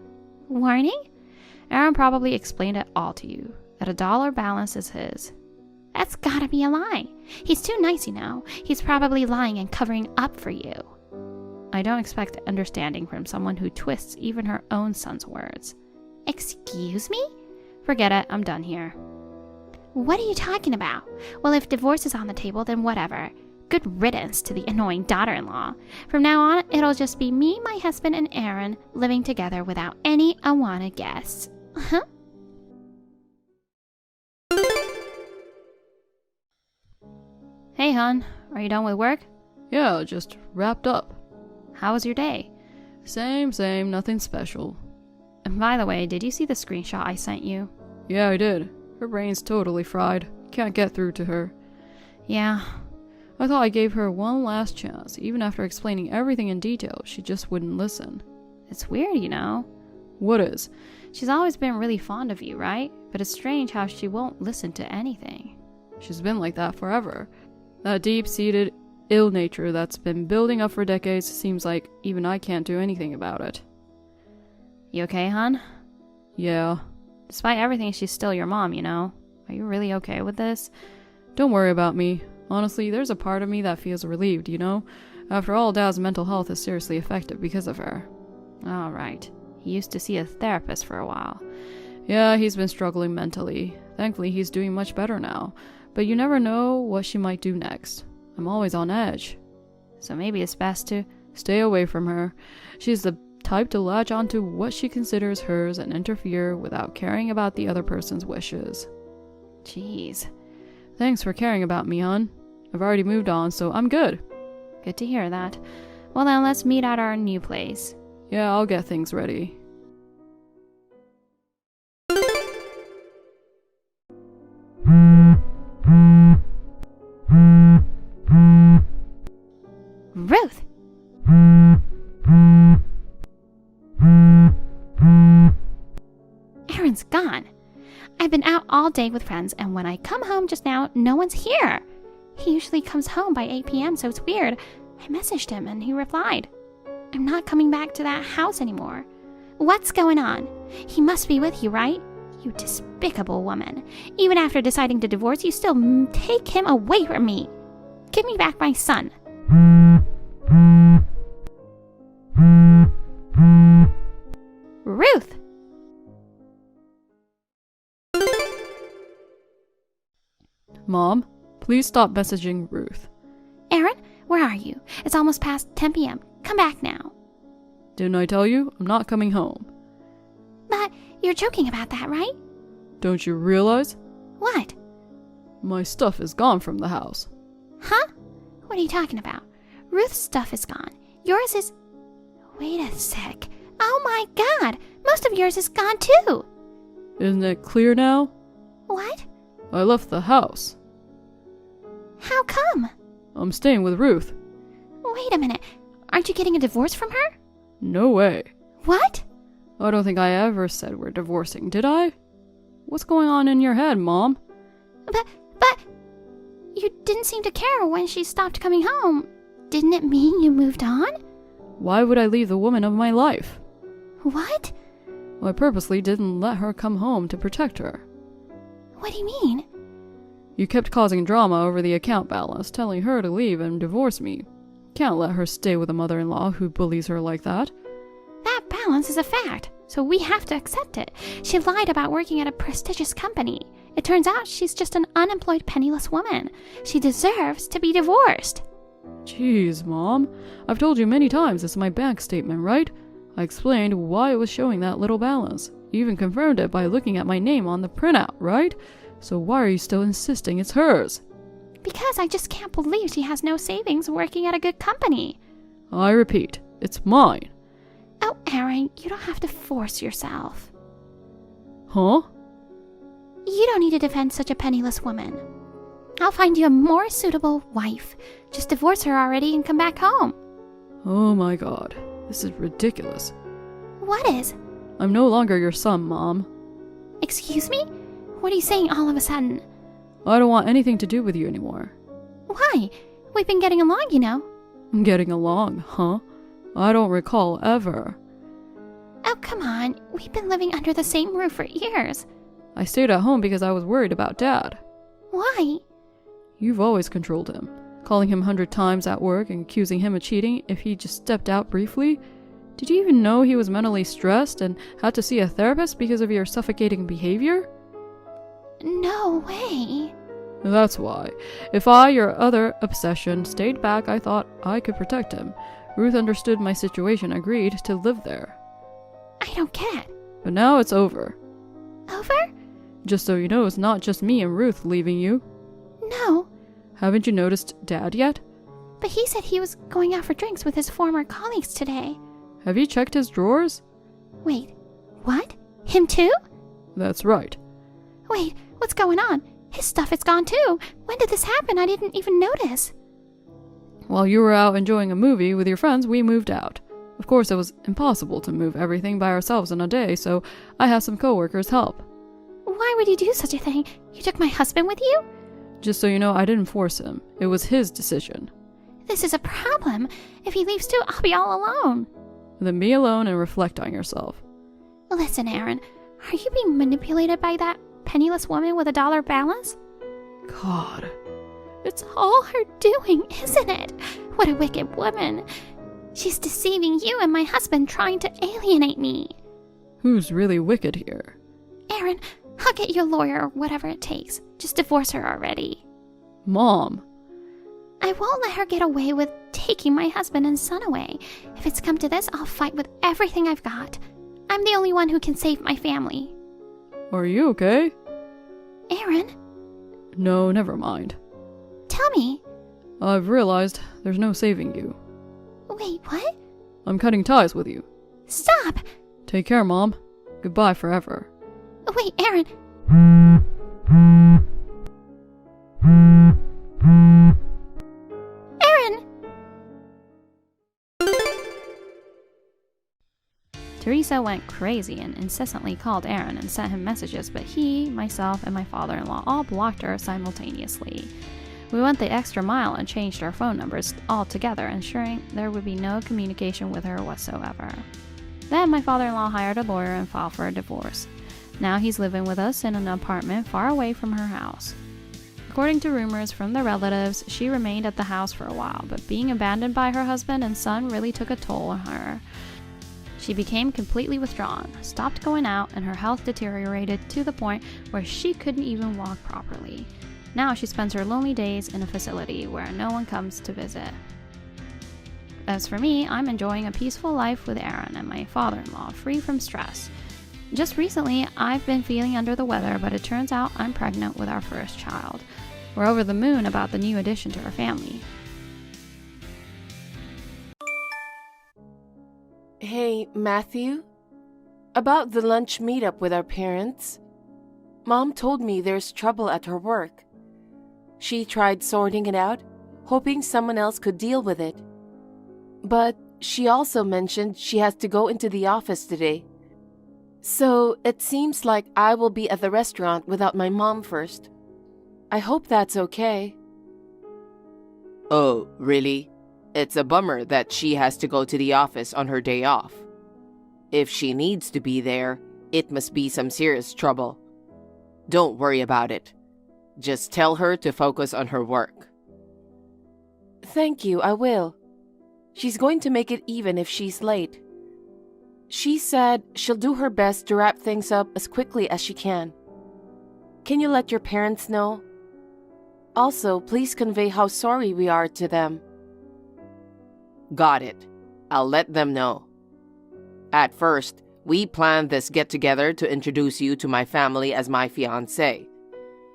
Warning? Aaron probably explained it all to you, that a dollar balance is his. That's gotta be a lie. He's too nice, you know. He's probably lying and covering up for you. I don't expect understanding from someone who twists even her own son's words. Excuse me? Forget it, I'm done here. What are you talking about? Well, if divorce is on the table, then whatever. Good riddance to the annoying daughter-in-law. From now on, it'll just be me, my husband, and Aaron living together without any unwanted guests. Huh? Hey, hon. Are you done with work? Yeah, just wrapped up. How was your day? Same, nothing special. And by the way, did you see the screenshot I sent you? Yeah, I did. Her brain's totally fried. Can't get through to her. Yeah. I thought I gave her one last chance. Even after explaining everything in detail, she just wouldn't listen. It's weird, you know. What is? She's always been really fond of you, right? But it's strange how she won't listen to anything. She's been like that forever. That deep-seated ill nature that's been building up for decades seems like even I can't do anything about it. You okay, hon? Yeah. Despite everything, she's still your mom, you know. Are you really okay with this? Don't worry about me. Honestly, there's a part of me that feels relieved, you know? After all, Dad's mental health is seriously affected because of her. All right. He used to see a therapist for a while. Yeah, he's been struggling mentally. Thankfully, he's doing much better now. But you never know what she might do next. I'm always on edge. So maybe it's best to stay away from her. She's the type to latch onto what she considers hers and interfere without caring about the other person's wishes. Jeez. Thanks for caring about me, hon. I've already moved on, so I'm good. Good to hear that. Well then, let's meet at our new place. Yeah, I'll get things ready. Ruth! Aaron's gone. I've been out all day with friends, and when I come home just now, no one's here. He usually comes home by 8 p.m., so it's weird. I messaged him, and he replied. I'm not coming back to that house anymore. What's going on? He must be with you, right? You despicable woman. Even after deciding to divorce, you still take him away from me. Give me back my son. Ruth! Mom, please stop messaging Ruth. Aaron, where are you? It's almost past 10 p.m. Come back now. Didn't I tell you? I'm not coming home. But you're joking about that, right? Don't you realize? What? My stuff is gone from the house. Huh? What are you talking about? Ruth's stuff is gone. Yours is... Wait a sec. Oh my god! Most of yours is gone too! Isn't it clear now? What? I left the house. How come? I'm staying with Ruth. Wait a minute. Aren't you getting a divorce from her? No way. What? I don't think I ever said we're divorcing, did I? What's going on in your head, Mom? But... You didn't seem to care when she stopped coming home. Didn't it mean you moved on? Why would I leave the woman of my life? What? I purposely didn't let her come home to protect her. What do you mean? You kept causing drama over the account balance, telling her to leave and divorce me. Can't let her stay with a mother-in-law who bullies her like that. That balance is a fact, so we have to accept it. She lied about working at a prestigious company. It turns out she's just an unemployed, penniless woman. She deserves to be divorced. Jeez, Mom. I've told you many times this is my bank statement, right? I explained why it was showing that little balance. Even confirmed it by looking at my name on the printout, right? So why are you still insisting it's hers? Because I just can't believe she has no savings working at a good company. I repeat, it's mine. Oh, Aaron, you don't have to force yourself. Huh? You don't need to defend such a penniless woman. I'll find you a more suitable wife. Just divorce her already and come back home. Oh my god, this is ridiculous. What is? I'm no longer your son, Mom. Excuse me? What are you saying all of a sudden? I don't want anything to do with you anymore. Why? We've been getting along, you know. Getting along, huh? I don't recall ever. Oh, come on. We've been living under the same roof for years. I stayed at home because I was worried about Dad. Why? You've always controlled him, calling him 100 times at work and accusing him of cheating if he just stepped out briefly. Did you even know he was mentally stressed and had to see a therapist because of your suffocating behavior? No way. That's why. If I, your other obsession, stayed back, I thought I could protect him. Ruth understood my situation, agreed to live there. I don't get it. But now it's over. Over? Just so you know, it's not just me and Ruth leaving you. No. Haven't you noticed Dad yet? But he said he was going out for drinks with his former colleagues today. Have you checked his drawers? Wait, what? Him too? That's right. Wait, what's going on? His stuff is gone too. When did this happen? I didn't even notice. While you were out enjoying a movie with your friends, we moved out. Of course, it was impossible to move everything by ourselves in a day, so I had some coworkers help. Why would you do such a thing? You took my husband with you? Just so you know, I didn't force him. It was his decision. This is a problem. If he leaves too, I'll be all alone. Then be alone and reflect on yourself. Listen, Aaron, are you being manipulated by that penniless woman with $1 balance? God. It's all her doing, isn't it? What a wicked woman. She's deceiving you and my husband, trying to alienate me. Who's really wicked here? Aaron, I'll get you a lawyer or whatever it takes. Just divorce her already. Mom. I won't let her get away with taking my husband and son away. If it's come to this, I'll fight with everything I've got. I'm the only one who can save my family. Are you okay? Aaron? No, never mind. Tell me. I've realized there's no saving you. Wait, what? I'm cutting ties with you. Stop! Take care, Mom. Goodbye forever. Wait, Aaron. Aaron! Teresa went crazy and incessantly called Aaron and sent him messages, but he, myself, and my father-in-law all blocked her simultaneously. We went the extra mile and changed our phone numbers altogether, ensuring there would be no communication with her whatsoever. Then my father-in-law hired a lawyer and filed for a divorce. Now he's living with us in an apartment far away from her house. According to rumors from the relatives, she remained at the house for a while, but being abandoned by her husband and son really took a toll on her. She became completely withdrawn, stopped going out, and her health deteriorated to the point where she couldn't even walk properly. Now she spends her lonely days in a facility where no one comes to visit. As for me, I'm enjoying a peaceful life with Aaron and my father-in-law, free from stress. Just recently, I've been feeling under the weather, but it turns out I'm pregnant with our first child. We're over the moon about the new addition to our family. Hey, Matthew? About the lunch meetup with our parents. Mom told me there's trouble at her work. She tried sorting it out, hoping someone else could deal with it. But she also mentioned she has to go into the office today. So it seems like I will be at the restaurant without my mom first. I hope that's okay. Oh, really? It's a bummer that she has to go to the office on her day off. If she needs to be there, it must be some serious trouble. Don't worry about it. Just tell her to focus on her work. Thank you, I will. She's going to make it even if she's late. She said she'll do her best to wrap things up as quickly as she can. Can you let your parents know? Also, please convey how sorry we are to them. Got it. I'll let them know. At first, we planned this get-together to introduce you to my family as my fiancé.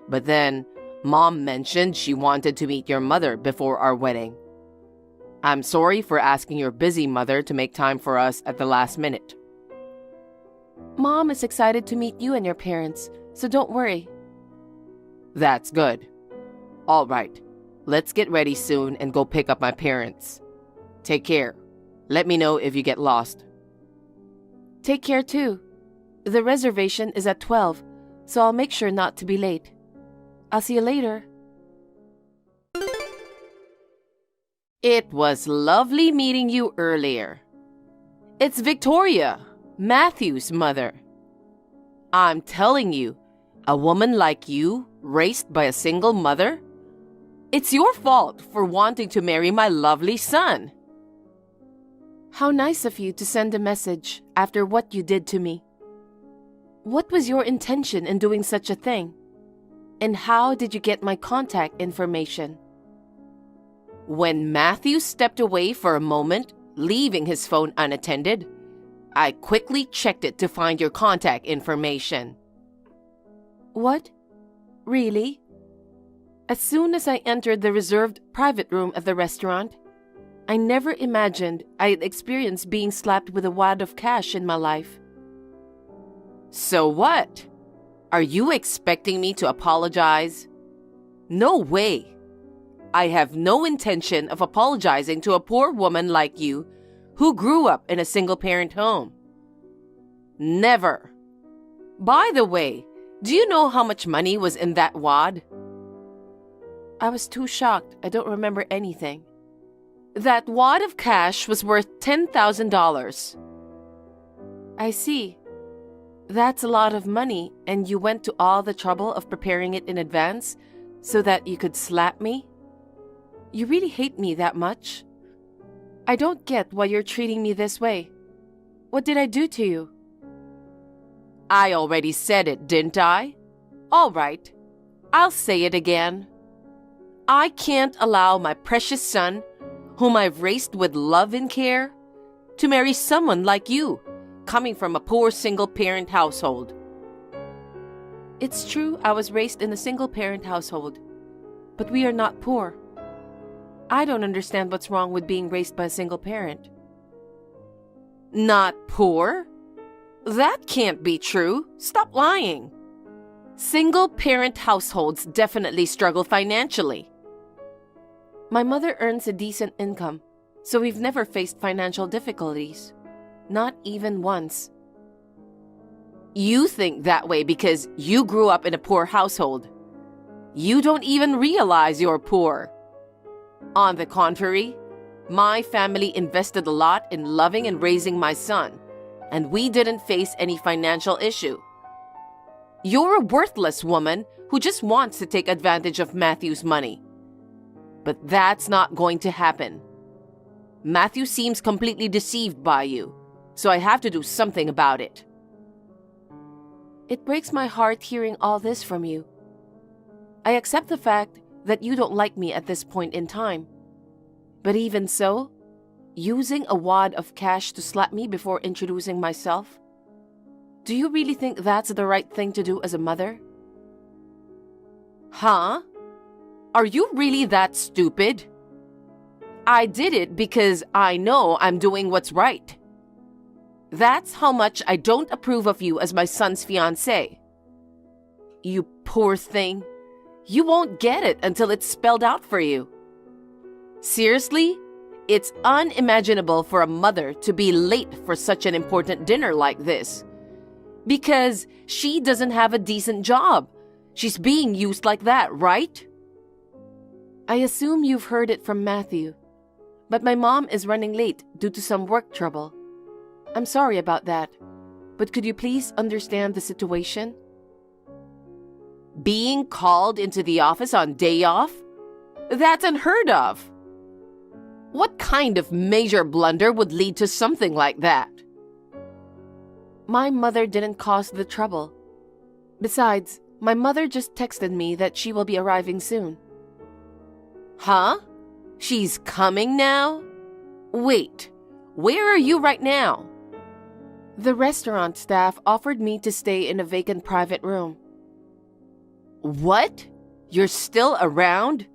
But then, Mom mentioned she wanted to meet your mother before our wedding. I'm sorry for asking your busy mother to make time for us at the last minute. Mom is excited to meet you and your parents, so don't worry. That's good. All right, let's get ready soon and go pick up my parents. Take care. Let me know if you get lost. Take care too. The reservation is at 12, so I'll make sure not to be late. I'll see you later. It was lovely meeting you earlier. It's Victoria, Matthew's mother. I'm telling you, a woman like you, raised by a single mother, it's your fault for wanting to marry my lovely son. How nice of you to send a message after what you did to me. What was your intention in doing such a thing? And how did you get my contact information? When Matthew stepped away for a moment, leaving his phone unattended, I quickly checked it to find your contact information. What? Really? As soon as I entered the reserved private room of the restaurant, I never imagined I'd experience being slapped with a wad of cash in my life. So what? Are you expecting me to apologize? No way. I have no intention of apologizing to a poor woman like you who grew up in a single-parent home. Never. By the way, do you know how much money was in that wad? I was too shocked. I don't remember anything. That wad of cash was worth $10,000. I see. That's a lot of money, and you went to all the trouble of preparing it in advance so that you could slap me? You really hate me that much? I don't get why you're treating me this way. What did I do to you? I already said it, didn't I? All right, I'll say it again. I can't allow my precious son, whom I've raised with love and care, to marry someone like you, coming from a poor single-parent household. It's true I was raised in a single-parent household, but we are not poor. I don't understand what's wrong with being raised by a single parent. Not poor? That can't be true. Stop lying. Single-parent households definitely struggle financially. My mother earns a decent income, so we've never faced financial difficulties. Not even once. You think that way because you grew up in a poor household. You don't even realize you're poor. On the contrary, my family invested a lot in loving and raising my son, and we didn't face any financial issue. You're a worthless woman who just wants to take advantage of Matthew's money. But that's not going to happen. Matthew seems completely deceived by you, so I have to do something about it. It breaks my heart hearing all this from you. I accept the fact that you don't like me at this point in time. But even so, using a wad of cash to slap me before introducing myself, do you really think that's the right thing to do as a mother? Huh? Are you really that stupid? I did it because I know I'm doing what's right. That's how much I don't approve of you as my son's fiancé. You poor thing. You won't get it until it's spelled out for you. Seriously? It's unimaginable for a mother to be late for such an important dinner like this. Because she doesn't have a decent job. She's being used like that, right? I assume you've heard it from Matthew. But my mom is running late due to some work trouble. I'm sorry about that. But could you please understand the situation? Being called into the office on day off? That's unheard of. What kind of major blunder would lead to something like that? My mother didn't cause the trouble. Besides, my mother just texted me that she will be arriving soon. Huh? She's coming now? Wait, where are you right now? The restaurant staff offered me to stay in a vacant private room. What? You're still around?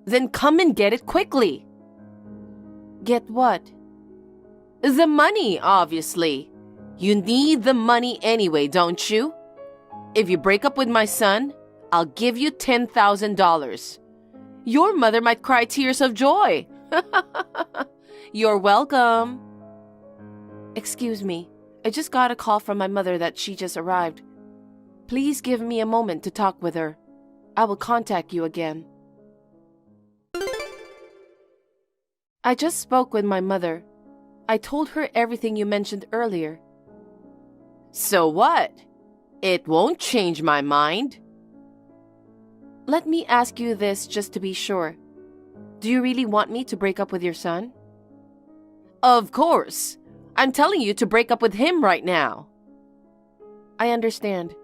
Then come and get it quickly. Get what? The money, obviously. You need the money anyway, don't you? If you break up with my son, I'll give you $10,000. Your mother might cry tears of joy. You're welcome. Excuse me, I just got a call from my mother that she just arrived. Please give me a moment to talk with her. I will contact you again. I just spoke with my mother. I told her everything you mentioned earlier. So what? It won't change my mind. Let me ask you this just to be sure. Do you really want me to break up with your son? Of course. I'm telling you to break up with him right now. I understand.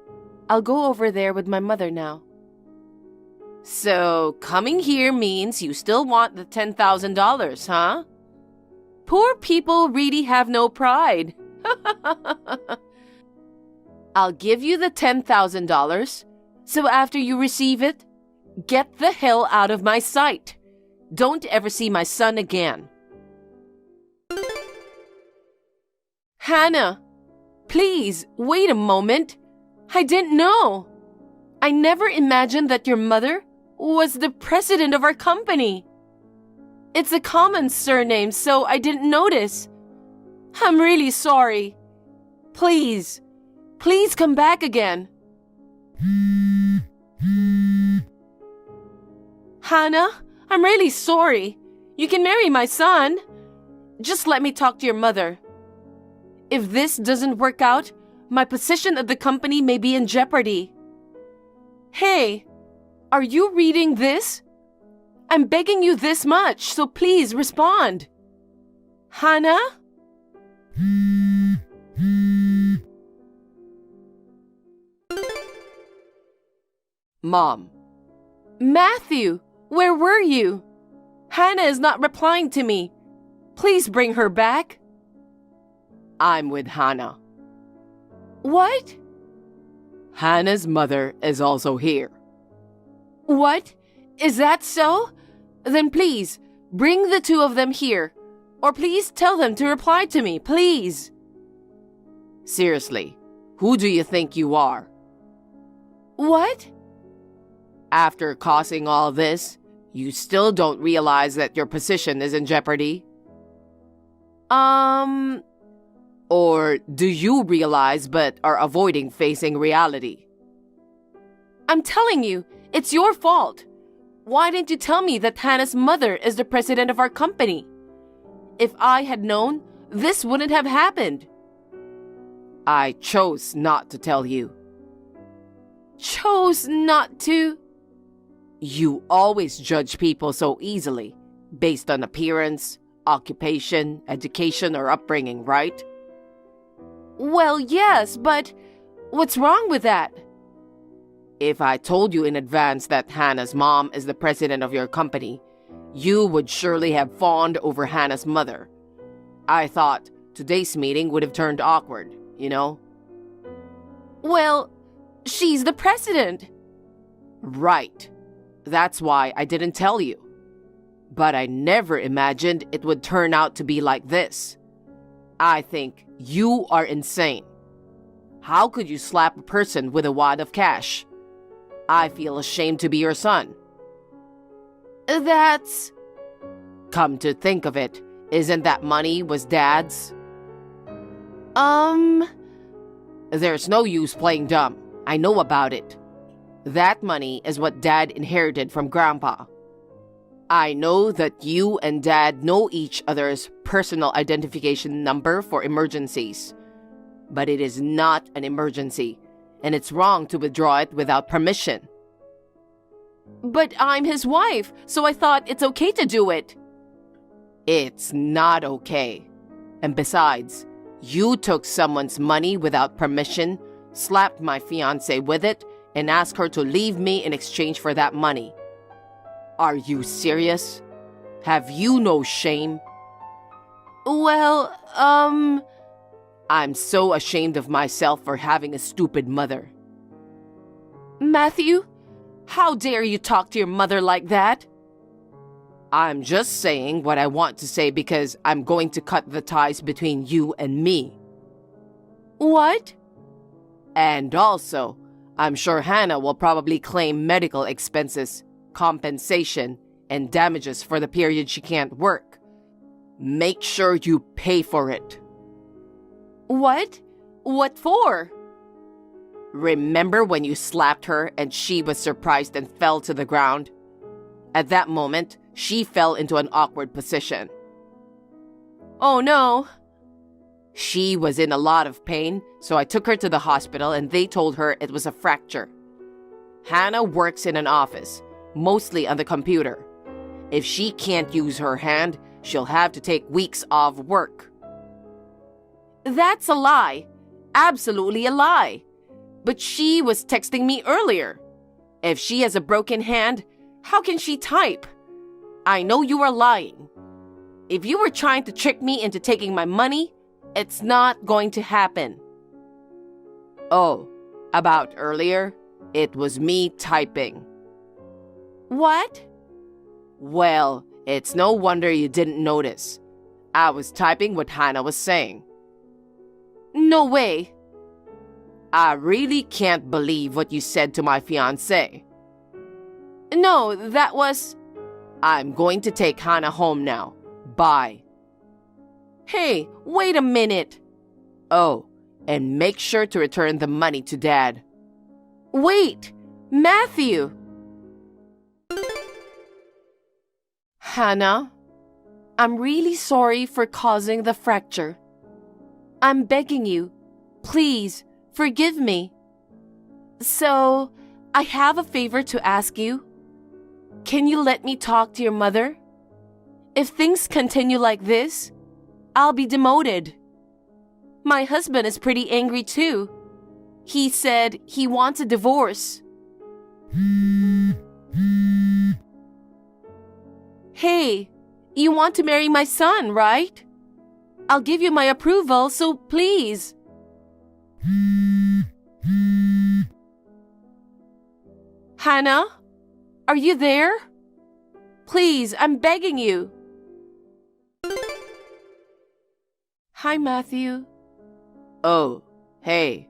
I'll go over there with my mother now. So, coming here means you still want the $10,000, huh? Poor people really have no pride. I'll give you the $10,000, so after you receive it, get the hell out of my sight. Don't ever see my son again. Hannah, please, wait a moment. I didn't know. I never imagined that your mother was the president of our company. It's a common surname, so I didn't notice. I'm really sorry. Please come back again. Hannah, I'm really sorry. You can marry my son. Just let me talk to your mother. If this doesn't work out, my position at the company may be in jeopardy. Hey, are you reading this? I'm begging you this much, so please respond. Hannah? Mom. Matthew, where were you? Hannah is not replying to me. Please bring her back. I'm with Hannah. What? Hannah's mother is also here. What? Is that so? Then please, bring the two of them here. Or please tell them to reply to me, please. Seriously, who do you think you are? What? After causing all this, you still don't realize that your position is in jeopardy? Or do you realize but are avoiding facing reality? I'm telling you, it's your fault. Why didn't you tell me that Hannah's mother is the president of our company? If I had known, this wouldn't have happened. I chose not to tell you. Chose not to? You always judge people so easily, based on appearance, occupation, education, or upbringing, right? Well, yes, but what's wrong with that? If I told you in advance that Hannah's mom is the president of your company, you would surely have fawned over Hannah's mother. I thought today's meeting would have turned awkward, you know? Well, she's the president. Right. That's why I didn't tell you. But I never imagined it would turn out to be like this. I think you are insane. How could you slap a person with a wad of cash? I feel ashamed to be your son. That's... Come to think of it, isn't that money was Dad's? There's no use playing dumb. I know about it. That money is what Dad inherited from Grandpa. I know that you and Dad know each other's personal identification number for emergencies. But it is not an emergency, and it's wrong to withdraw it without permission. But I'm his wife, so I thought it's okay to do it. It's not okay. And besides, You took someone's money without permission, slapped my fiancé with it, and asked her to leave me in exchange for that money. Are you serious? Have you no shame? Well, I'm so ashamed of myself for having a stupid mother. Matthew, how dare you talk to your mother like that? I'm just saying what I want to say because I'm going to cut the ties between you and me. What? And also, I'm sure Hannah will probably claim medical expenses, compensation, and damages for the period she can't work. Make sure you pay for it. What? What for? Remember when you slapped her and she was surprised and fell to the ground? At that moment, she fell into an awkward position. Oh no! She was in a lot of pain, so I took her to the hospital and they told her it was a fracture. Hannah works in an office, mostly on the computer. If she can't use her hand, she'll have to take weeks off work. That's a lie. Absolutely a lie. But she was texting me earlier. If she has a broken hand, how can she type? I know you are lying. If you were trying to trick me into taking my money, it's not going to happen. Oh, about earlier, it was me typing. What? Well, it's no wonder you didn't notice. I was typing what Hannah was saying. No way. I really can't believe what you said to my fiancé. No, that was... I'm going to take Hannah home now. Bye. Hey, wait a minute. Oh, and make sure to return the money to Dad. Wait, Matthew. Hannah, I'm really sorry for causing the fracture. I'm begging you, please forgive me. So, I have a favor to ask you. Can you let me talk to your mother? If things continue like this, I'll be demoted. My husband is pretty angry too. He said he wants a divorce. Hey, you want to marry my son, right? I'll give you my approval, so please. Hannah, are you there? Please, I'm begging you. Hi, Matthew. Oh, hey.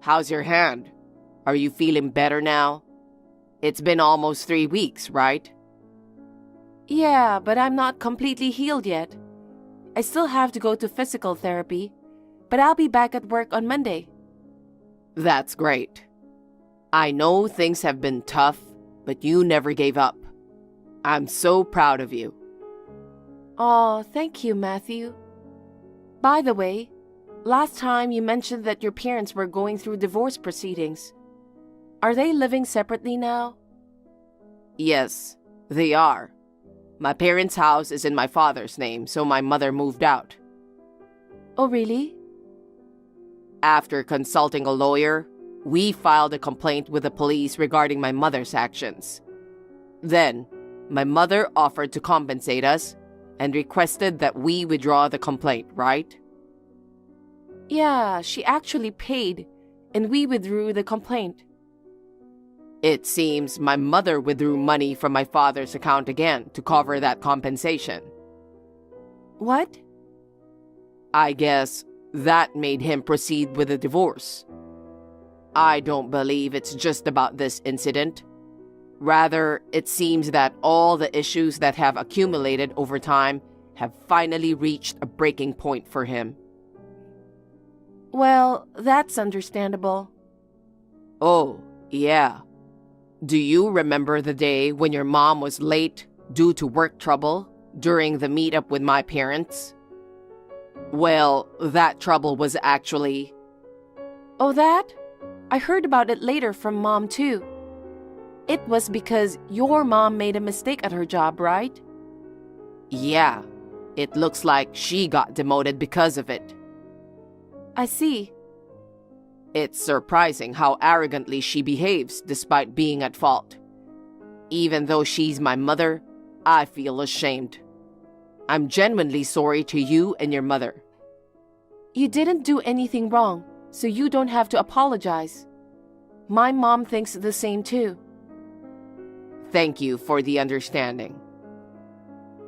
How's your hand? Are you feeling better now? It's been almost 3 weeks, right? Yeah, but I'm not completely healed yet. I still have to go to physical therapy, but I'll be back at work on Monday. That's great. I know things have been tough, but you never gave up. I'm so proud of you. Oh, thank you, Matthew. By the way, last time you mentioned that your parents were going through divorce proceedings. Are they living separately now? Yes, they are. My parents' house is in my father's name, so my mother moved out. Oh, really? After consulting a lawyer, we filed a complaint with the police regarding my mother's actions. Then, my mother offered to compensate us and requested that we withdraw the complaint, right? Yeah, she actually paid, and we withdrew the complaint. It seems my mother withdrew money from my father's account again to cover that compensation. What? I guess that made him proceed with the divorce. I don't believe it's just about this incident. Rather, it seems that all the issues that have accumulated over time have finally reached a breaking point for him. Well, that's understandable. Oh, yeah. Do you remember the day when your mom was late due to work trouble during the meetup with my parents? Well, that trouble was actually... Oh, that? I heard about it later from Mom, too. It was because your mom made a mistake at her job, right? Yeah, it looks like she got demoted because of it. I see. It's surprising how arrogantly she behaves despite being at fault. Even though she's my mother, I feel ashamed. I'm genuinely sorry to you and your mother. You didn't do anything wrong, so you don't have to apologize. My mom thinks the same too. Thank you for the understanding.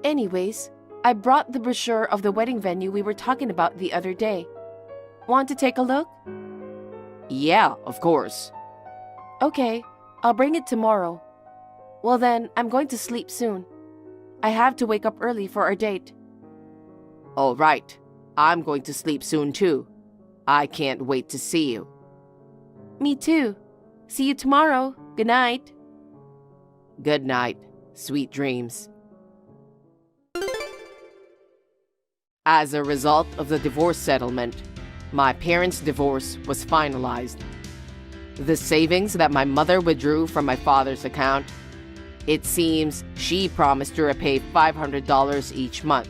Anyways, I brought the brochure of the wedding venue we were talking about the other day. Want to take a look? Yeah, of course. Okay, I'll bring it tomorrow. Well then, I'm going to sleep soon. I have to wake up early for our date. All right, I'm going to sleep soon too. I can't wait to see you. Me too. See you tomorrow. Good night. Good night. Sweet dreams. As a result of the divorce settlement, my parents' divorce was finalized. The savings that my mother withdrew from my father's account, it seems she promised to repay $500 each month.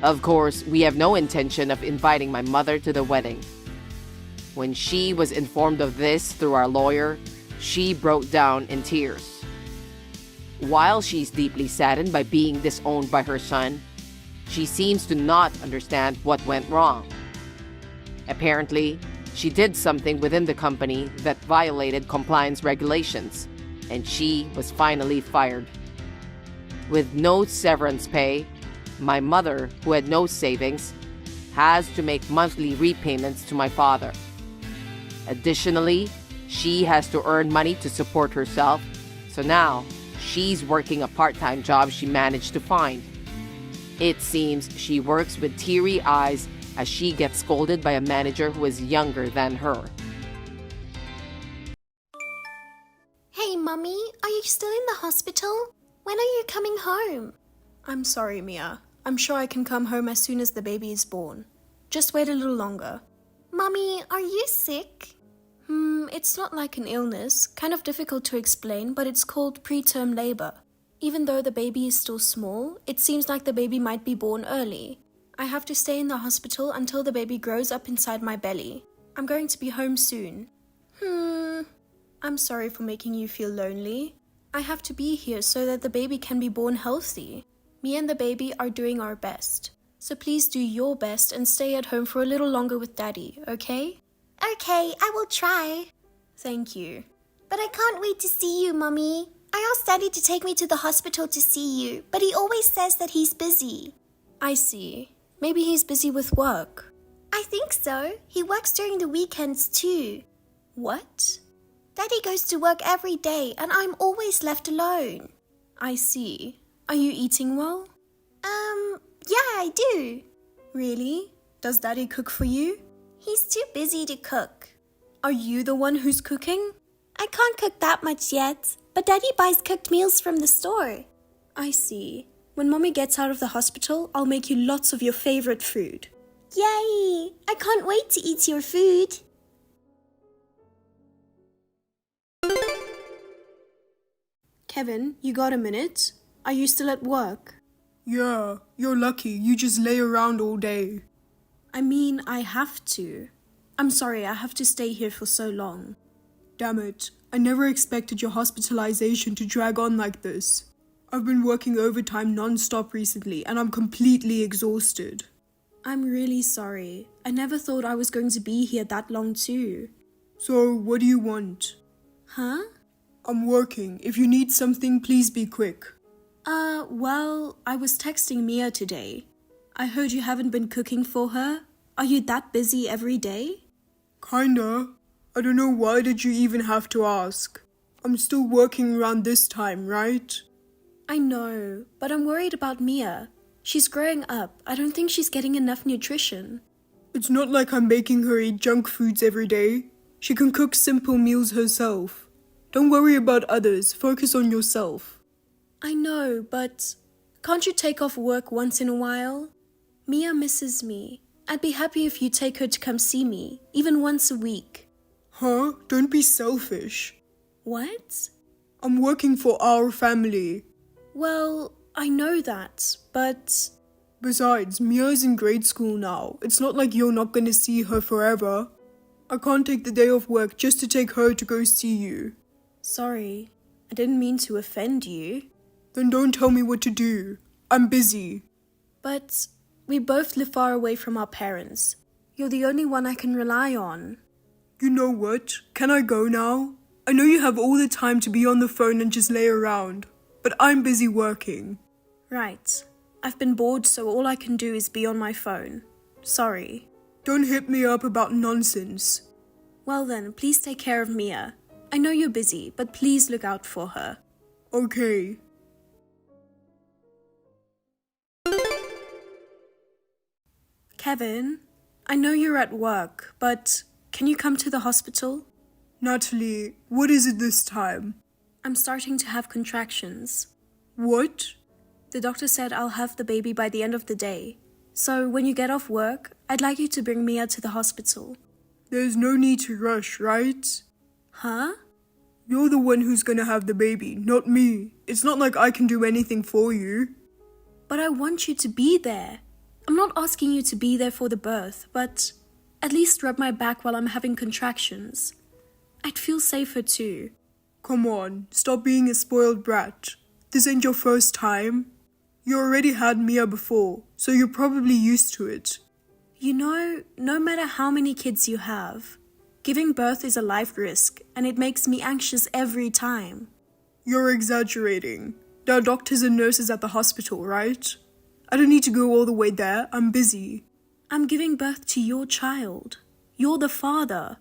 Of course, we have no intention of inviting my mother to the wedding. When she was informed of this through our lawyer, she broke down in tears. While she's deeply saddened by being disowned by her son, she seems to not understand what went wrong. Apparently, she did something within the company that violated compliance regulations, and she was finally fired. With no severance pay, my mother, who had no savings, has to make monthly repayments to my father. Additionally, she has to earn money to support herself, so now she's working a part-time job she managed to find. It seems she works with teary eyes as she gets scolded by a manager who is younger than her. Hey, Mummy, are you still in the hospital? When are you coming home? I'm sorry, Mia. I'm sure I can come home as soon as the baby is born. Just wait a little longer. Mummy, are you sick? It's not like an illness. Kind of difficult to explain, but it's called preterm labor. Even though the baby is still small, it seems like the baby might be born early. I have to stay in the hospital until the baby grows up inside my belly. I'm going to be home soon. I'm sorry for making you feel lonely. I have to be here so that the baby can be born healthy. Me and the baby are doing our best. So please do your best and stay at home for a little longer with Daddy, okay? Okay, I will try. Thank you. But I can't wait to see you, Mummy. I asked Daddy to take me to the hospital to see you, but he always says that he's busy. I see. Maybe he's busy with work. I think so. He works during the weekends too. What? Daddy goes to work every day and I'm always left alone. I see. Are you eating well? Yeah, I do. Really? Does Daddy cook for you? He's too busy to cook. Are you the one who's cooking? I can't cook that much yet, but Daddy buys cooked meals from the store. I see. When Mommy gets out of the hospital, I'll make you lots of your favorite food. Yay! I can't wait to eat your food. Kevin, you got a minute? Are you still at work? Yeah, you're lucky. You just lay around all day. I mean, I have to. I'm sorry, I have to stay here for so long. Damn it. I never expected your hospitalization to drag on like this. I've been working overtime non-stop recently and I'm completely exhausted. I'm really sorry. I never thought I was going to be here that long too. So, what do you want? Huh? I'm working. If you need something, please be quick. Well, I was texting Mia today. I heard you haven't been cooking for her. Are you that busy every day? Kinda. I don't know why did you even have to ask. I'm still working around this time, right? I know, but I'm worried about Mia. She's growing up. I don't think she's getting enough nutrition. It's not like I'm making her eat junk foods every day. She can cook simple meals herself. Don't worry about others. Focus on yourself. I know, but can't you take off work once in a while? Mia misses me. I'd be happy if you take her to come see me, even once a week. Huh? Don't be selfish. What? I'm working for our family. Well, I know that, but Besides, Mia's in grade school now. It's not like you're not gonna see her forever. I can't take the day off work just to take her to go see you. Sorry, I didn't mean to offend you. Then don't tell me what to do. I'm busy. But we both live far away from our parents. You're the only one I can rely on. You know what? Can I go now? I know you have all the time to be on the phone and just lay around, but I'm busy working. Right. I've been bored, so all I can do is be on my phone. Sorry. Don't hit me up about nonsense. Well then, please take care of Mia. I know you're busy, but please look out for her. Okay. Kevin, I know you're at work, but can you come to the hospital? Natalie, what is it this time? I'm starting to have contractions. What? The doctor said I'll have the baby by the end of the day. So when you get off work, I'd like you to bring Mia to the hospital. There's no need to rush, right? Huh? You're the one who's gonna have the baby, not me. It's not like I can do anything for you. But I want you to be there. I'm not asking you to be there for the birth, but at least rub my back while I'm having contractions. I'd feel safer too. Come on, stop being a spoiled brat. This ain't your first time. You already had Mia before, so you're probably used to it. You know, no matter how many kids you have, giving birth is a life risk, and it makes me anxious every time. You're exaggerating. There are doctors and nurses at the hospital, right? I don't need to go all the way there. I'm busy. I'm giving birth to your child. You're the father.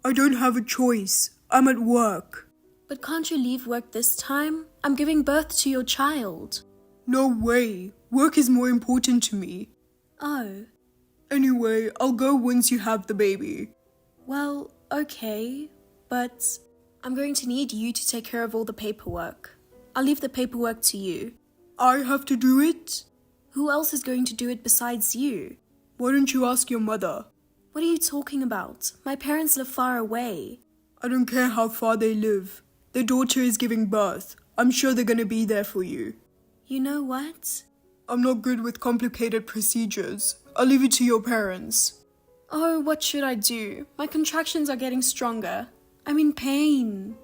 I don't have a choice. I'm at work. But can't you leave work this time? I'm giving birth to your child. No way. Work is more important to me. Oh. Anyway, I'll go once you have the baby. Well, okay, but I'm going to need you to take care of all the paperwork. I'll leave the paperwork to you. I have to do it? Who else is going to do it besides you? Why don't you ask your mother? What are you talking about? My parents live far away. I don't care how far they live. Their daughter is giving birth. I'm sure they're gonna be there for you. You know what? I'm not good with complicated procedures. I'll leave it to your parents. Oh, what should I do? My contractions are getting stronger. I'm in pain.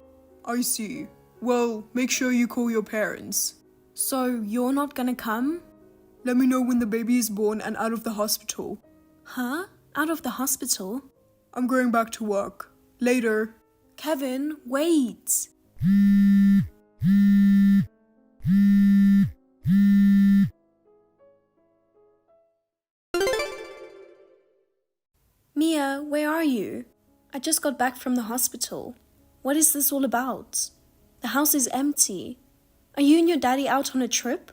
I see. Well, make sure you call your parents. So, you're not gonna come? Let me know when the baby is born and out of the hospital. Huh? Out of the hospital? I'm going back to work. Later. Kevin, wait. Mia, where are you? I just got back from the hospital. What is this all about? The house is empty. Are you and your daddy out on a trip?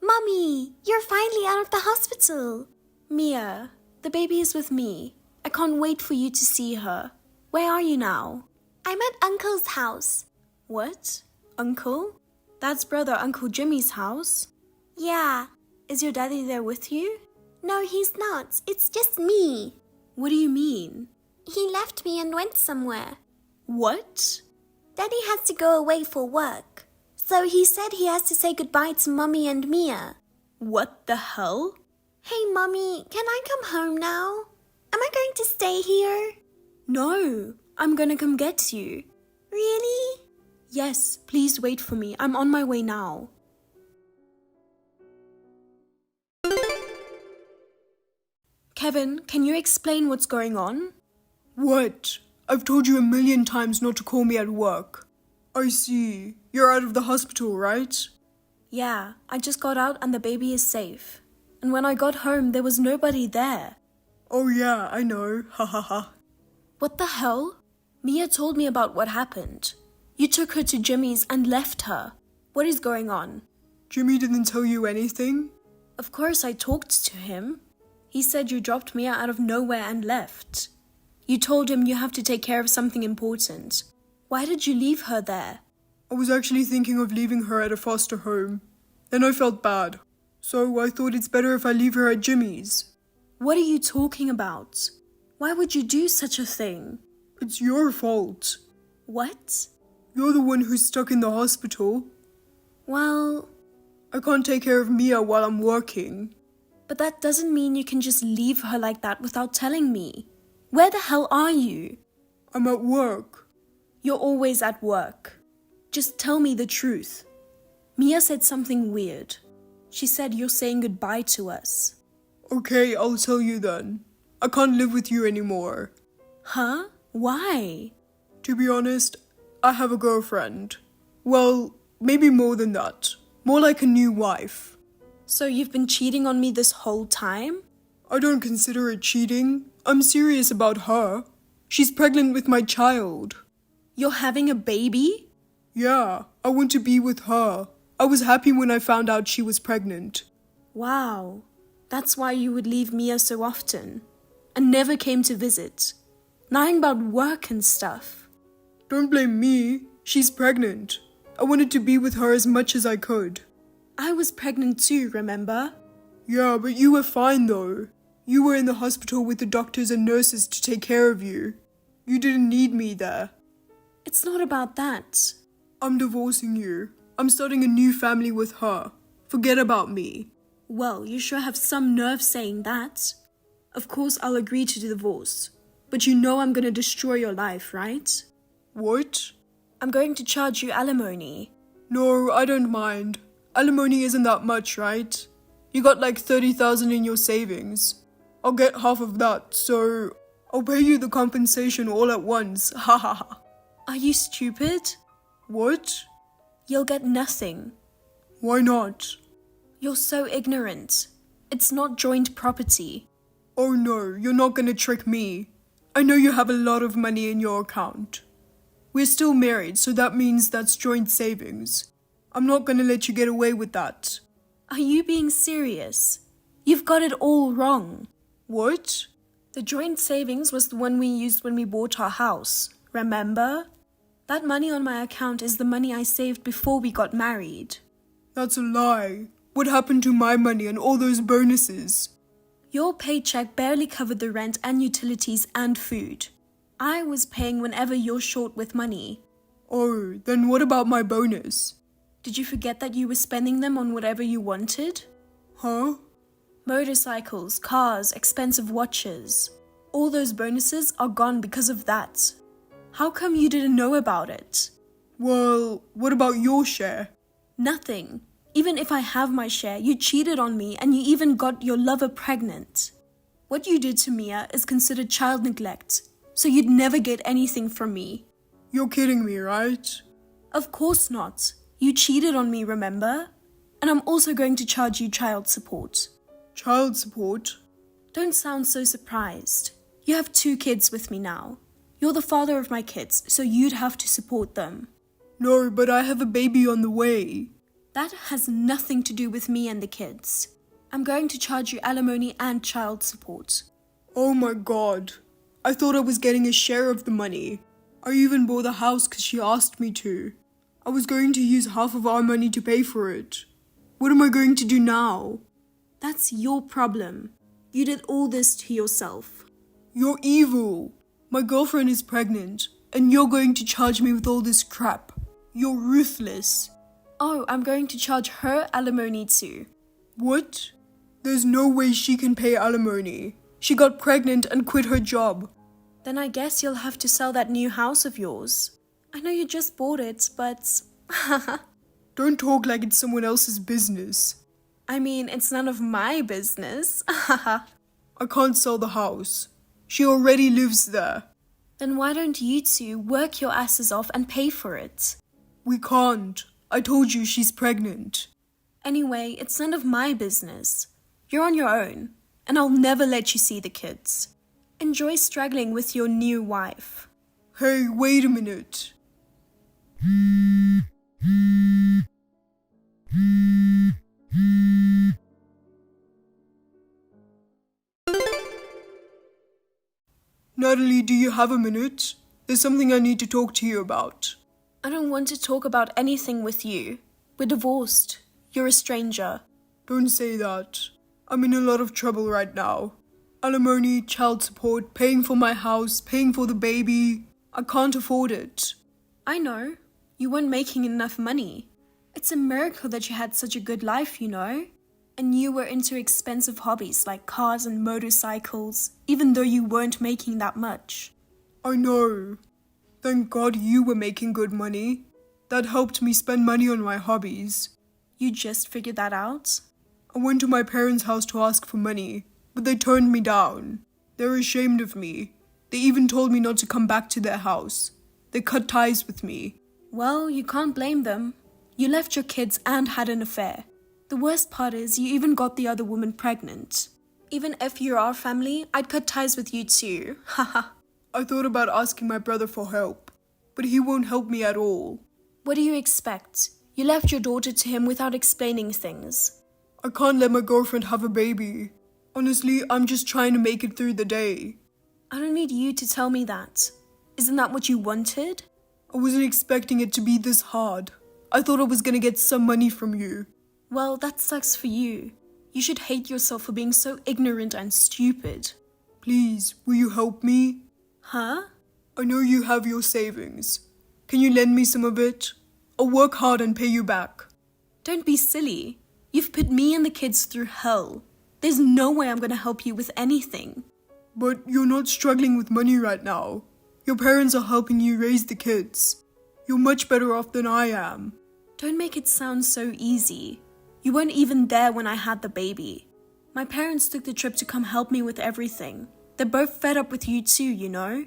Mommy, you're finally out of the hospital. Mia, the baby is with me. I can't wait for you to see her. Where are you now? I'm at Uncle's house. What? Uncle? Dad's brother, Uncle Jimmy's house? Yeah. Is your daddy there with you? No, he's not. It's just me. What do you mean? He left me and went somewhere. What? Daddy has to go away for work. So he said he has to say goodbye to Mommy and Mia. What the hell? Hey, Mommy, can I come home now? Am I going to stay here? No, I'm gonna come get you. Really? Yes, please wait for me. I'm on my way now. Kevin, can you explain what's going on? What? I've told you 1,000,000 times not to call me at work. I see. You're out of the hospital, right? Yeah, I just got out and the baby is safe. And when I got home, there was nobody there. Oh yeah, I know. Ha ha ha. What the hell? Mia told me about what happened. You took her to Jimmy's and left her. What is going on? Jimmy didn't tell you anything? Of course I talked to him. He said you dropped Mia out of nowhere and left. You told him you have to take care of something important. Why did you leave her there? I was actually thinking of leaving her at a foster home. Then I felt bad. So I thought it's better if I leave her at Jimmy's. What are you talking about? Why would you do such a thing? It's your fault. What? You're the one who's stuck in the hospital. Well, I can't take care of Mia while I'm working. But that doesn't mean you can just leave her like that without telling me. Where the hell are you? I'm at work. You're always at work. Just tell me the truth. Mia said something weird. She said you're saying goodbye to us. Okay, I'll tell you then. I can't live with you anymore. Huh? Why? To be honest, I have a girlfriend. Well, maybe more than that. More like a new wife. So you've been cheating on me this whole time? I don't consider it cheating. I'm serious about her. She's pregnant with my child. You're having a baby? Yeah, I want to be with her. I was happy when I found out she was pregnant. Wow. That's why you would leave Mia so often. And never came to visit. Lying about work and stuff. Don't blame me. She's pregnant. I wanted to be with her as much as I could. I was pregnant too, remember? Yeah, but you were fine though. You were in the hospital with the doctors and nurses to take care of you. You didn't need me there. It's not about that. I'm divorcing you. I'm starting a new family with her. Forget about me. Well, you sure have some nerve saying that. Of course, I'll agree to divorce. But you know I'm gonna destroy your life, right? What? I'm going to charge you alimony. No, I don't mind. Alimony isn't that much, right? You got like 30,000 in your savings. I'll get half of that, so I'll pay you the compensation all at once. Ha ha ha. Are you stupid? What? You'll get nothing. Why not? You're so ignorant. It's not joint property. Oh no, you're not gonna trick me. I know you have a lot of money in your account. We're still married, so that means that's joint savings. I'm not gonna let you get away with that. Are you being serious? You've got it all wrong. What? The joint savings was the one we used when we bought our house, remember? That money on my account is the money I saved before we got married. That's a lie. What happened to my money and all those bonuses? Your paycheck barely covered the rent and utilities and food. I was paying whenever you're short with money. Oh, then what about my bonus? Did you forget that you were spending them on whatever you wanted? Huh? Motorcycles, cars, expensive watches. All those bonuses are gone because of that. How come you didn't know about it? Well, what about your share? Nothing. Even if I have my share, you cheated on me and you even got your lover pregnant. What you did to Mia is considered child neglect, so you'd never get anything from me. You're kidding me, right? Of course not. You cheated on me, remember? And I'm also going to charge you child support. Child support? Don't sound so surprised. You have 2 kids with me now. You're the father of my kids, so you'd have to support them. No, but I have a baby on the way. That has nothing to do with me and the kids. I'm going to charge you alimony and child support. Oh my god. I thought I was getting a share of the money. I even bought the house because she asked me to. I was going to use half of our money to pay for it. What am I going to do now? That's your problem. You did all this to yourself. You're evil. My girlfriend is pregnant, and you're going to charge me with all this crap. You're ruthless. Oh, I'm going to charge her alimony too. What? There's no way she can pay alimony. She got pregnant and quit her job. Then I guess you'll have to sell that new house of yours. I know you just bought it, but... Don't talk like it's someone else's business. I mean, it's none of my business. I can't sell the house. She already lives there. Then why don't you two work your asses off and pay for it? We can't. I told you she's pregnant. Anyway, it's none of my business. You're on your own, and I'll never let you see the kids. Enjoy struggling with your new wife. Hey, wait a minute. Natalie, do you have a minute? There's something I need to talk to you about. I don't want to talk about anything with you. We're divorced. You're a stranger. Don't say that. I'm in a lot of trouble right now. Alimony, child support, paying for my house, paying for the baby. I can't afford it. I know. You weren't making enough money. It's a miracle that you had such a good life, you know. And you were into expensive hobbies like cars and motorcycles, even though you weren't making that much. I know. Thank God you were making good money. That helped me spend money on my hobbies. You just figured that out? I went to my parents' house to ask for money, but they turned me down. They're ashamed of me. They even told me not to come back to their house. They cut ties with me. Well, you can't blame them. You left your kids and had an affair. The worst part is you even got the other woman pregnant. Even if you're our family, I'd cut ties with you too. Haha. I thought about asking my brother for help, but he won't help me at all. What do you expect? You left your daughter to him without explaining things. I can't let my girlfriend have a baby. Honestly, I'm just trying to make it through the day. I don't need you to tell me that. Isn't that what you wanted? I wasn't expecting it to be this hard. I thought I was gonna get some money from you. Well, that sucks for you. You should hate yourself for being so ignorant and stupid. Please, will you help me? Huh? I know you have your savings. Can you lend me some of it? I'll work hard and pay you back. Don't be silly. You've put me and the kids through hell. There's no way I'm gonna help you with anything. But you're not struggling with money right now. Your parents are helping you raise the kids. You're much better off than I am. Don't make it sound so easy. You weren't even there when I had the baby. My parents took the trip to come help me with everything. They're both fed up with you too, you know?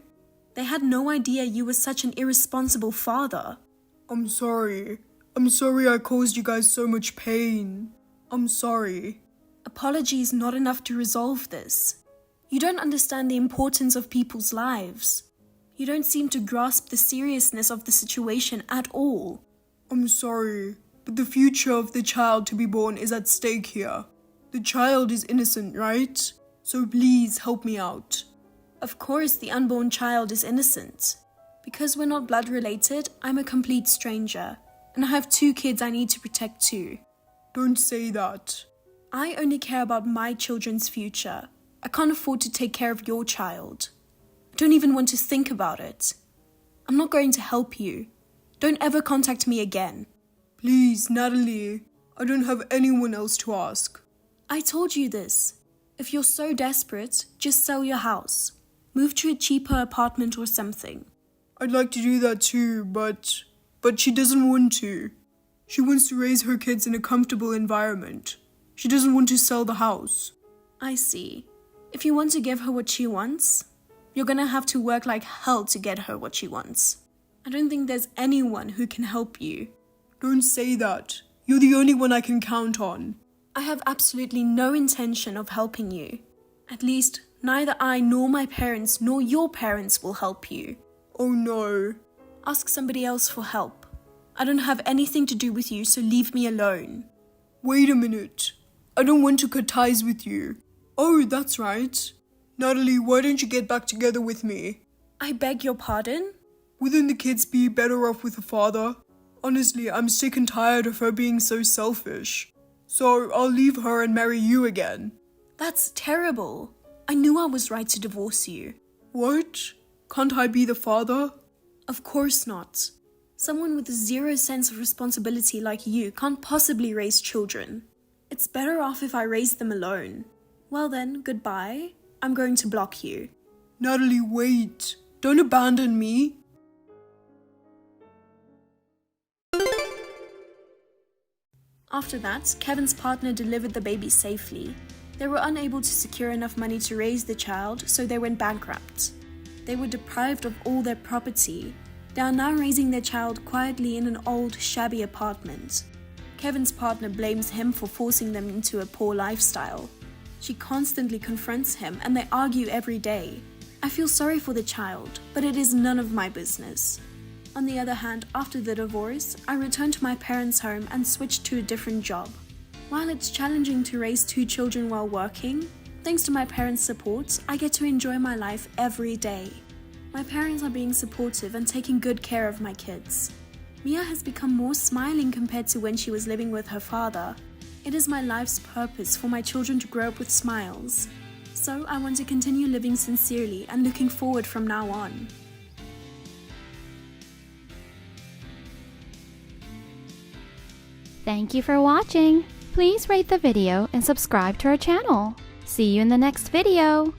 They had no idea you were such an irresponsible father. I'm sorry. I'm sorry I caused you guys so much pain. I'm sorry. Apology is not enough to resolve this. You don't understand the importance of people's lives. You don't seem to grasp the seriousness of the situation at all. I'm sorry, but the future of the child to be born is at stake here. The child is innocent, right? So please help me out. Of course, the unborn child is innocent. Because we're not blood related, I'm a complete stranger. And I have 2 kids I need to protect too. Don't say that. I only care about my children's future. I can't afford to take care of your child. I don't even want to think about it. I'm not going to help you. Don't ever contact me again. Please, Natalie. I don't have anyone else to ask. I told you this. If you're so desperate, just sell your house. Move to a cheaper apartment or something. I'd like to do that too, but she doesn't want to. She wants to raise her kids in a comfortable environment. She doesn't want to sell the house. I see. If you want to give her what she wants, you're gonna have to work like hell to get her what she wants. I don't think there's anyone who can help you. Don't say that. You're the only one I can count on. I have absolutely no intention of helping you. At least, neither I nor my parents nor your parents will help you. Oh no. Ask somebody else for help. I don't have anything to do with you, so leave me alone. Wait a minute. I don't want to cut ties with you. Oh, that's right. Natalie, why don't you get back together with me? I beg your pardon? Wouldn't the kids be better off with a father? Honestly, I'm sick and tired of her being so selfish. So I'll leave her and marry you again. That's terrible. I knew I was right to divorce you. What? Can't I be the father? Of course not. Someone with 0 sense of responsibility like you can't possibly raise children. It's better off if I raise them alone. Well then, goodbye. I'm going to block you. Natalie, wait. Don't abandon me. After that, Kevin's partner delivered the baby safely. They were unable to secure enough money to raise the child, so they went bankrupt. They were deprived of all their property. They are now raising their child quietly in an old, shabby apartment. Kevin's partner blames him for forcing them into a poor lifestyle. She constantly confronts him and they argue every day. I feel sorry for the child, but it is none of my business. On the other hand, after the divorce, I returned to my parents' home and switched to a different job. While it's challenging to raise 2 children while working, thanks to my parents' support, I get to enjoy my life every day. My parents are being supportive and taking good care of my kids. Mia has become more smiling compared to when she was living with her father. It is my life's purpose for my children to grow up with smiles. So I want to continue living sincerely and looking forward from now on. Thank you for watching. Please rate the video and subscribe to our channel. See you in the next video.